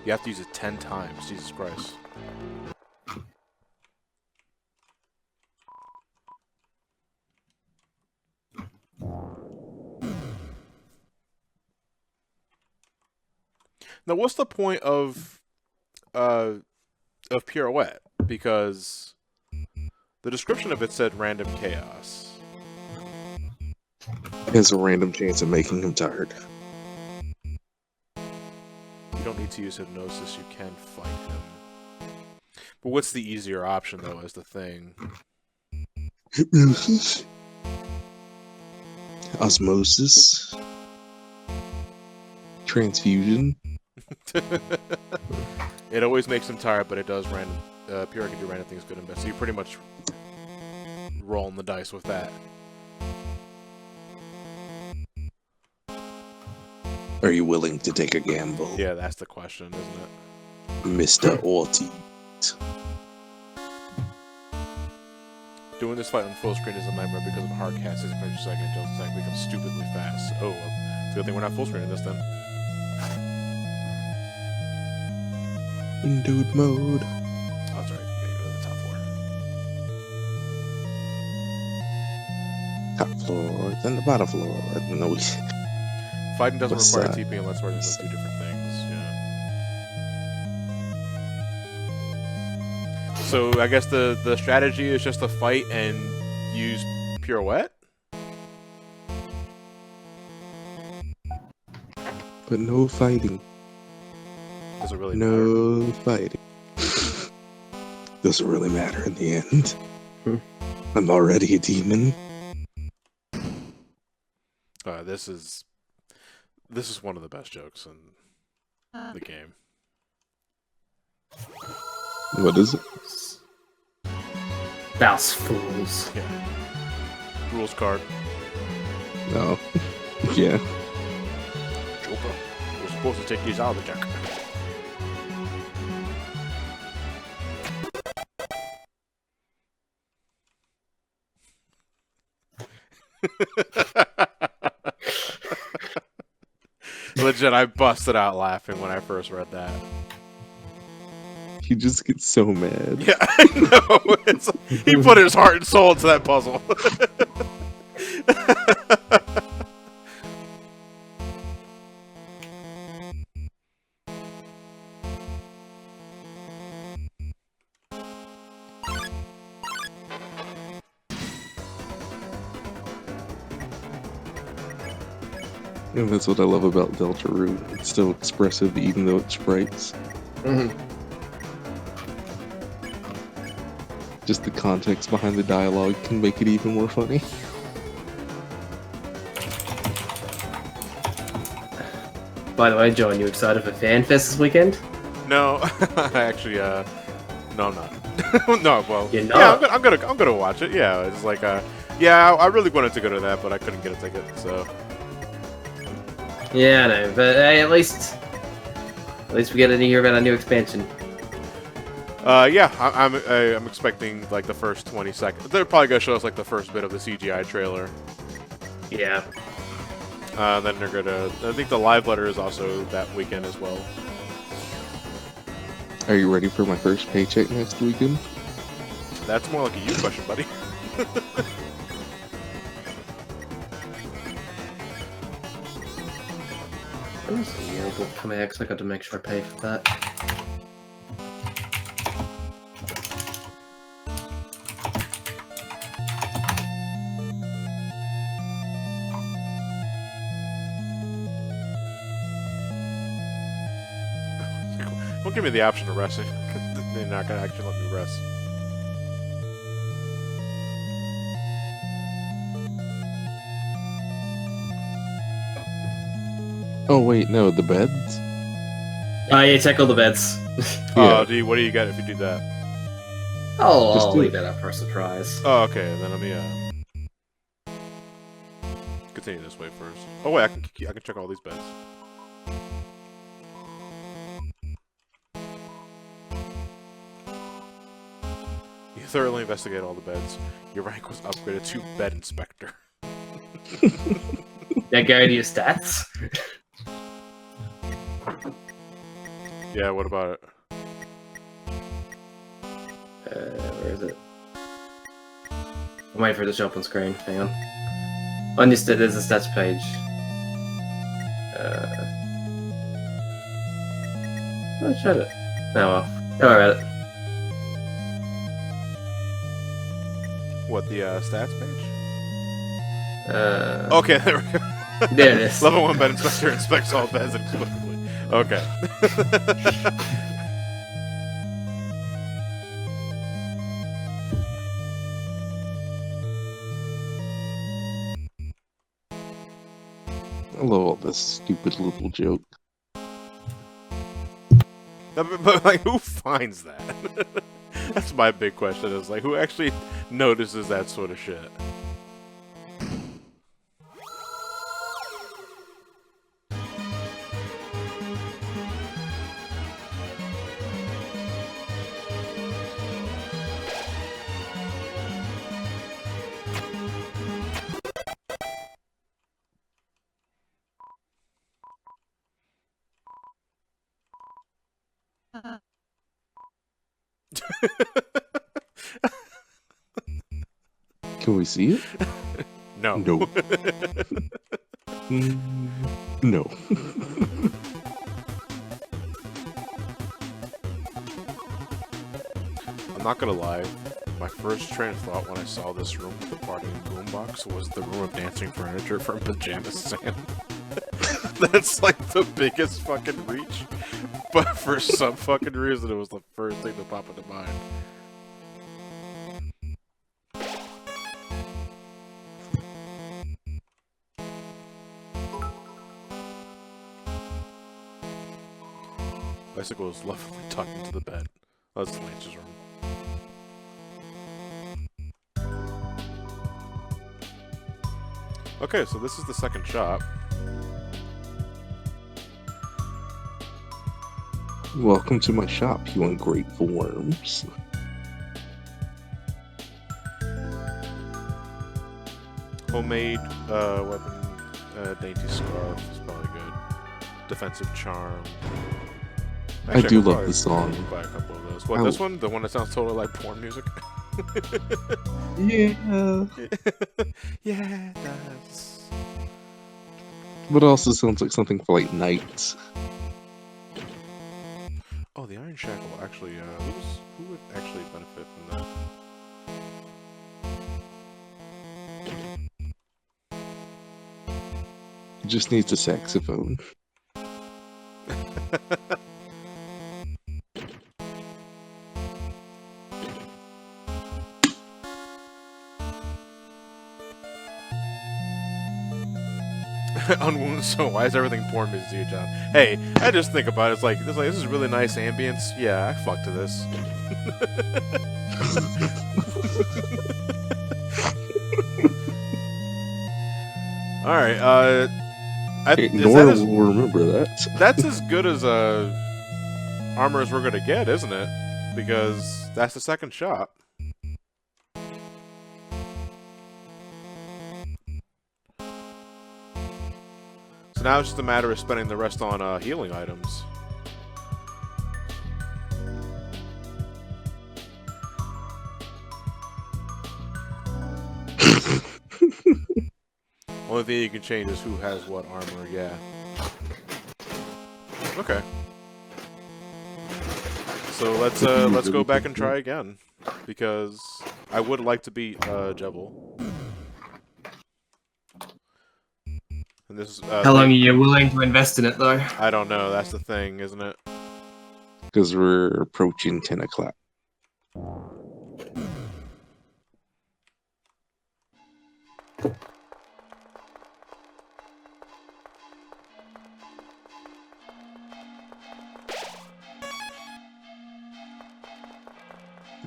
You have to use it 10 times. Jesus Christ. Now, what's the point of pirouette? Because the description of it said random chaos. Has a random chance of making him tired. You don't need to use hypnosis, you can fight him. But what's the easier option, though, is the thing. Hypnosis. Osmosis. Transfusion. It always makes him tired, but it does random. Pyrrha can do random things good and bad, so you pretty much rolling the dice with that. Are you willing to take a gamble? Yeah, that's the question, isn't it? Mr. Ortiz. Doing this fight on full screen is a nightmare because of hard cast 6 frames per second until the attack becomes stupidly fast. Oh, well, it's a good thing we're not full screening this then. Windowed mode. Oh, that's right. Yeah, go to the top floor. Top floor, then the bottom floor. No, we... Fighting doesn't What's require that? TP unless we're doing two different things. Yeah. So I guess the strategy is just to fight and use pirouette. But no fighting. Does it really matter? No fighting. Doesn't really matter in the end. I'm already a demon. This is one of the best jokes in the game. What is it? Thous fools. Yeah. Rules card. No. Yeah. Joker. We're supposed to take these out of the deck. Legit, I busted out laughing when I first read that. He just gets so mad. Yeah, I know. He put his heart and soul into that puzzle. And that's what I love about Deltarune. It's so expressive even though it's sprites. Just the context behind the dialogue can make it even more funny. By the way, John, you excited for FanFest this weekend? No, actually, no, I'm not. No, well, You're yeah, not? I'm gonna watch it. Yeah, it's like Yeah, I really wanted to go to that, but I couldn't get a ticket, so... Yeah, I know, but hey, at least we get to hear about a new expansion. Yeah, I'm expecting, like, the first 20 seconds. They're probably gonna show us, like, the first bit of the CGI trailer. Yeah. Then they're gonna... I think the live letter is also that weekend as well. Are you ready for my first paycheck next weekend? That's more like a you question, buddy. There's a yearbook coming out, 'cause I got to make sure I pay for that. Don't give me the option of resting. They're not gonna actually let me rest. Oh wait, no, the beds? Oh yeah, check all the beds. Oh, Yeah. what do you get if you do that? Just I'll do leave it. that up for a surprise. Oh, okay. Then let me continue this way first. Oh wait, I can check all these beds. You thoroughly investigate all the beds. Your rank was upgraded to bed inspector. That go to your stats. Yeah, what about it? Where is it? I'm waiting for it to show up on screen. Hang on. On this, there's a stats page. I showed it. Oh well. Don't worry about it. What, the stats page? Uh, Okay, there we go. There it is. Level 1 bed inspector inspects all beds inexplicably. Okay. I love all this stupid little joke. But like, who finds that? That's my big question. Is like, who actually notices that sort of shit? Can we see it? No. No. No. I'm not gonna lie. My first train of thought when I saw this room with the party and boombox was the room of dancing furniture from Pajama Sam. That's like the biggest fucking reach. But for some fucking reason, it was the first thing to pop into mind. Bicycle is lovingly tucked into the bed. Oh, that's Lance's room. Okay, so this is the second shop. Welcome to my shop, you ungrateful worms. Homemade weapon, dainty scarf is probably good. Defensive charm. I do could love probably the song. Buy a couple of those. What, this one? The one that sounds totally like porn music? Yeah. Yeah, it does. But it also sounds like something for like knights. Oh, the Iron Shackle. Actually, who would actually benefit from that? It just needs a saxophone. Unwound, so why is everything porn music to you, John? Hey, I just think about it. It's like this is really nice ambience. Yeah, I fuck to this. All right. Is Nora that as, will remember that. that's as good as armor as we're gonna get, isn't it? Because that's the second shot. So now it's just a matter of spending the rest on healing items. Only thing you can change is who has what armor, yeah. Okay. So let's go back and try again. Because I would like to beat Jebel. And this is How long are you willing to invest in it, though? I don't know, that's the thing, isn't it? Because we're approaching 10 o'clock.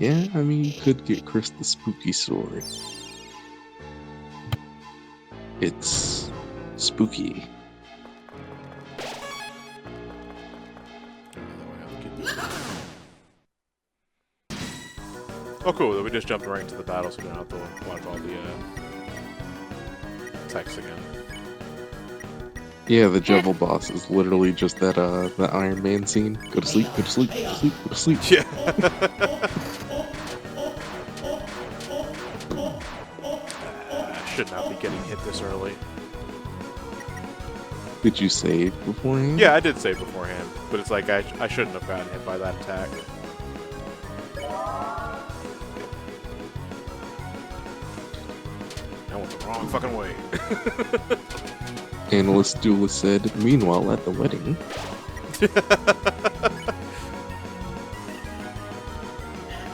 Yeah, I mean, you could get Chris the spooky sword. It's spooky. Oh, cool. Then we just jumped right into the battle, so we don't have to watch all the text again. Yeah, the Jebel boss is literally just that the Iron Man scene. Go to sleep, go to sleep, go to sleep, go to sleep. Yeah. I should not be getting hit this early. Did you save beforehand? Yeah, I did save beforehand, but it's like I shouldn't have gotten hit by that attack. I went the wrong fucking way. Analyst Duelist said, meanwhile at the wedding.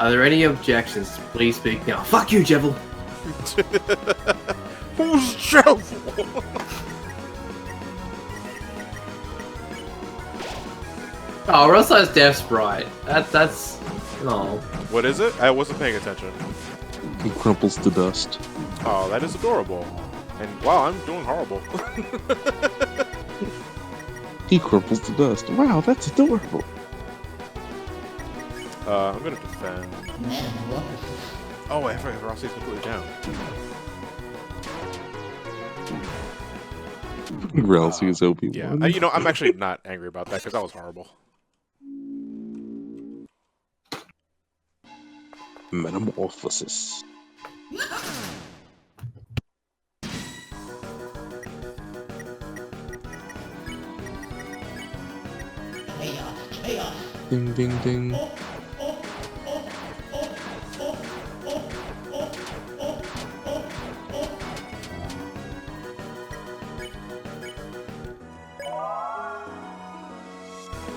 Are there any objections? Please speak now. Fuck you, Jebel. Who's Jebel? Oh, Rossi's Death Sprite. That's... Oh. What is it? I wasn't paying attention. He crumples to dust. Oh, that is adorable. And wow, I'm doing horrible. He crumples to dust. Wow, that's adorable. I'm gonna defend. Oh, I forgot Rossi's completely down. Ralsei is Obi-Wan. Yeah, you know, I'm actually not angry about that because that was horrible. Metamorphosis. Ding ding ding.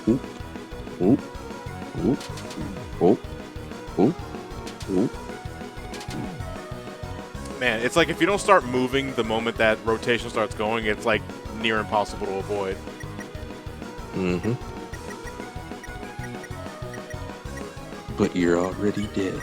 Oop. Oop. Oop. Oop. Oop. Oop. Man, it's like if you don't start moving the moment that rotation starts going, it's like near impossible to avoid. Mm-hmm. But you're already dead.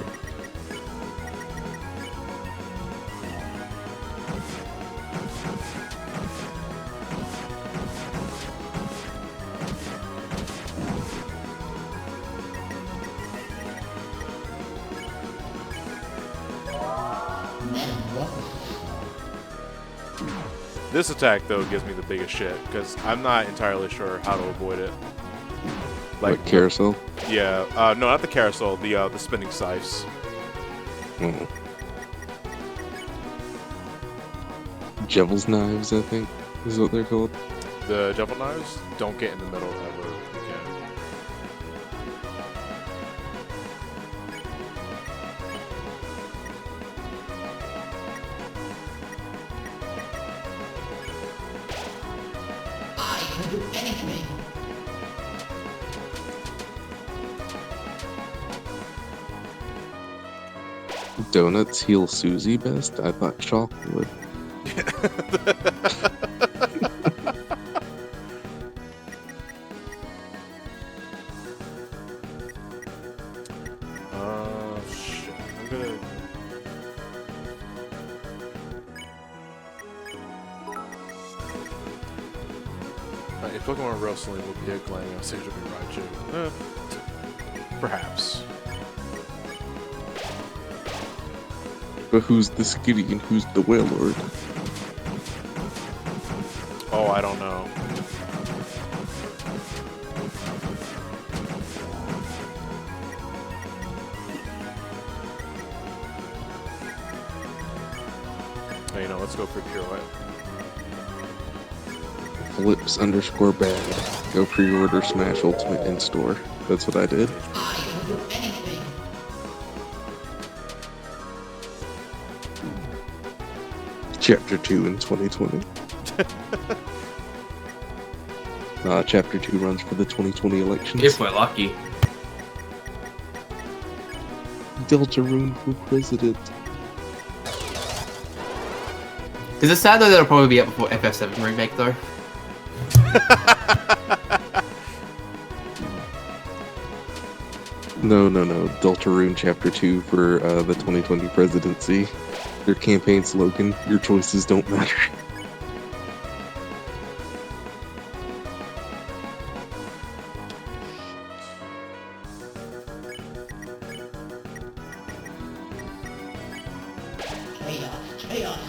This attack, though, gives me the biggest shit, because I'm not entirely sure how to avoid it. Like carousel? Yeah, no, not the carousel, the spinning scythes. Oh. Jebel's knives, I think, is what they're called. The devil knives don't get in the middle ever again. I can do anything. Donuts heal Suzy best? I thought chalk would. Shit. I'm gonna... if Pokemon Wrestling would be a Glameow, Sage would be Raichu. Perhaps. But who's the Skitty and who's the Wailord? Oh, I don't know. Oh, you know, let's go for Pirouette. Flips_bad. Go pre-order Smash Ultimate in store. That's what I did. I will do anything. Chapter 2 in 2020. Chapter 2 runs for the 2020 elections. If we're lucky. Deltarune for president. Is it sad though that'll probably be up before FF7 remake though? No. Deltarune Chapter 2 for the 2020 presidency. Their campaign slogan, your choices don't matter. Chaos.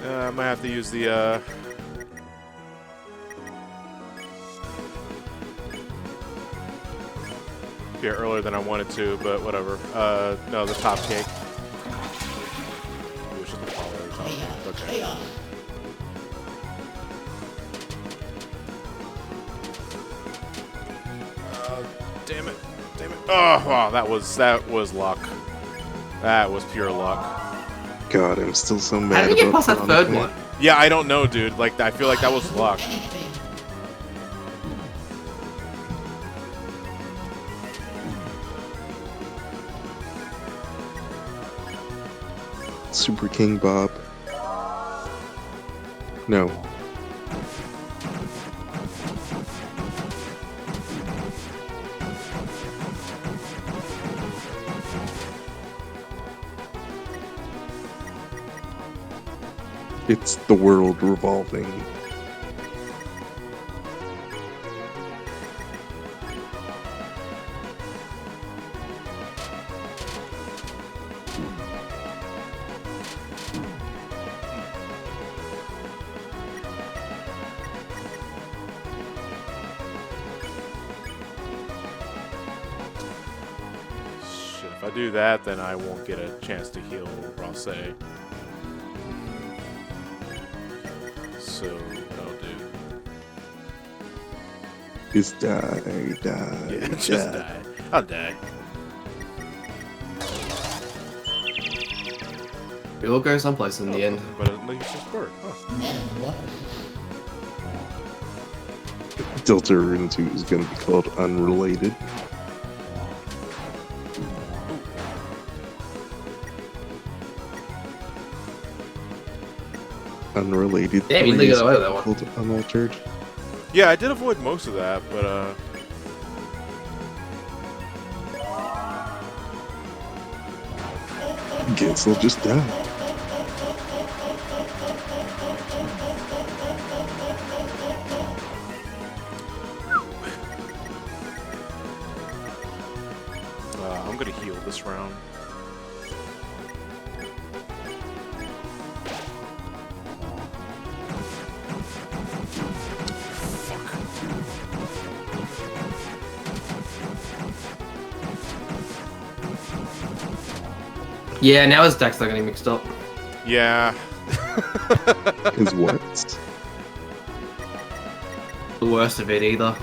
I might have to use the, yeah, earlier than I wanted to, but whatever. No, the top cake. Which is the follower, top cake. Okay. Chaos. Damn it. Oh, wow, that was luck. That was pure luck. God, I'm still so mad. How did we get about past that Sonic third Man. one? Yeah, I don't know, dude. Like, I feel like that was luck. Anything. Super King Bob. No. It's the world revolving. Shit, if I do that, then I won't get a chance to heal Rosse. So, what I'll do... Just die. Yeah, just die. I'll die. It will go someplace in the end. But at least it's bird. Huh. Then what? Deltarune 2 is going to be called Unrelated. Unrelated. Damn, you 3 got is away with that one. called Unaltered. Yeah, I did avoid most of that, but Guess I'll just die. I'm gonna heal this round. Yeah, now his deck's not getting mixed up. Yeah. Is what? The worst of it either.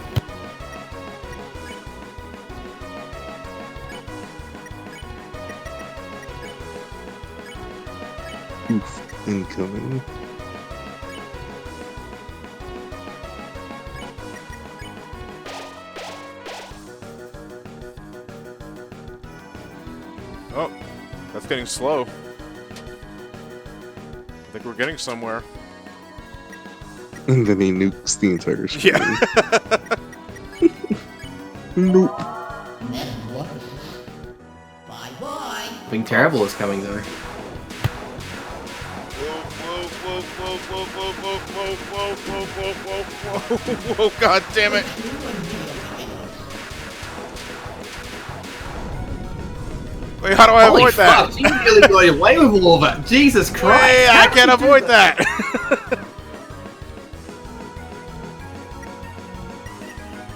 Oof. Incoming. Oh, that's getting slow. I think we're getting somewhere. And then he nukes the entire screen. Yeah. Nope. Then what? Bye bye. Something terrible is coming though. Whoa, god damn it! Wait, how do I Holy avoid that? fuck, you really got away with all that. Jesus Christ. Wait, I can't avoid that!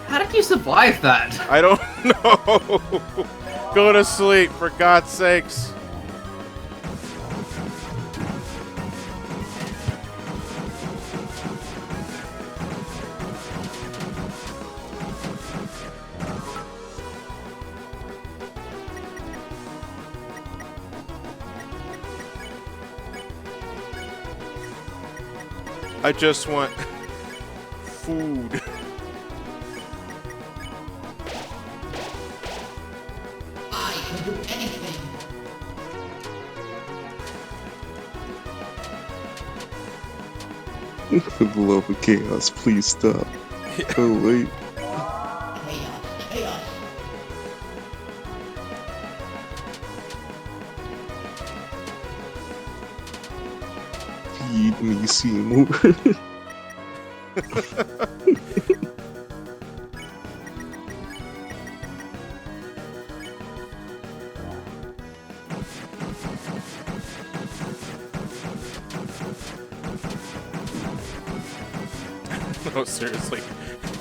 How did you survive that? I don't know. Go to sleep, for God's sakes. I just want food. I can do anything. For the love of chaos, please stop. Oh wait. Chaos, chaos. Feed me, Seymour. No, seriously.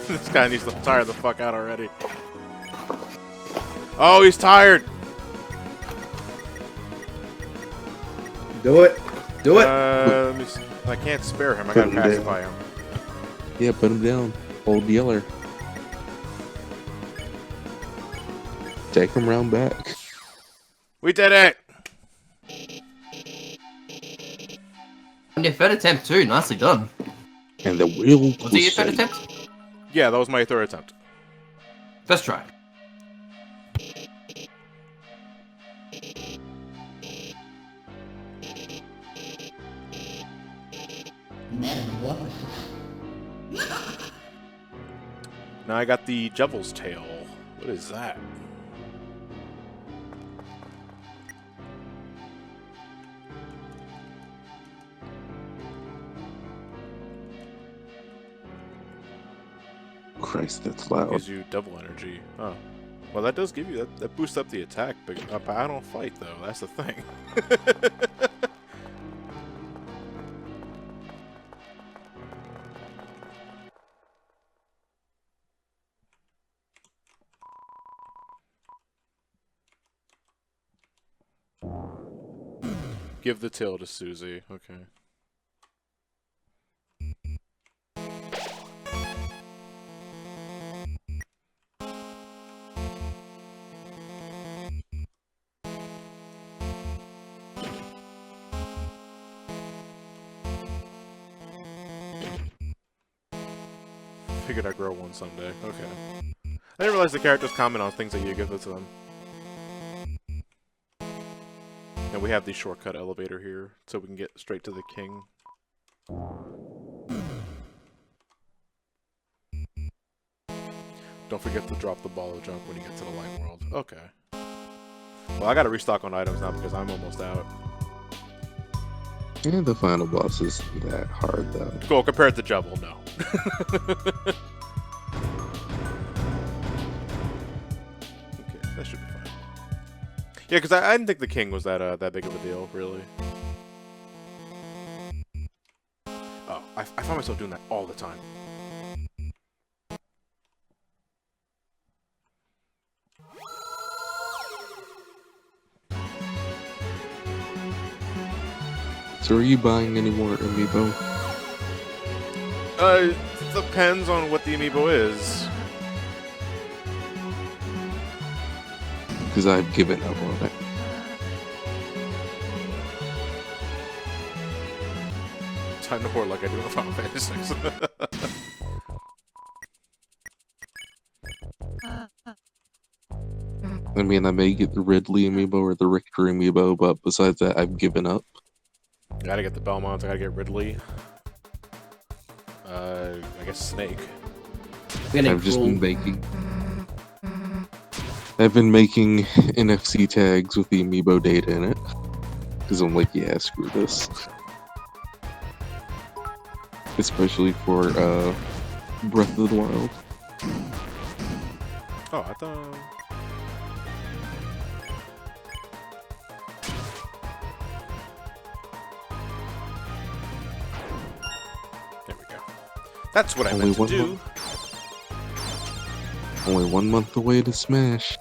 This guy needs to tire the fuck out already. Oh, he's tired! Do it. Do it. Let me see. I can't spare him. I gotta Put him pacify him. Yeah, put him down. Hold yeller. Take him round back. We did it! On your third attempt too, nicely done. And the wheel Was was it your third safe. attempt? Yeah, that was my third attempt. First try. Metamorphosis. Now I got the Devil's Tail. What is that? Christ, that's loud. Gives you double energy. Oh. Well, that does give you that boosts up the attack, but I don't fight though. That's the thing. Give the tail to Suzy. Okay. Figured I'd grow one someday. Okay. I didn't realize the characters comment on things that you give to them. And we have the shortcut elevator here, so we can get straight to the king. Don't forget to drop the ball of junk when you get to the light world. Okay. Well, I gotta restock on items now because I'm almost out. And the final boss isn't that hard though. Cool, compared to Jubble, no. Okay, that should be fine. Yeah, because I didn't think the king was that big of a deal, really. Oh, I find myself doing that all the time. So are you buying any more amiibo? Depends on what the amiibo is. Because I've given up on it. Time to hoard like I do in Final Fantasy VI. I mean, I may get the Ridley amiibo or the Richter amiibo, but besides that, I've given up. Gotta get the Belmonts, I gotta get Ridley. I guess Snake. I've just been baking. I've been making NFC tags with the amiibo data in it. Because I'm like, yeah, screw this. Especially for Breath of the Wild. Oh, I thought. There we go. That's what I Only meant to one do. month. Only 1 month away to Smash.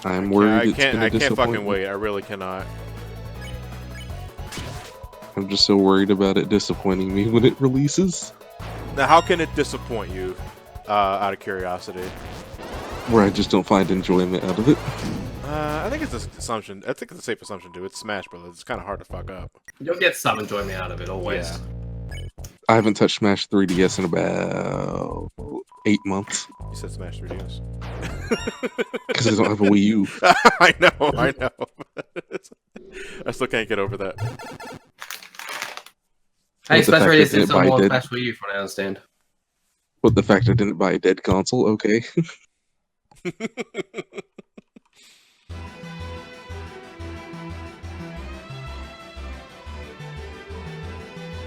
I'm worried it's gonna I can't disappoint fucking me. wait. I really cannot. I'm just so worried about it disappointing me when it releases. Now, how can it disappoint you? Out of curiosity. Where I just don't find enjoyment out of it. I think it's an assumption. I think it's a safe assumption, dude. It's Smash Brothers. It's kind of hard to fuck up. You'll get some enjoyment out of it always. Yeah. I haven't touched Smash 3DS in about 8 months. You said Smash 3DS. Because I don't have a Wii U. I know. I still can't get over that. Hey, With the Smash fact Radio I didn't is buy more Dead- Smash Wii U, from what I understand. But the fact I didn't buy a dead console, okay.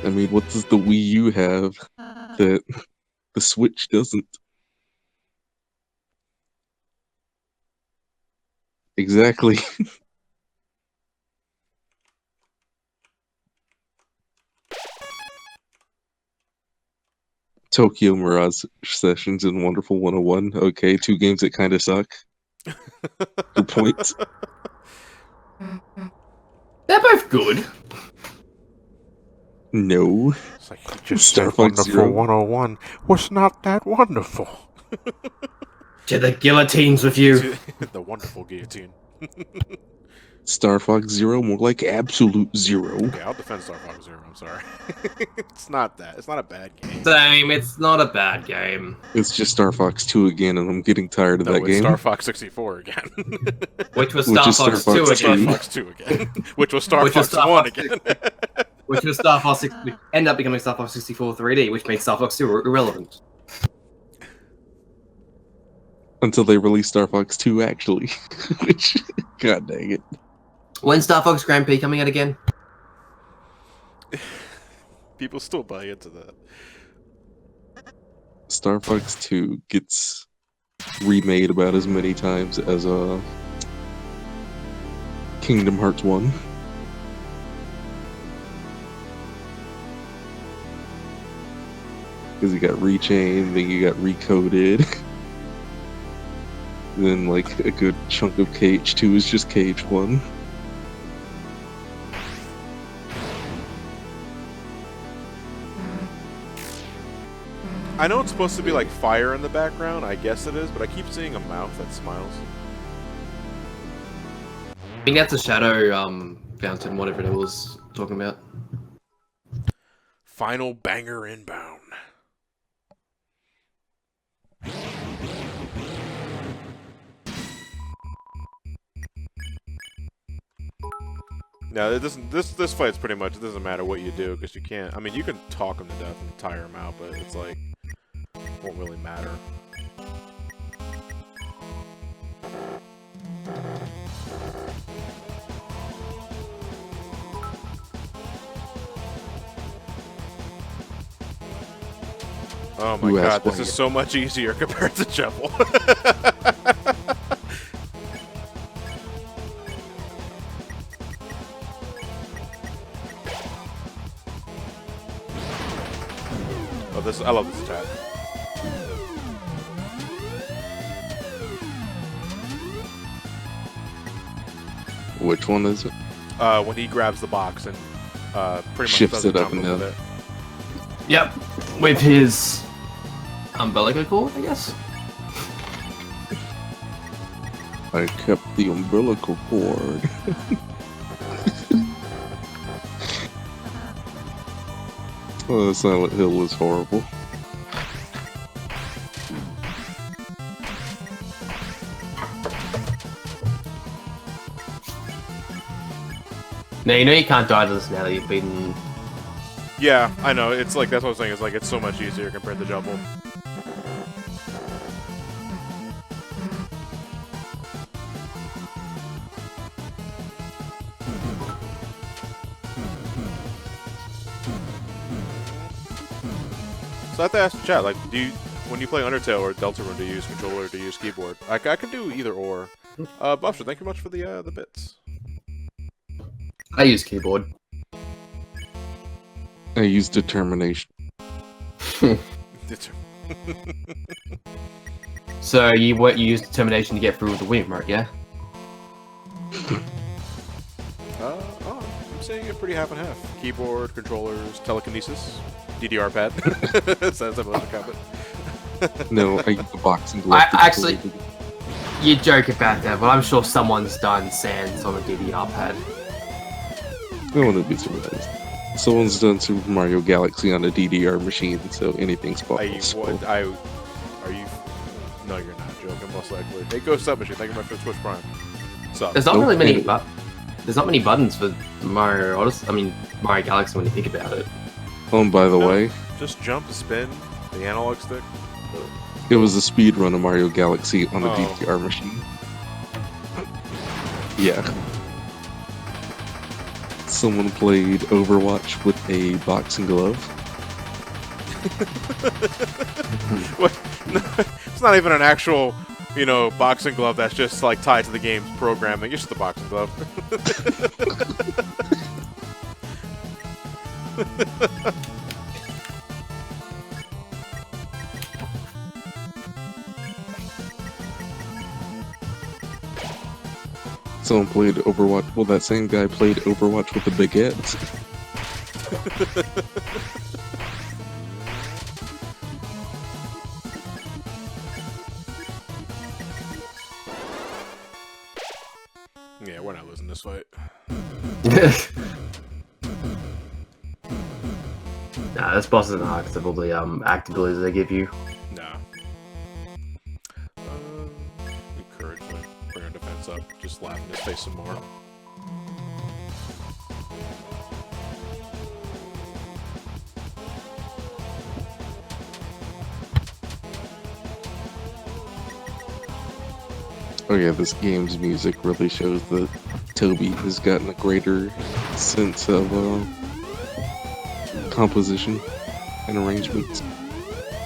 I mean, what does the Wii U have that the Switch doesn't? Exactly. Tokyo Mirage Sessions and Wonderful 101. Okay, 2 games that kind of suck. Good points. They're both good. No. It's like you just Star said Fox Wonderful Zero. 101 was not that wonderful. To the guillotines with you. The wonderful guillotine. Star Fox Zero, more like Absolute Zero. Okay, I'll defend Star Fox Zero. I'm sorry. It's not that. It's not a bad game. Same, it's not a bad game. It's just Star Fox 2 again, and I'm getting tired of No, that it's game. Star Fox 64 again. Which was Which Star is Star Fox Fox 2 Star again. Fox 2 again. Which was Star Which was Fox Star 1 Fox again. Which was Star Fox 6, ended up becoming Star Fox 64 3D, which made Star Fox 2 irrelevant. Until they released Star Fox 2, actually. Which, god dang it. When's Star Fox Grand Prix coming out again? People still buy into that. Star Fox 2 gets remade about as many times as Kingdom Hearts 1. Because you got Rechained, then you got Recoded. Then, like, a good chunk of KH2 is just KH1. I know it's supposed to be like fire in the background. I guess it is, but I keep seeing a mouth that smiles. I think that's a shadow fountain, whatever it was talking about. Final banger inbound. Now, this fight's pretty much, it doesn't matter what you do, because you can't, I mean, you can talk him to death and tire him out, but it's like, won't really matter. Oh my Who god, asked this why is you- so much easier compared to Jevil. Oh, this, I love this attack. Which one is it? When he grabs the box and pretty much Shifts does it a up jump and with down. it. Yep, with his umbilical cord, I guess. I kept the umbilical cord. Oh, Silent Hill was horrible. Now you know you can't die to this now that you've beaten. Yeah, Yeah, I know. It's like, that's what I was saying. It's like, it's so much easier compared to Jumble. So I have to ask the chat, like, when you play Undertale or Deltarune, do you use controller or do you use keyboard? I can do either or. Buster, thank you much for the bits. I use keyboard. I use determination. So you use determination to get through the Wii remote, yeah? Oh, I'm saying it pretty half and half. Keyboard, controllers, telekinesis, DDR pad. Says that most comment. No, I use the boxing glove. Actually, you joke about that, but I'm sure someone's done Sans on a DDR pad. No one would be surprised. Someone's done Super Mario Galaxy on a DDR machine, so anything's possible. Are you? No, you're not joking. Most likely. Hey, Ghost Submachine. Thank you much for Twitch Prime. Sup? There's not really Okay. many there's not many buttons for Mario Odyssey. I mean Mario Galaxy when you think about it. Oh, and by the way, Just jump, spin, the analog stick. it was a speed run of Mario Galaxy on a Oh. DDR machine. Yeah. Someone played Overwatch with a boxing glove. What? No, it's not even an actual, boxing glove that's just like tied to the game's programming. It's just a boxing glove. Someone played Overwatch. Well, that same guy played Overwatch with a baguette. Yeah, we're not losing this fight. Nah, this boss isn't hard because of all the act abilities they give you. Nah. Encouragement. Bring our defense up. Just slap in his face some more. Oh yeah, this game's music really shows that Toby has gotten a greater sense of composition and arrangements.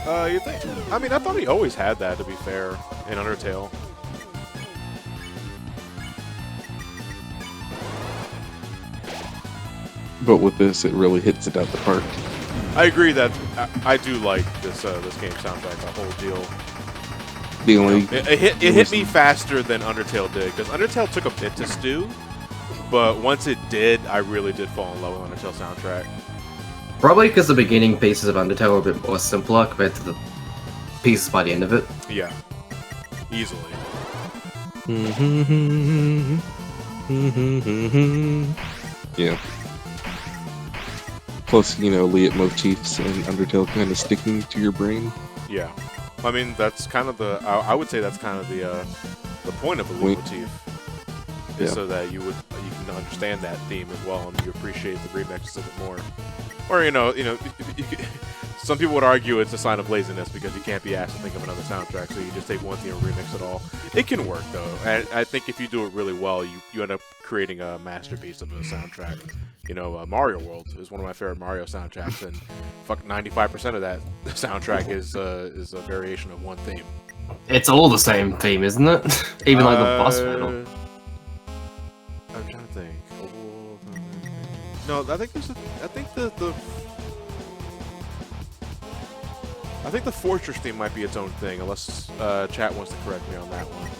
You think? I mean, I thought he always had that, to be fair, in Undertale. But with this, it really hits it out the park. I agree that I do like this game soundtrack, the whole deal. The only It hit me faster than Undertale did, because Undertale took a bit to stew, but once it did, I really did fall in love with Undertale soundtrack. Probably because the beginning pieces of Undertale were a bit more simpler compared to the pieces by the end of it. Yeah, easily. Yeah. Plus, leitmotifs and Undertale kind of sticking to your brain. Yeah, I mean that's kind of I would say that's kind of the point of a leitmotif, is Yeah. so that you can understand that theme as well and you appreciate the remixes of it more. Or some people would argue it's a sign of laziness because you can't be asked to think of another soundtrack, so you just take one theme and remix it all. It can work though. I think if you do it really well, you end up creating a masterpiece of a soundtrack. Mario World is one of my favorite Mario soundtracks, and 95% of that soundtrack is a variation of one theme. It's all the same theme, isn't it? Even like the boss battle. I'm trying to think. No, I think the Fortress theme might be its own thing, unless chat wants to correct me on that one.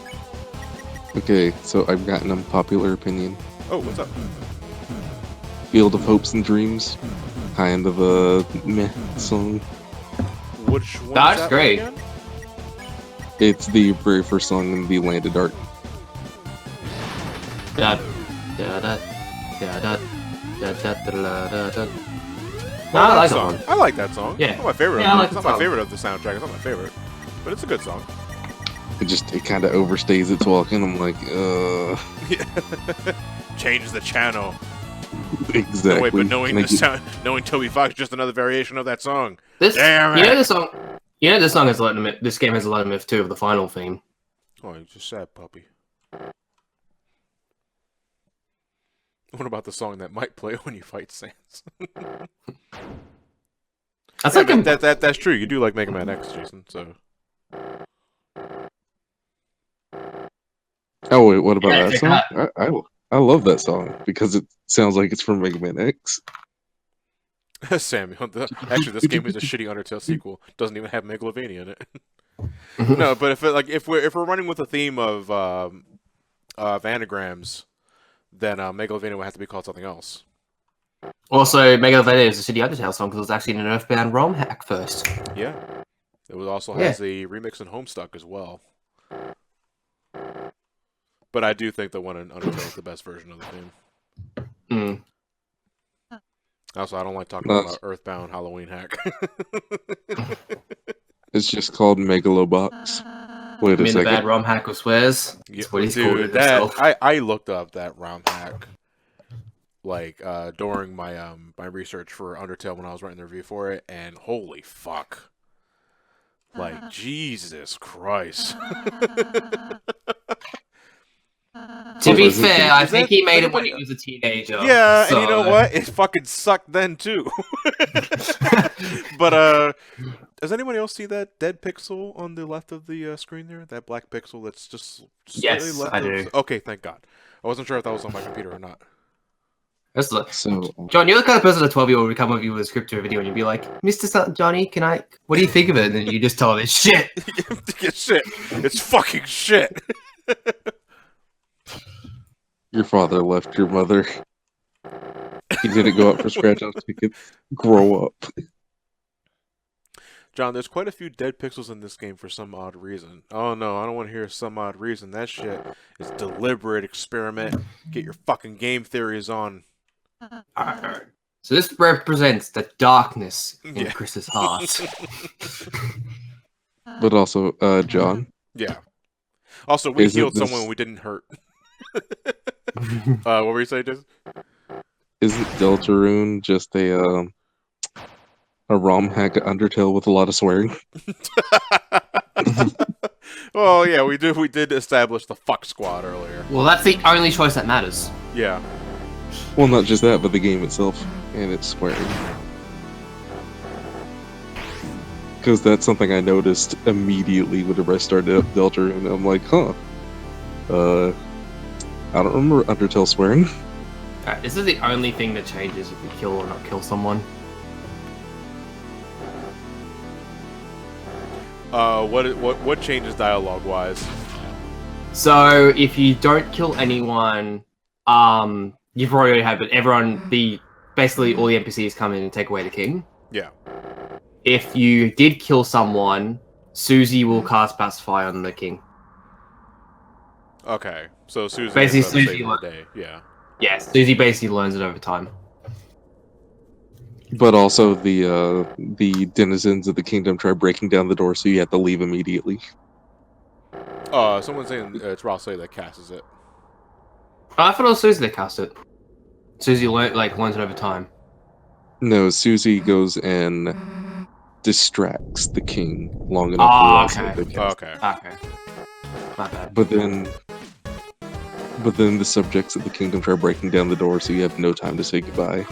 Okay, so I've got an unpopular opinion. Oh, what's up? Field of Hopes and Dreams, kind of a meh song. Which one? That's is that great. one again? It's the very first song in the Land of Dark. Da, da, da, da, da, da, da, da, da, da. Oh, I like that song. one. I like that song. Yeah. It's not my favorite. Yeah, I like It's the not my song. favorite of the soundtrack. It's not my favorite, but it's a good song. It kind of overstays its welcome. I'm like, Change the channel. Exactly. No, wait, but knowing Make the it- sound, knowing Toby Fox, just another variation of that song. This, Damn you know it! this song. You know this song has a lot of this game has a lot of myth too of the final theme. Oh, you just sad puppy. What about the song that might play when you fight Sans? That's Yeah, like but that's true. You do like Mega Man X, Jason. So Oh wait, what about Yeah, that check song? I love that song because it sounds like it's from Mega Man X. Samuel. Actually, this game is a shitty Undertale sequel. Doesn't even have Megalovania in it. No, but if we're running with a theme of anagrams, then Megalovania would have to be called something else. also Megalovania is a shitty Undertale song because it was actually an Earthbound ROM hack first. Yeah. It also Yeah. has the remix and Homestuck as well. But I do think the one in Undertale is the best version of the theme. Mm. Also, I don't like talking No, about Earthbound Halloween hack. It's just called Megalobox. Wait I a mean, the second. bad ROM hack with swears. Yeah, That's what he's called it dude, that himself. I looked up that ROM hack like during my my research for Undertale when I was writing the review for it, and holy fuck. Like Jesus Christ. To be Is that- fair, I is think that he made it when anybody- he was a teenager. Yeah, and you so- know what? It fucking sucked then too. But does anybody else see that dead pixel on the left of the screen there? That black pixel that's just slightly Yes, left I of... do. Okay, thank God. I wasn't sure if that was on my computer or not. That's the- So John, you're the kind of person a 12-year-old would come up with you with a script to a video and you'd be like, Mr. Johnny, can I... What do you think of it? And then you just tell him it's shit. It's shit. It's fucking shit. your father left your mother. He didn't go out for scratch off tickets. Grow up. John, there's quite a few dead pixels in this game for some odd reason. Oh no, I don't want to hear some odd reason. That shit is deliberate experiment. Get your fucking game theories on. Alright. So this represents the darkness in Yeah. Chris's heart. But also, John, Yeah. Also, we Isn't healed this- someone we didn't hurt. What were you saying, Jason? isn't Deltarune just a ROM hack Undertale with a lot of swearing? Well, yeah, we did establish the fuck squad earlier. Well, that's the only choice that matters. Yeah. Well, not just that, but the game itself and its swearing. Because that's something I noticed immediately whenever I started up Deltarune. I'm like, huh. I don't remember Undertale swearing. Alright, this is the only thing that changes if you kill or not kill someone. What changes dialogue wise? So if you don't kill anyone, you've already had, but basically all the NPCs come in and take away the king. Yeah. If you did kill someone, Suzy will cast Pacify on the king. Okay. So Suzy Basically, ends up Suzy saving wa- the day. Yeah. Yes, Suzy basically learns it over time. But also the denizens of the kingdom try breaking down the door, so you have to leave immediately. Someone's saying it's Ross that casts it. Oh, I thought it was Suzy that cast it. Suzy learns it over time. No, Suzy goes and distracts the king long enough Ah, for Ross okay. to cast. Okay. Okay. My bad. But then the subjects of the kingdom try breaking down the door, so you have no time to say goodbye.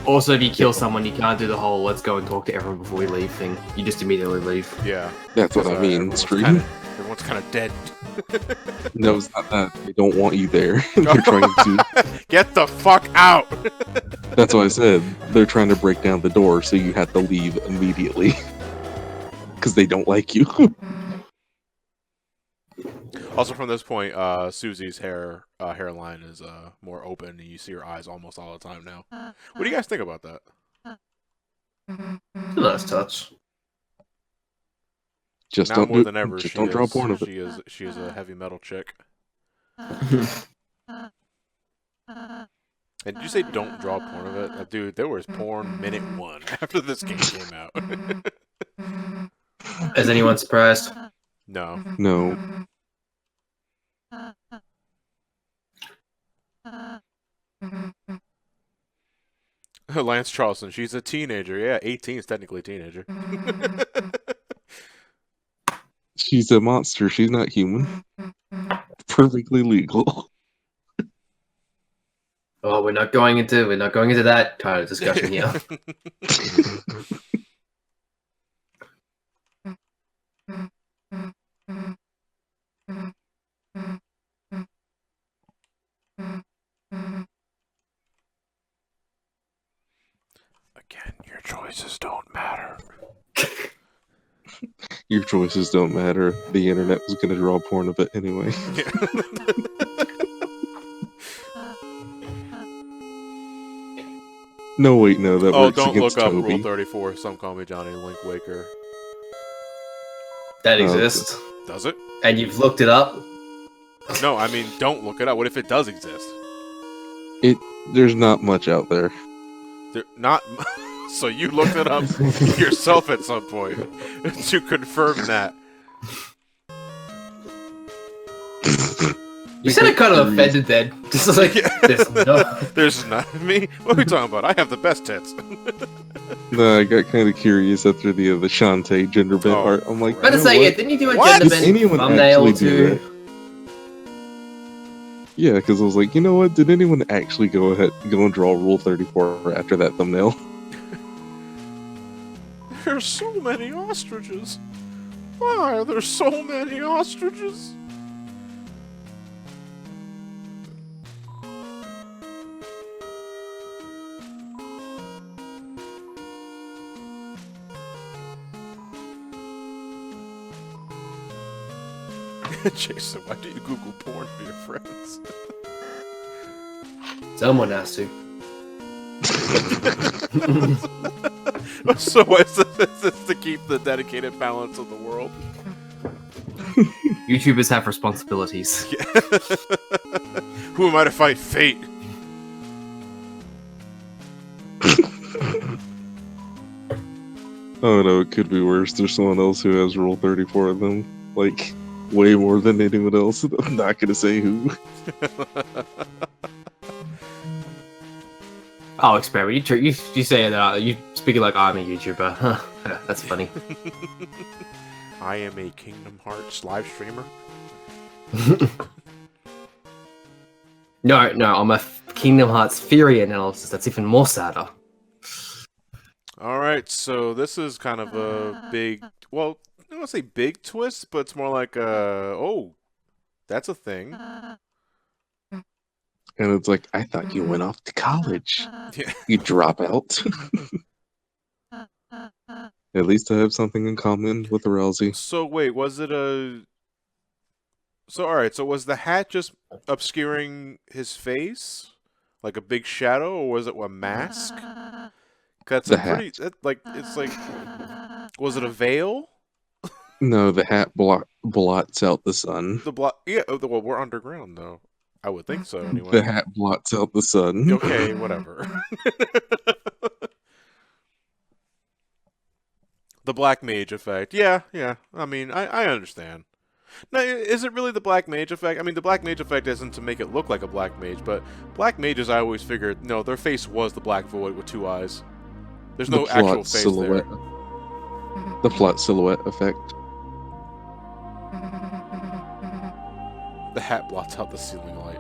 Also, if you kill someone, you can't do the whole let's go and talk to everyone before we leave thing. You just immediately leave. Yeah. That's what I mean. Stream. Everyone's kind of dead. No, it's not that. They don't want you there. They're trying to. Get the fuck out! That's what I said. They're trying to break down the door, so you have to leave immediately. Because they don't like you. Also, from this point, Susie's hairline is more open, and you see her eyes almost all the time now. What do you guys think about that? Nice touch. Just Now don't more do, than ever, just don't draw porn of it. she is a heavy metal chick. And did you say don't draw porn of it? Dude, there was porn minute 1 after this game came out. Is anyone surprised? No. No. Lance Charleston, she's a teenager. Yeah, 18 is technically a teenager. She's a monster. She's not human. Perfectly legal. Oh, we're not going into that kind of discussion here. Again, your choices don't matter. Your choices don't matter. The internet was going to draw porn of it anyway. No, wait, no, that Oh, works don't against look up Toby. Rule 34. Some call me Johnny Link Waker. That Oh, exists. Does it? And you've looked it up? No, I mean, don't look it up. What if it does exist? There's not much out there. Not. So you looked it up yourself at some point to confirm that. You sounded kind of offended then. Just like, There's not me. What are we talking about? I have the best tits. No, I got kind of curious after the Shantae gender bent Oh, art. I'm like, I'm about to you know say, what? yeah, didn't you do a What? gender Does bent anyone thumbnail actually do too? that? Yeah, because I was like, you know what? Did anyone actually go and draw Rule 34 after that thumbnail? There's so many ostriches. Why are there so many ostriches? Jason, why do you Google porn for your friends? Someone has to. So what's this to keep the dedicated balance of the world? YouTubers have responsibilities. Who am I to fight fate? Oh no, it could be worse. There's someone else who has Rule 34 of them. Like, way more than anyone else. I'm not gonna say who. Oh, experiment. You say that you speaking like I'm a YouTuber. Huh. That's funny. I am a Kingdom Hearts live streamer. No, I'm a Kingdom Hearts theory analysis. That's even more sadder. Alright, so this is kind of a big, well, I don't want to say big twist, but it's more like oh, that's a thing. And it's like, I thought you went off to college. Yeah. You drop out. At least I have something in common with Rousey. So wait, was it a... So alright, so was the hat just obscuring his face? Like a big shadow, or was it a mask? That's The a pretty... hat. It's like... Was it a veil? No, the hat blots out the sun. The block... Yeah, well, we're underground, though. I would think so, anyway. The hat blots out the sun. Okay, whatever. The black mage effect. Yeah. I mean, I understand. Now, is it really the black mage effect? I mean, the black mage effect isn't to make it look like a black mage, but black mages, I always figured, no, their face was the black void with two eyes. There's no actual face silhouette. there. The flat silhouette effect. The hat blots out the ceiling light.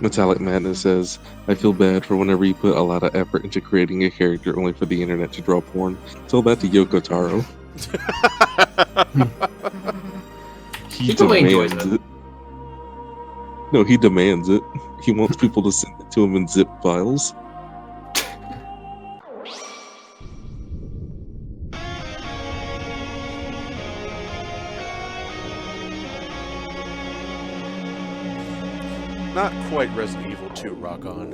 Metallic Madness says, I feel bad for whenever you put a lot of effort into creating a character only for the internet to draw porn. Tell that to Yoko Taro. He probably enjoys demands it. No, he demands it. He wants people to send it to him in zip files. Not quite Resident Evil 2 rock on.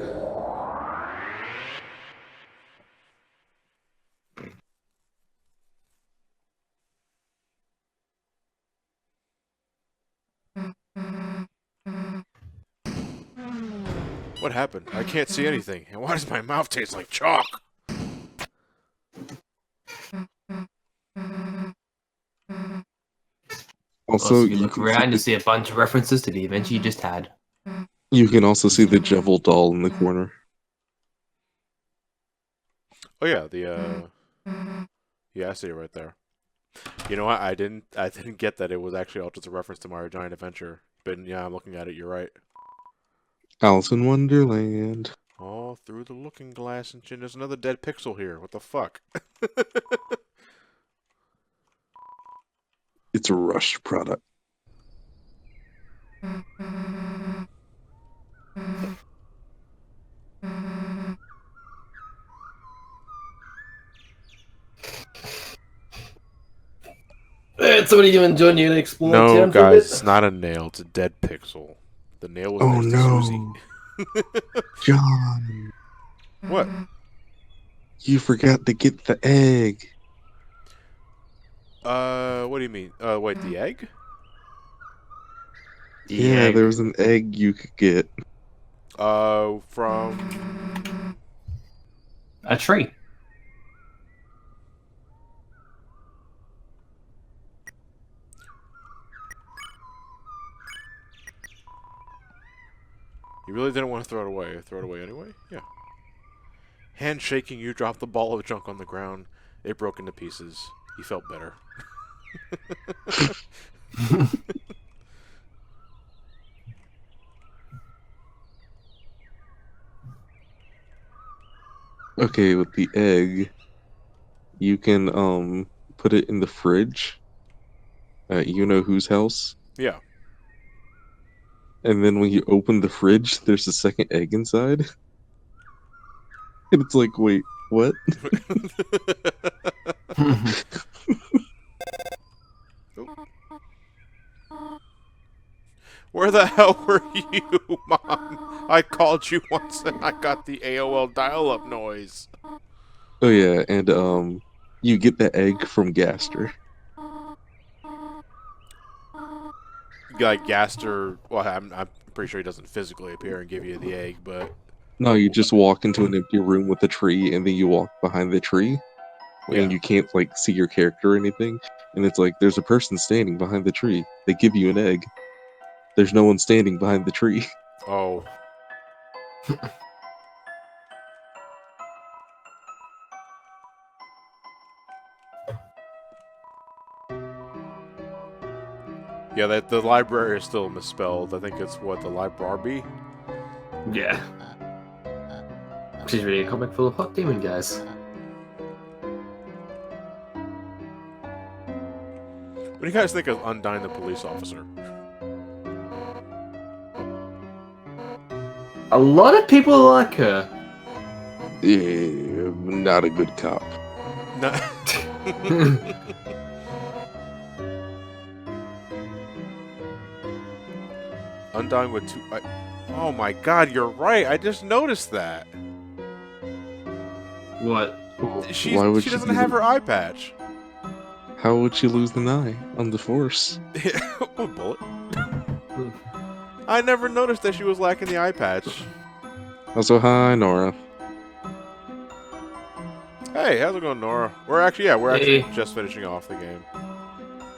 What happened? I can't see anything. And why does my mouth taste like chalk? Also, if you look can around, see you'll see a bunch of references to the event you just had. you can also see the Jevil doll in the corner. Oh yeah, the yeah, I see it right there. You know what? I didn't get that it was actually all just a reference to Mario Giant Adventure. But yeah, I'm looking at it. You're right. Alice in Wonderland. All through the looking glass, and there's another dead pixel here. What the fuck? It's a rushed product. Alright, so what are you doing, John? You gonna explore No, town for a guys, bit? it's not a nail. It's a dead pixel. The nail was Oh next to Suzy. no, John! What? You forgot to get the egg. What do you mean? Wait, the egg? Yeah, there was an egg you could get. From... A tree. You really didn't want to throw it away. Throw it away anyway? Yeah. Hand shaking, you dropped the ball of junk on the ground. It broke into pieces. You felt better. Okay, with the egg, you can put it in the fridge at you know whose house. Yeah. And then when you open the fridge, there's a second egg inside. And it's like, wait, what? Where the hell were you, Mom? I called you once and I got the AOL dial-up noise. Oh yeah, and you get the egg from Gaster. Like Gaster, well, I'm pretty sure he doesn't physically appear and give you the egg, but No, you just walk into an empty room with a tree, and then you walk behind the tree, yeah. and you can't like see your character or anything. And it's like there's a person standing behind the tree. They give you an egg. There's no one standing behind the tree. Oh. Yeah, the library is still misspelled. I think it's what, the library? Yeah. She's reading a comic full of hot demon guys. What do you guys think of Undyne the police officer? A lot of people like her. Yeah, not a good cop. No. Undyne with two... oh my god, you're right. I just noticed that. What? She Why doesn't be have her eye patch. How would she lose an eye on the Force? One bullet. I never noticed that she was lacking the eye patch. Also, hi, Nora. Hey, how's it going, Nora? We're actually Hey. just finishing off the game.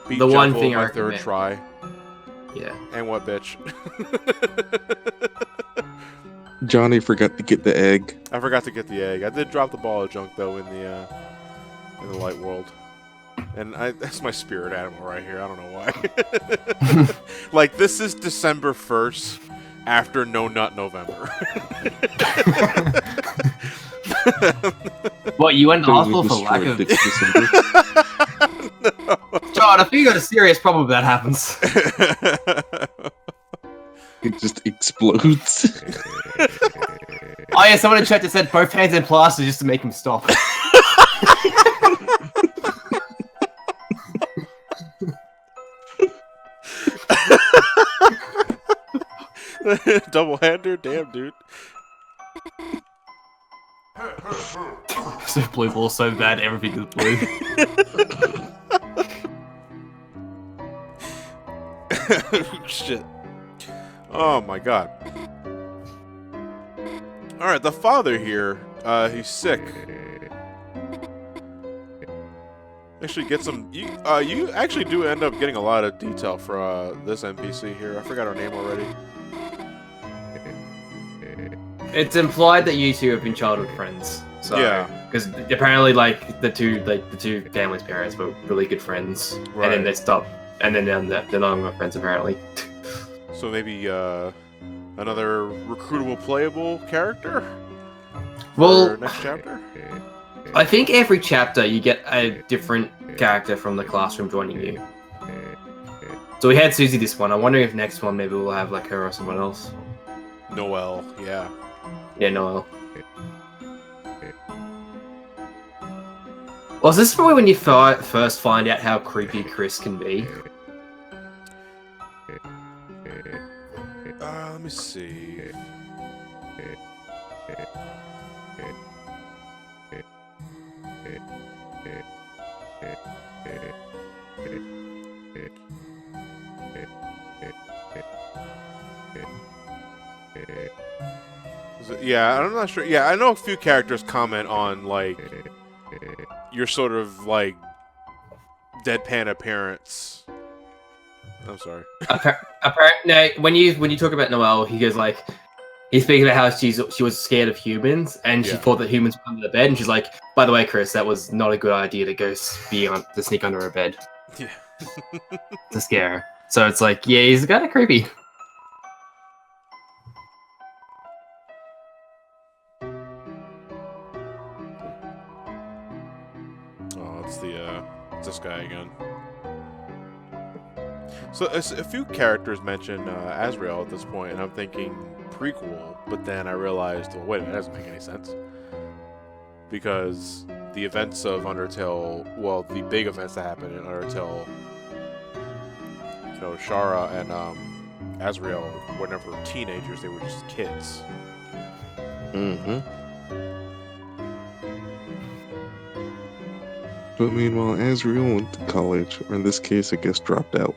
Beat The one Jevil thing I my third recommend. try. Yeah. And what, bitch? Johnny forgot to get the egg. I forgot to get the egg. I did drop the ball of junk though in the light world, and that's my spirit animal right here. I don't know why. Like this is December 1st, after No Nut November. What, you went to hospital for lack of... John, I think you got a serious problem if that happens. It just explodes. Oh yeah, someone in chat just said both hands in plaster just to make him stop. Double-hander? Damn, dude. So blue ball so bad, everything is blue. Shit. Oh my god. Alright, the father here, he's sick. Actually, get some. You actually do end up getting a lot of detail for this NPC here. I forgot her name already. It's implied that you two have been childhood friends. So, Yeah. Because apparently, like the two families' parents were really good friends, and Right. then they stopped, and then they're no longer friends apparently. So maybe another recruitable, playable character. Well, for next chapter. I think every chapter you get a different character from the classroom joining you. So we had Suzy this one. I'm wondering if next one maybe we'll have like her or someone else. Noelle, yeah. Yeah, Noel. Was this probably when you first find out how creepy Chris can be? Let me see. Yeah, I'm not sure. Yeah, I know a few characters comment on like your sort of like deadpan appearance. I'm sorry. No, when you talk about Noelle, he goes like, he's speaking about how she was scared of humans and she Yeah. thought that humans were under the bed, and she's like, by the way, Chris, that was not a good idea to go to sneak under a bed Yeah. to scare her. So it's like, yeah, he's kind of creepy. Oh, it's this guy again. So a few characters mention Azrael at this point, and I'm thinking prequel, but then I realized, well, wait a minute, that doesn't make any sense. Because the events of Undertale, well, the big events that happened in Undertale, you know, Shara and Azrael were never teenagers, they were just kids. Mm-hmm. But meanwhile, Azrael went to college, or in this case, I guess dropped out.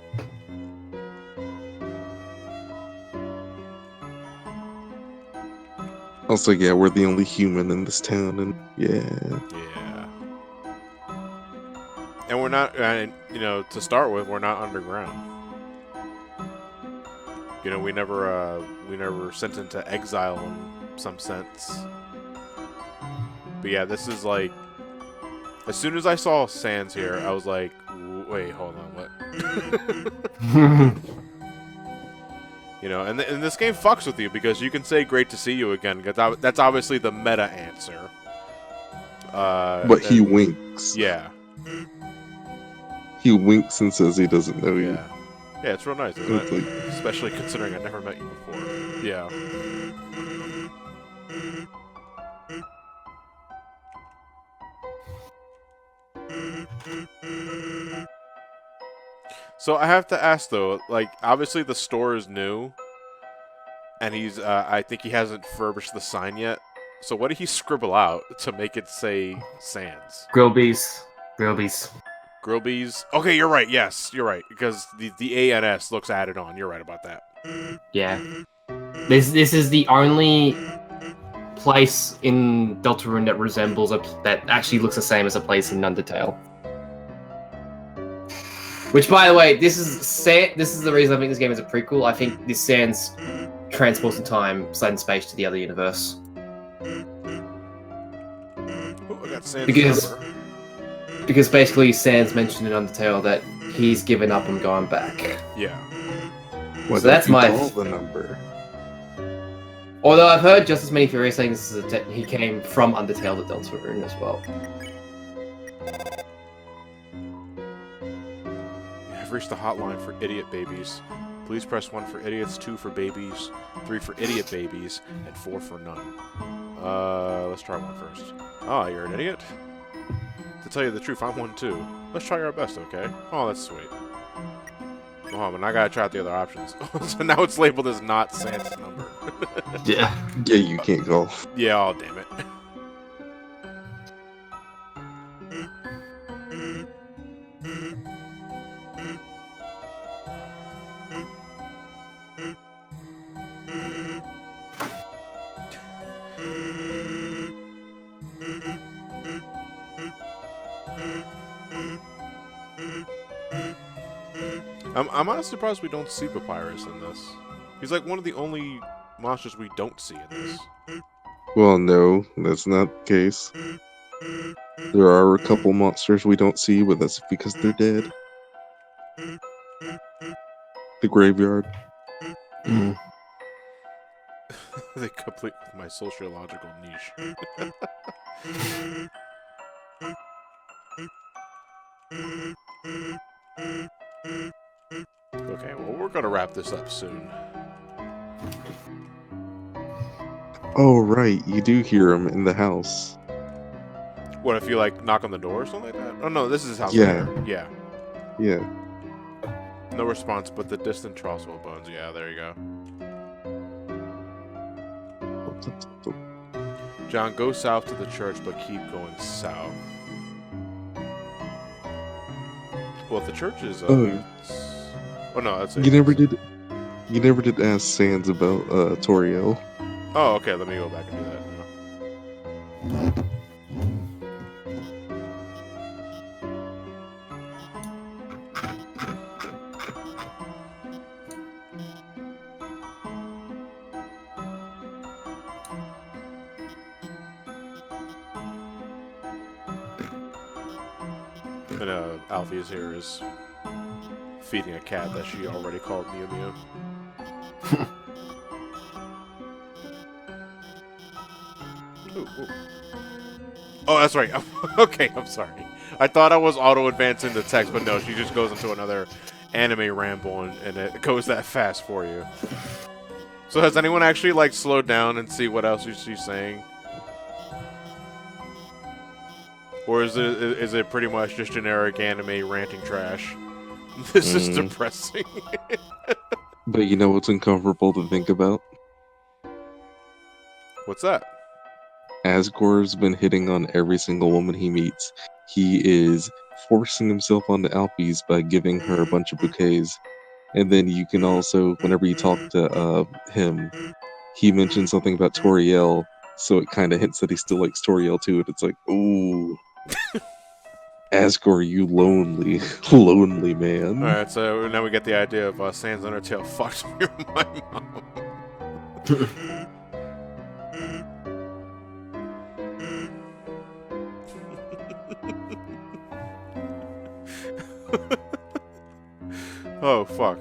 Also, yeah, we're the only human in this town, and yeah. Yeah. And we're not, and you know, to start with, we're not underground. You know, we never sent into exile in some sense. But yeah, this is like, as soon as I saw Sans here, I was like, wait, hold on, what? You know, and this game fucks with you because you can say "great to see you again" because that's obviously the meta answer. But he winks. Yeah. He winks and says he doesn't know you. Yeah. Yeah, it's real nice, isn't It's it? like, Especially considering I never met you before. Yeah. So I have to ask though, like obviously the store is new, and he's I think he hasn't furbished the sign yet. So what did he scribble out to make it say Sans? Grillby's. Grillby's? Okay, you're right. Yes, you're right because the ANS looks added on. You're right about that. Yeah. This is the only place in Deltarune that resembles that actually looks the same as a place in Undertale. Which, by the way, this is the reason I think this game is a prequel. I think this Sans transports in time, side and space to the other universe. Oh, I got Sans Because- number. Because basically, Sans mentioned in Undertale that he's given up on going back. Yeah. why So that's don't you my- call the number? Although I've heard just as many theories saying this is he came from Undertale to Deltarune as well. I've reached the hotline for idiot babies. Please press 1 for idiots, 2 for babies, 3 for idiot babies, and 4 for none. Let's try one first. Oh, you're an idiot? To tell you the truth, I'm one too. Let's try our best, okay? Oh, that's sweet. Oh, but I gotta try out the other options. So now it's labeled as not Sans number. Yeah. Yeah, you can't call. Yeah, oh, damn it. I'm honestly surprised we don't see Papyrus in this. He's like one of the only monsters we don't see in this. Well, no, that's not the case. There are a couple monsters we don't see, but that's because they're dead. The graveyard. They complete with my sociological niche. Okay, well, we're gonna wrap this up soon. Oh, right, you do hear him in the house. What if you like knock on the door or something like that? Oh no, this is his house. Yeah. Later. Yeah. Yeah. No response, but the distant Trosswell bones. Yeah, there you go. John, go south to the church, but keep going south. Well, if the church is. Oh no, that's it. You never did ask Sans about Toriel. Oh, okay. Let me go back and do that now. And Alfie's here is feeding a cat that she already called Mew Mew. Ooh, ooh. Oh, that's right. Okay, I'm sorry. I thought I was auto-advancing the text, but no, she just goes into another anime ramble, and it goes that fast for you. So has anyone actually, like, slowed down and see what else she's saying? Or is it pretty much just generic anime ranting trash? This is depressing. But you know what's uncomfortable to think about? What's that? Asgore's been hitting on every single woman he meets. He is forcing himself onto Alpies by giving her a bunch of bouquets. And then you can also, whenever you talk to him, he mentions something about Toriel, so it kind of hints that he still likes Toriel too. And it's like, ooh, Asgore, you lonely, lonely man. Alright, so now we get the idea of Sans Undertale fucked my mom. Oh, fuck.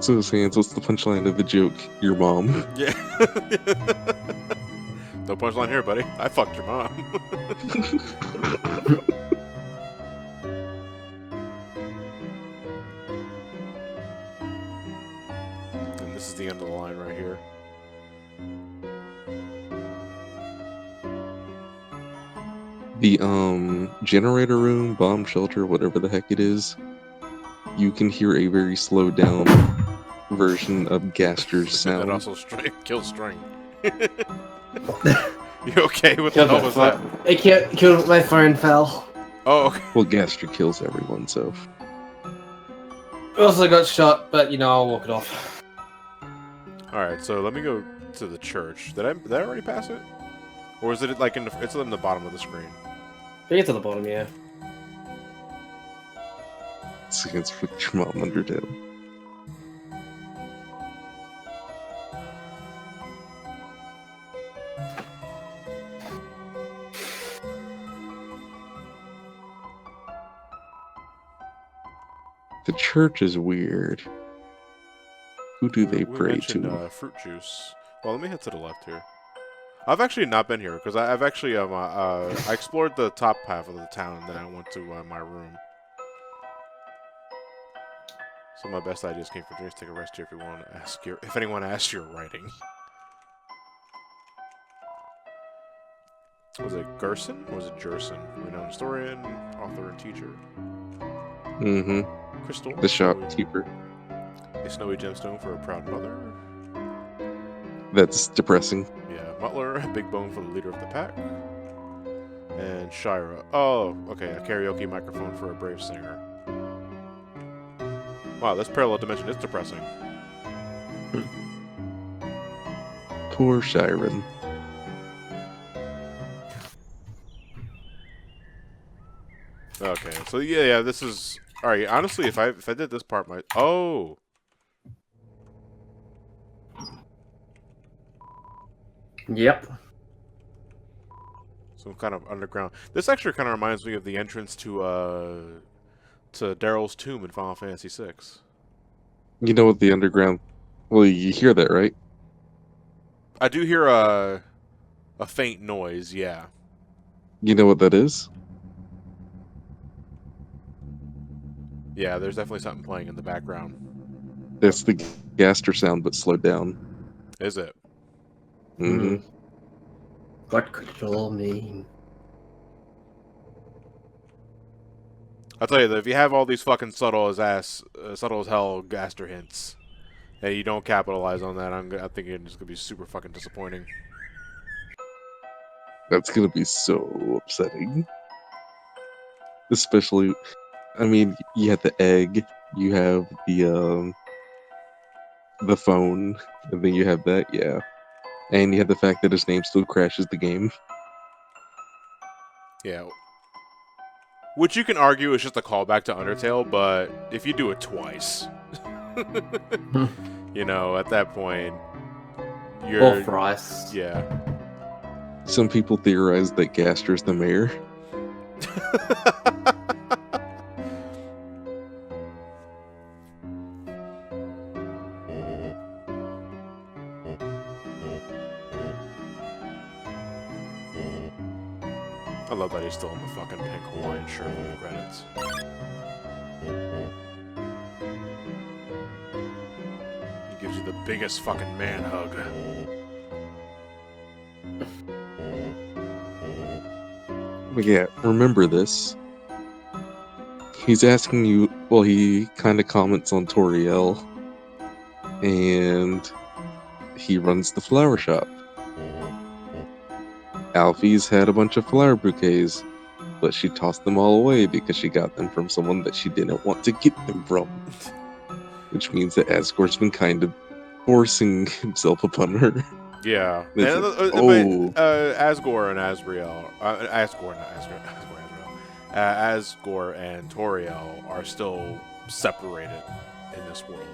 So, Sans, what's the punchline of the joke? Your mom. Yeah. No punchline here, buddy. I fucked your mom. And this is the end of the line right here. The generator room, bomb shelter, whatever the heck it is, you can hear a very slowed down version of Gaster's sound. That also kills string. You okay? What the hell was that? It killed my phone fell. Oh, okay. Well, Gaster kills everyone, so. Also got shot, but you know, I'll walk it off. Alright, so let me go to the church. Did I already pass it? Or is it like it's in the bottom of the screen? I think it's at the bottom, yeah. It's against Fuck Your Mom Undertale. The church is weird. Who do they We pray mentioned, to? fruit juice. Well, let me head to the left here. I've actually not been here because I've actually I explored the top half of the town and then I went to my room. So my best ideas came from here. Take a rest here if anyone asks your writing. Was it Gerson or was it Jerson? Renowned historian, author, and teacher. Mm-hmm. Crystal. The shopkeeper. A snowy gemstone for a proud mother. That's depressing. Yeah, Mutler, a big bone for the leader of the pack. And Shira. Oh, okay, a karaoke microphone for a brave singer. Wow, this parallel dimension is depressing. Poor Shiren. I Okay, so yeah, this is all right. Honestly, if I did this part, oh. Yep. Some kind of underground. This actually kind of reminds me of the entrance to Daryl's tomb in Final Fantasy VI. You know what the underground? Well, you hear that, right? I do hear a faint noise. Yeah. You know what that is? Yeah, there's definitely something playing in the background. That's the Gaster sound, but slowed down. Is it? Mm-hmm. What could it all mean? I'll tell you that if you have all these fucking subtle as hell Gaster hints, and you don't capitalize on that, I think it's gonna be super fucking disappointing. That's gonna be so upsetting. Especially, I mean, you have the egg, you have the phone, and then you have that, yeah. And you have the fact that his name still crashes the game. Yeah. Which you can argue is just a callback to Undertale, but if you do it twice, you know, at that point, you're... Or thrice. Yeah. Some people theorize that Gaster's the mayor. I love that he's still in the fucking pink Hawaiian shirt in the credits. He gives you the biggest fucking man hug. But yeah, remember this. He's asking you, well, he kind of comments on Toriel, and he runs the flower shop. Alfie's had a bunch of flower bouquets, but she tossed them all away because she got them from someone that she didn't want to get them from. Which means that Asgore's been kind of forcing himself upon her. Yeah. It's And, like, Asgore and Asriel, Asgore and Toriel are still separated in this world.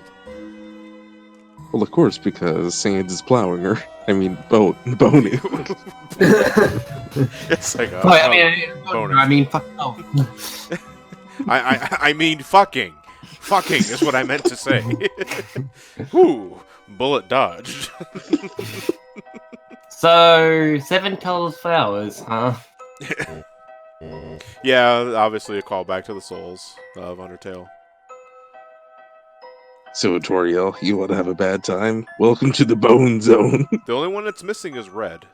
Well, of course, because Sans is plowing her. I mean, boning. It's like a bonus. I mean, fuck off. I mean fucking. Fucking is what I meant to say. Ooh, bullet dodged. So, 7 colors flowers, huh? Yeah, obviously a callback to the souls of Undertale. So, Toriel, you want to have a bad time? Welcome to the Bone Zone. The only one that's missing is red.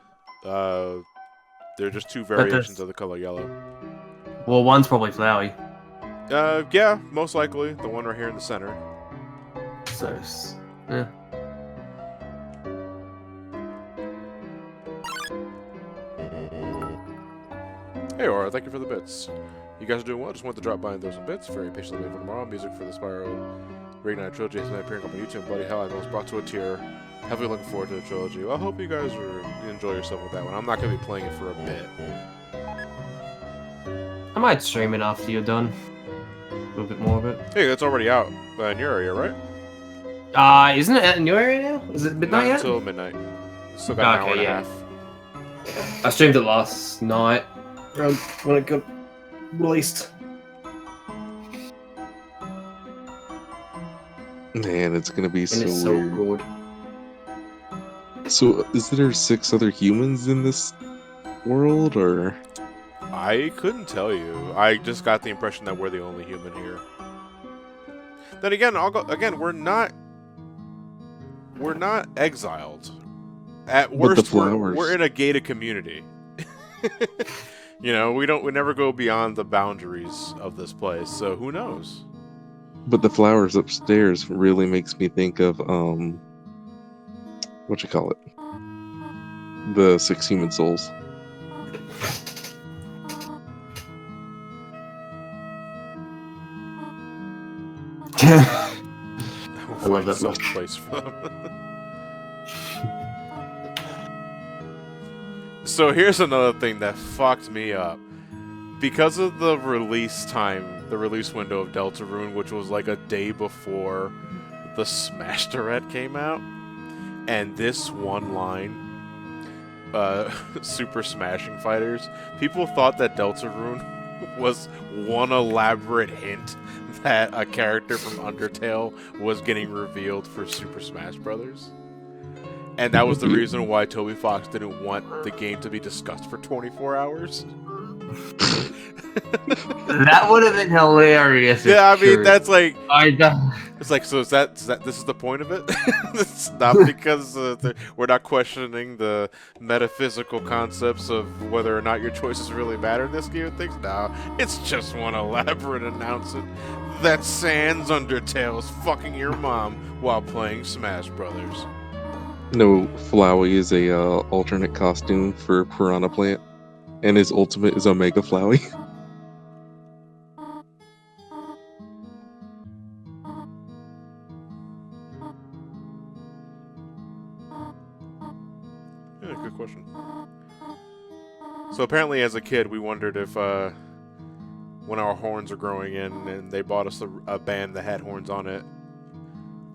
They're just two variations of the color yellow. Well, one's probably flowery. Yeah, most likely. The one right here in the center. So, yeah. Hey, Aura, thank you for the bits. You guys are doing well. Just wanted to drop by and throw some bits. Very patiently waiting for tomorrow. Music for the Spyro Reignite trilogy has been appearing up on YouTube. Bloody hell, I was brought to a tier. Heavily looking forward to the trilogy. Well, I hope you guys enjoy yourself with that one. I'm not going to be playing it for a bit. I might stream it after you're done. A little bit more of it. Hey, that's already out in your area, right? Isn't it in your area now? Is it midnight Not yet? until midnight. Still got an hour and a half. I streamed it last night around when it got released. Man, it's gonna be And so it's so weird. good. So, is there 6 other humans in this world, or? I couldn't tell you. I just got the impression that we're the only human here. Then again, we're not exiled. At worst, we're in a gated community. You know, we never go beyond the boundaries of this place. So who knows? But the flowers upstairs really makes me think of what you call it? The 6 human souls. I love that some book. place for them. So here's another thing that fucked me up. because of the release time, the release window of Deltarune, which was like a day before the Smash Direct came out, and this one line, Super Smashing Fighters, people thought that Deltarune was one elaborate hint that a character from Undertale was getting revealed for Super Smash Brothers. And that was the reason why Toby Fox didn't want the game to be discussed for 24 hours. That would have been hilarious. Yeah, I mean, that's like... I don't... It's like, so is that this is the point of it? It's not because we're not questioning the metaphysical concepts of whether or not your choices really matter in this game of things. No, it's just one elaborate announcement that Sans Undertale is fucking your mom while playing Smash Brothers. No, Flowey is a alternate costume for Piranha Plant, and his ultimate is Omega Flowey. Yeah, good question. So apparently as a kid we wondered if when our horns are growing in and they bought us a band that had horns on it.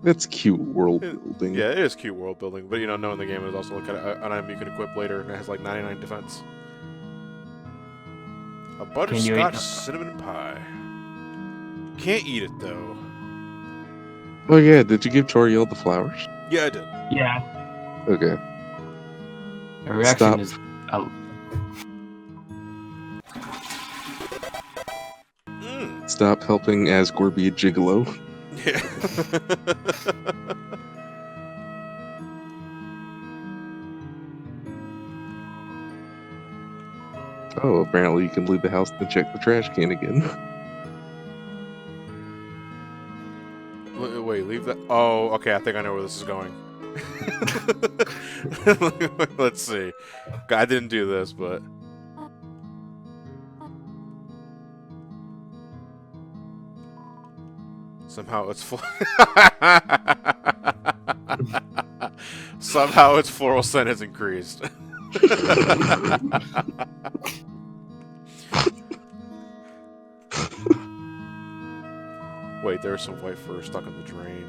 That's cute world building. Yeah, it is cute world building, but knowing the game is also an item you can equip later and it has like 99 defense. A butterscotch cinnamon pie. Can't eat it though. Oh yeah, did you give Toriel the flowers? Yeah, I did. Yeah. Okay. The reaction Stop. is... Stop helping Asgore be a gigolo. Yeah. Oh, apparently you can leave the house to check the trash can again. Wait, leave that. Oh, okay. I think I know where this is going. Let's see. I didn't do this, but somehow it's somehow its floral scent has increased. Wait, there's some white fur stuck in the drain.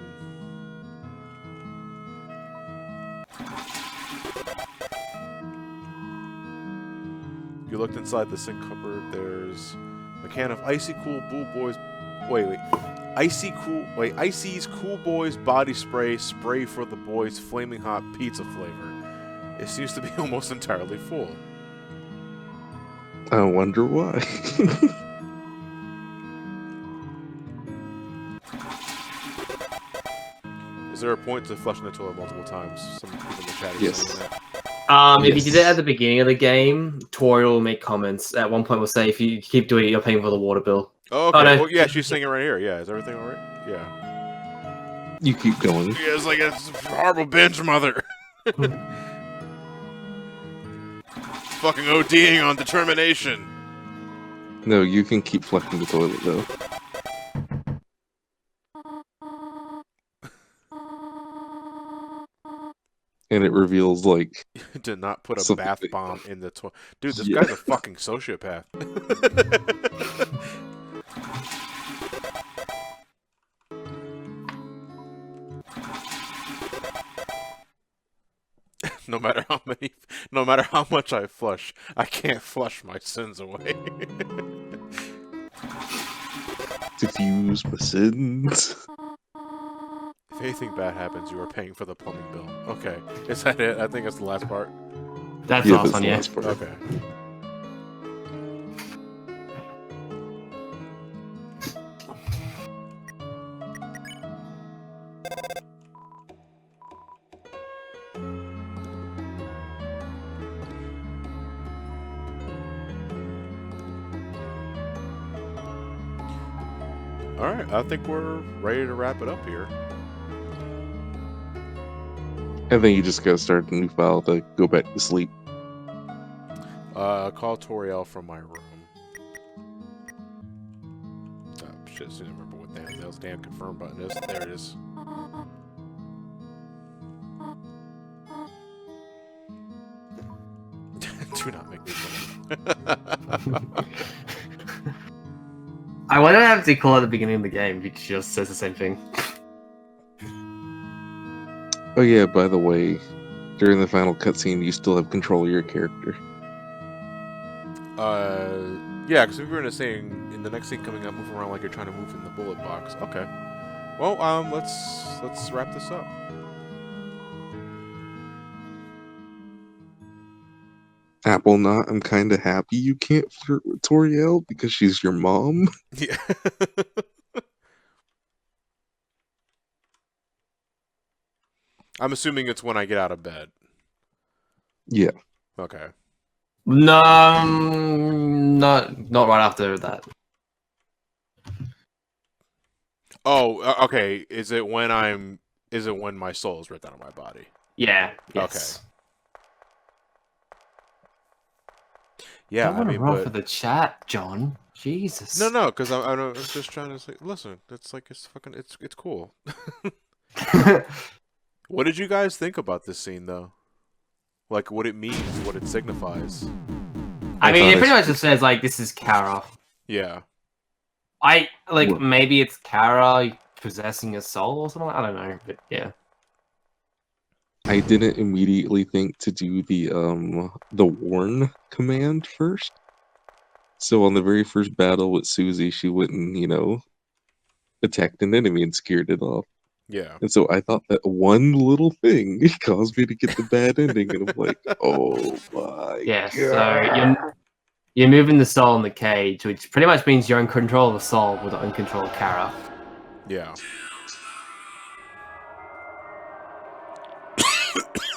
You looked inside the sink cupboard. There's a can of Icy Cool Blue Boys. Wait. Icy's Cool Boys body spray for the boys flaming hot pizza flavor. It seems to be almost entirely full. I wonder why. Is there a point to flushing the toilet multiple times? Some people in the chat are Yes. saying that. If you did it at the beginning of the game, Tori will make comments. At one point, will say, "If you keep doing it, you're paying for the water bill." Oh, okay. Oh, no. Well, yeah, she's saying it right here. Yeah, is everything all right? Yeah. You keep going. Yeah, it's like it's a horrible binge, mother. Fucking ODing on determination. No, you can keep flushing the toilet though. And it reveals like Did not put a something bath big. bomb in the toilet. Dude, this Yeah. guy's a fucking sociopath. No matter how much I flush, I can't flush my sins away. diffuse my sins. If anything bad happens, you are paying for the plumbing bill. Okay, is that it? I think that's the last part. That's Yeah, awesome, the yeah. last part. Okay. Alright, I think we're ready to wrap it up here. And then you just gotta start a new file to go back to sleep. Call Toriel from my room. Oh, shit, I don't remember what the hell's damn confirm button is. There it is. Do not make me I wonder how to call at the beginning of the game, which just says the same thing. Oh yeah, by the way, during the final cutscene, you still have control of your character. Yeah, because we were gonna say in the next scene coming up, move around like you're trying to move in the bullet box. Okay. Well, let's wrap this up. Apple Knot, I'm kind of happy you can't flirt with Toriel because she's your mom. Yeah. I'm assuming it's when I get out of bed. Yeah. Okay. No, not right after that. Oh, okay. Is it when my soul is ripped out of my body? Yeah. Yes. Yeah, Don't want to roll but for the chat, John. Jesus. no, because I'm just trying to say. Listen, it's cool. What did you guys think about this scene, though? Like, what it means, what it signifies. I mean, it pretty much just says like this is Kara. Yeah. Maybe it's Kara possessing a soul or something. I don't know, but yeah. I didn't immediately think to do the warn command first. So on the very first battle with Suzy, she went and, attacked an enemy and scared it off. Yeah. And so I thought that one little thing caused me to get the bad ending, and I'm like, oh my Yeah, god. so you're moving the soul in the cage, which pretty much means you're in control of the soul with the uncontrolled Kara. Yeah.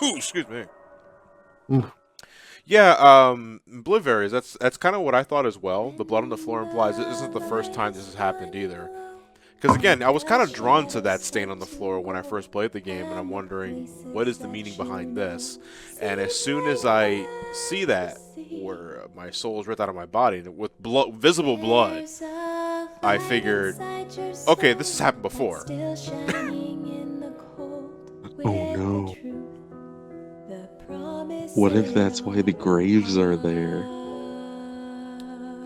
Ooh, excuse me. Ooh. Yeah, blood varies. That's kind of what I thought as well. The blood on the floor implies it isn't the first time this has happened either. Because again, I was kind of drawn to that stain on the floor when I first played the game, and I'm wondering what is the meaning behind this. And as soon as I see that, where my soul is ripped out of my body with visible blood, I figured, okay, this has happened before. Oh no. What if that's why the graves are there?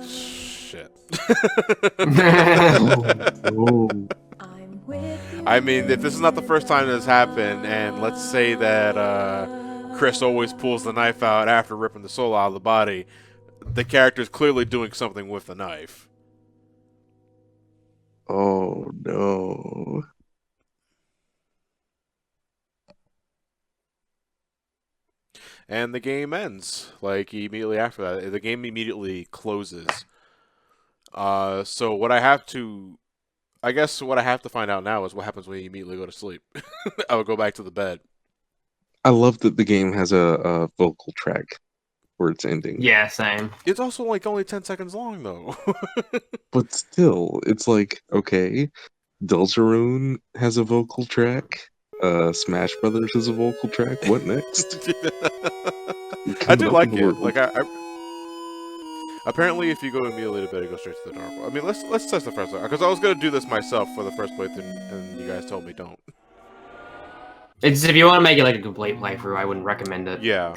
Shit. Oh. I mean, if this is not the first time this happened, and let's say that Chris always pulls the knife out after ripping the soul out of the body, the character's clearly doing something with the knife. Oh no. And the game ends, like, immediately after that. The game immediately closes. So what I have to find out now is what happens when you immediately go to sleep. I would go back to the bed. I love that the game has a vocal track for its ending. Yeah, same. It's also like only 10 seconds long, though. But still, it's like, okay, Deltarune has a vocal track. Smash Brothers has a vocal track. What next? I do like it. Like I apparently, if you go immediately to bed, it goes straight to the dark world. I mean, let's test the first one because I was gonna do this myself for the first playthrough, and you guys told me don't. It's if you want to make it like a complete playthrough, I wouldn't recommend it. Yeah.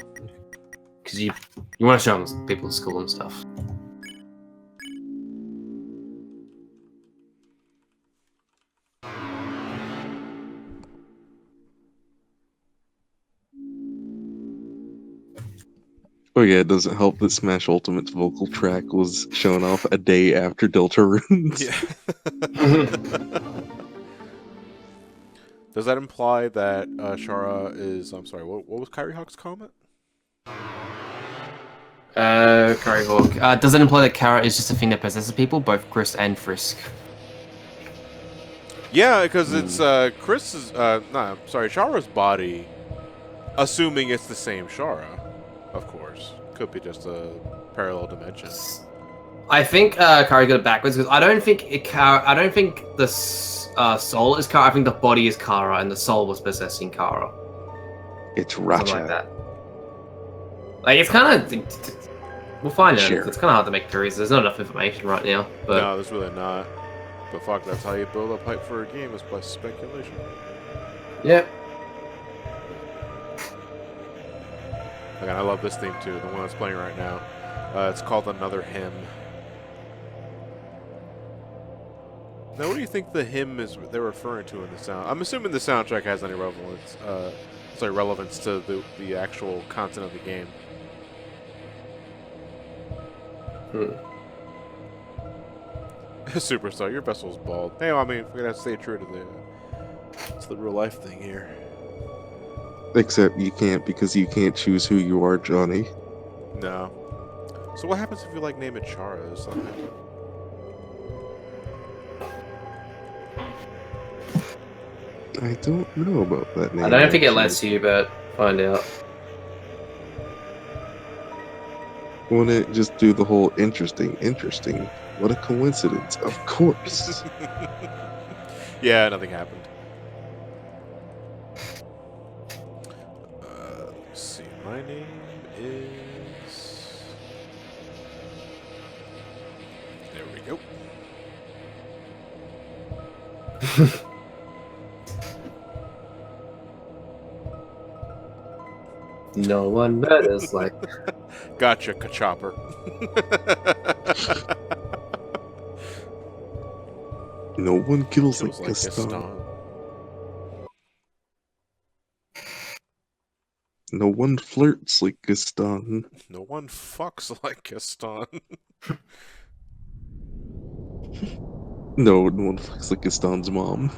Because you want to show them people in school and stuff. Oh yeah, it doesn't help that Smash Ultimate's vocal track was shown off a day after Deltarune's. Yeah. Does that imply that Shara is? I'm sorry. What was Kyrie Hawk's comment? Kyrie Hawk. Does it imply that Kara is just a thing that possesses people, both Chris and Frisk? Yeah, because it's Chris's. Shara's body. Assuming it's the same Shara, of course. Could be just a parallel dimension. I think Kara got it backwards because I don't think the soul is Kara. I think the body is Kara, and the soul was possessing Kara. It's Something Racha. like that. Like it's kind of. We'll find out. Sure. It's kind of hard to make theories. There's not enough information right now. But No, there's really not. But fuck, that's how you build up hype for a game, is by speculation. yeah. Again, I love this theme too, the one that's playing right now. It's called Another Hymn. Now, what do you think the hymn is they're referring to in the sound? I'm assuming the soundtrack has any relevance to the actual content of the game. Superstar, your vessel's bald. Hey, I mean, we're gonna stay true to the real life thing here. Except you can't because you can't choose who you are, Johnny. No. So what happens if you like name it Chara or something? I don't know about that name. I don't think it actually. lets you, but find out. Wouldn't it just do the whole interesting? What a coincidence. Of course. Yeah, nothing happened. Let's see. My name is... There we go. No one matters like. Gotcha, Kachopper. No one kills Feels like like Gaston. Gaston. No one flirts like Gaston. No one fucks like Gaston. No one fucks like Gaston's mom.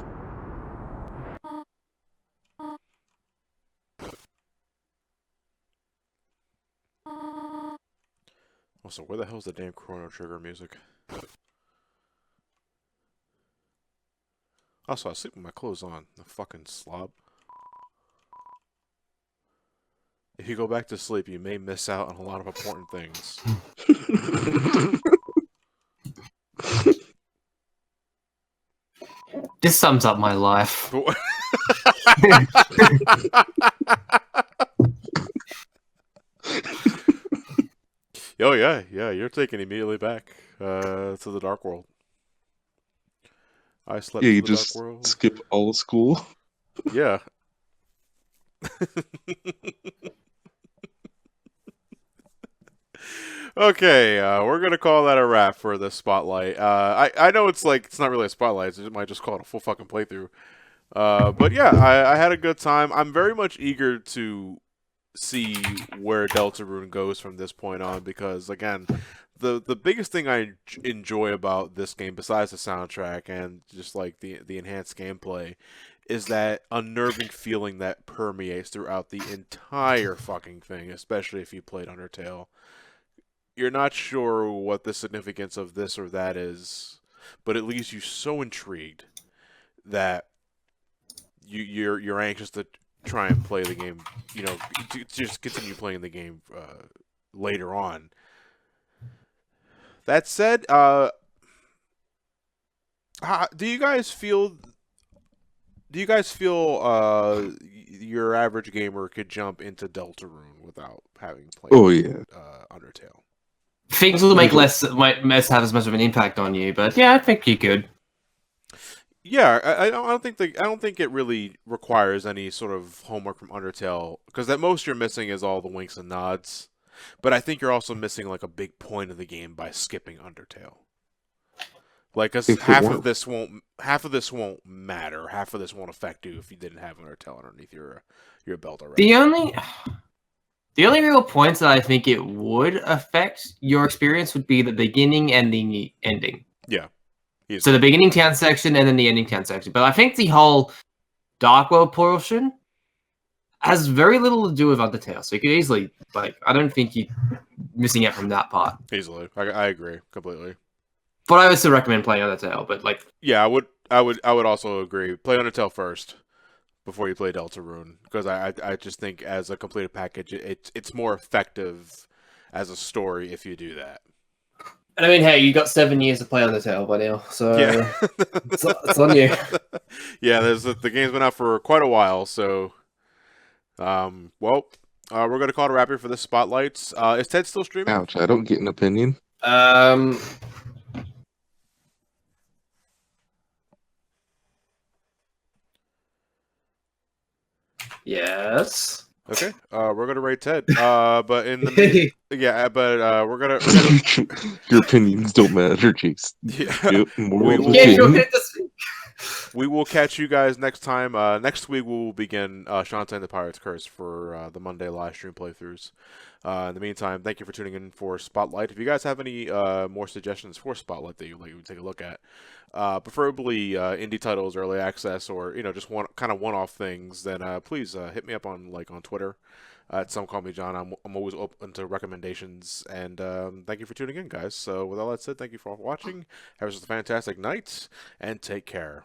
Also, where the hell's the damn Chrono Trigger music? Also, I sleep with my clothes on. The fucking slob. If you go back to sleep, you may miss out on a lot of important things. This sums up my life. Oh yeah, you're taken immediately back to the Dark World. I slept Yeah, in you the just Dark World. skip all of school. Yeah. Okay, we're gonna call that a wrap for the spotlight. I know it's not really a spotlight. I might just call it a full fucking playthrough. But yeah, I had a good time. I'm very much eager to see where Deltarune goes from this point on because again, the biggest thing I enjoy about this game, besides the soundtrack and just like the enhanced gameplay, is that unnerving feeling that permeates throughout the entire fucking thing, especially if you played Undertale. You're not sure what the significance of this or that is, but it leaves you so intrigued that you're anxious to try and play the game, to just continue playing the game later on. That said, do you guys feel your average gamer could jump into Deltarune without having played Oh yeah. Undertale? Things will might have as much of an impact on you, but yeah, I think you could. Yeah, I don't think it really requires any sort of homework from Undertale because at most you're missing is all the winks and nods, but I think you're also missing like a big point of the game by skipping Undertale. Like, cause half of this won't matter. Half of this won't affect you if you didn't have Undertale underneath your belt already. The only real points that I think it would affect your experience would be the beginning and the ending. Yeah. So the beginning town section and then the ending town section. But I think the whole Dark World portion has very little to do with Undertale. So you could easily, I don't think you're missing out from that part. Easily. I agree completely. But I would still recommend playing Undertale. But yeah, I would also agree. Play Undertale first before you play Deltarune, because I just think as a completed package, it's more effective as a story if you do that. And I mean, hey, you got 7 years to play Undertale by now, so yeah. it's on you. Yeah, the game's been out for quite a while, so we're gonna call it a wrap here for this spotlights. Is Ted still streaming? Ouch! I don't get an opinion. Yes. Okay, we're gonna rate Ted. But in the we're gonna Your opinions don't matter, Chase. yeah. Yep, moral We of the will- Yeah, game. go ahead to speak. We will catch you guys next time. Next week we will begin Shantae and the Pirate's Curse for the Monday live stream playthroughs. In the meantime, thank you for tuning in for Spotlight. If you guys have any more suggestions for Spotlight that you'd like to take a look at, preferably indie titles, early access, or just one-off things, then please hit me up on Twitter at Somecallmejohnny. I'm always open to recommendations, and thank you for tuning in, guys. So with all that said, thank you for watching. Have a fantastic night, and take care.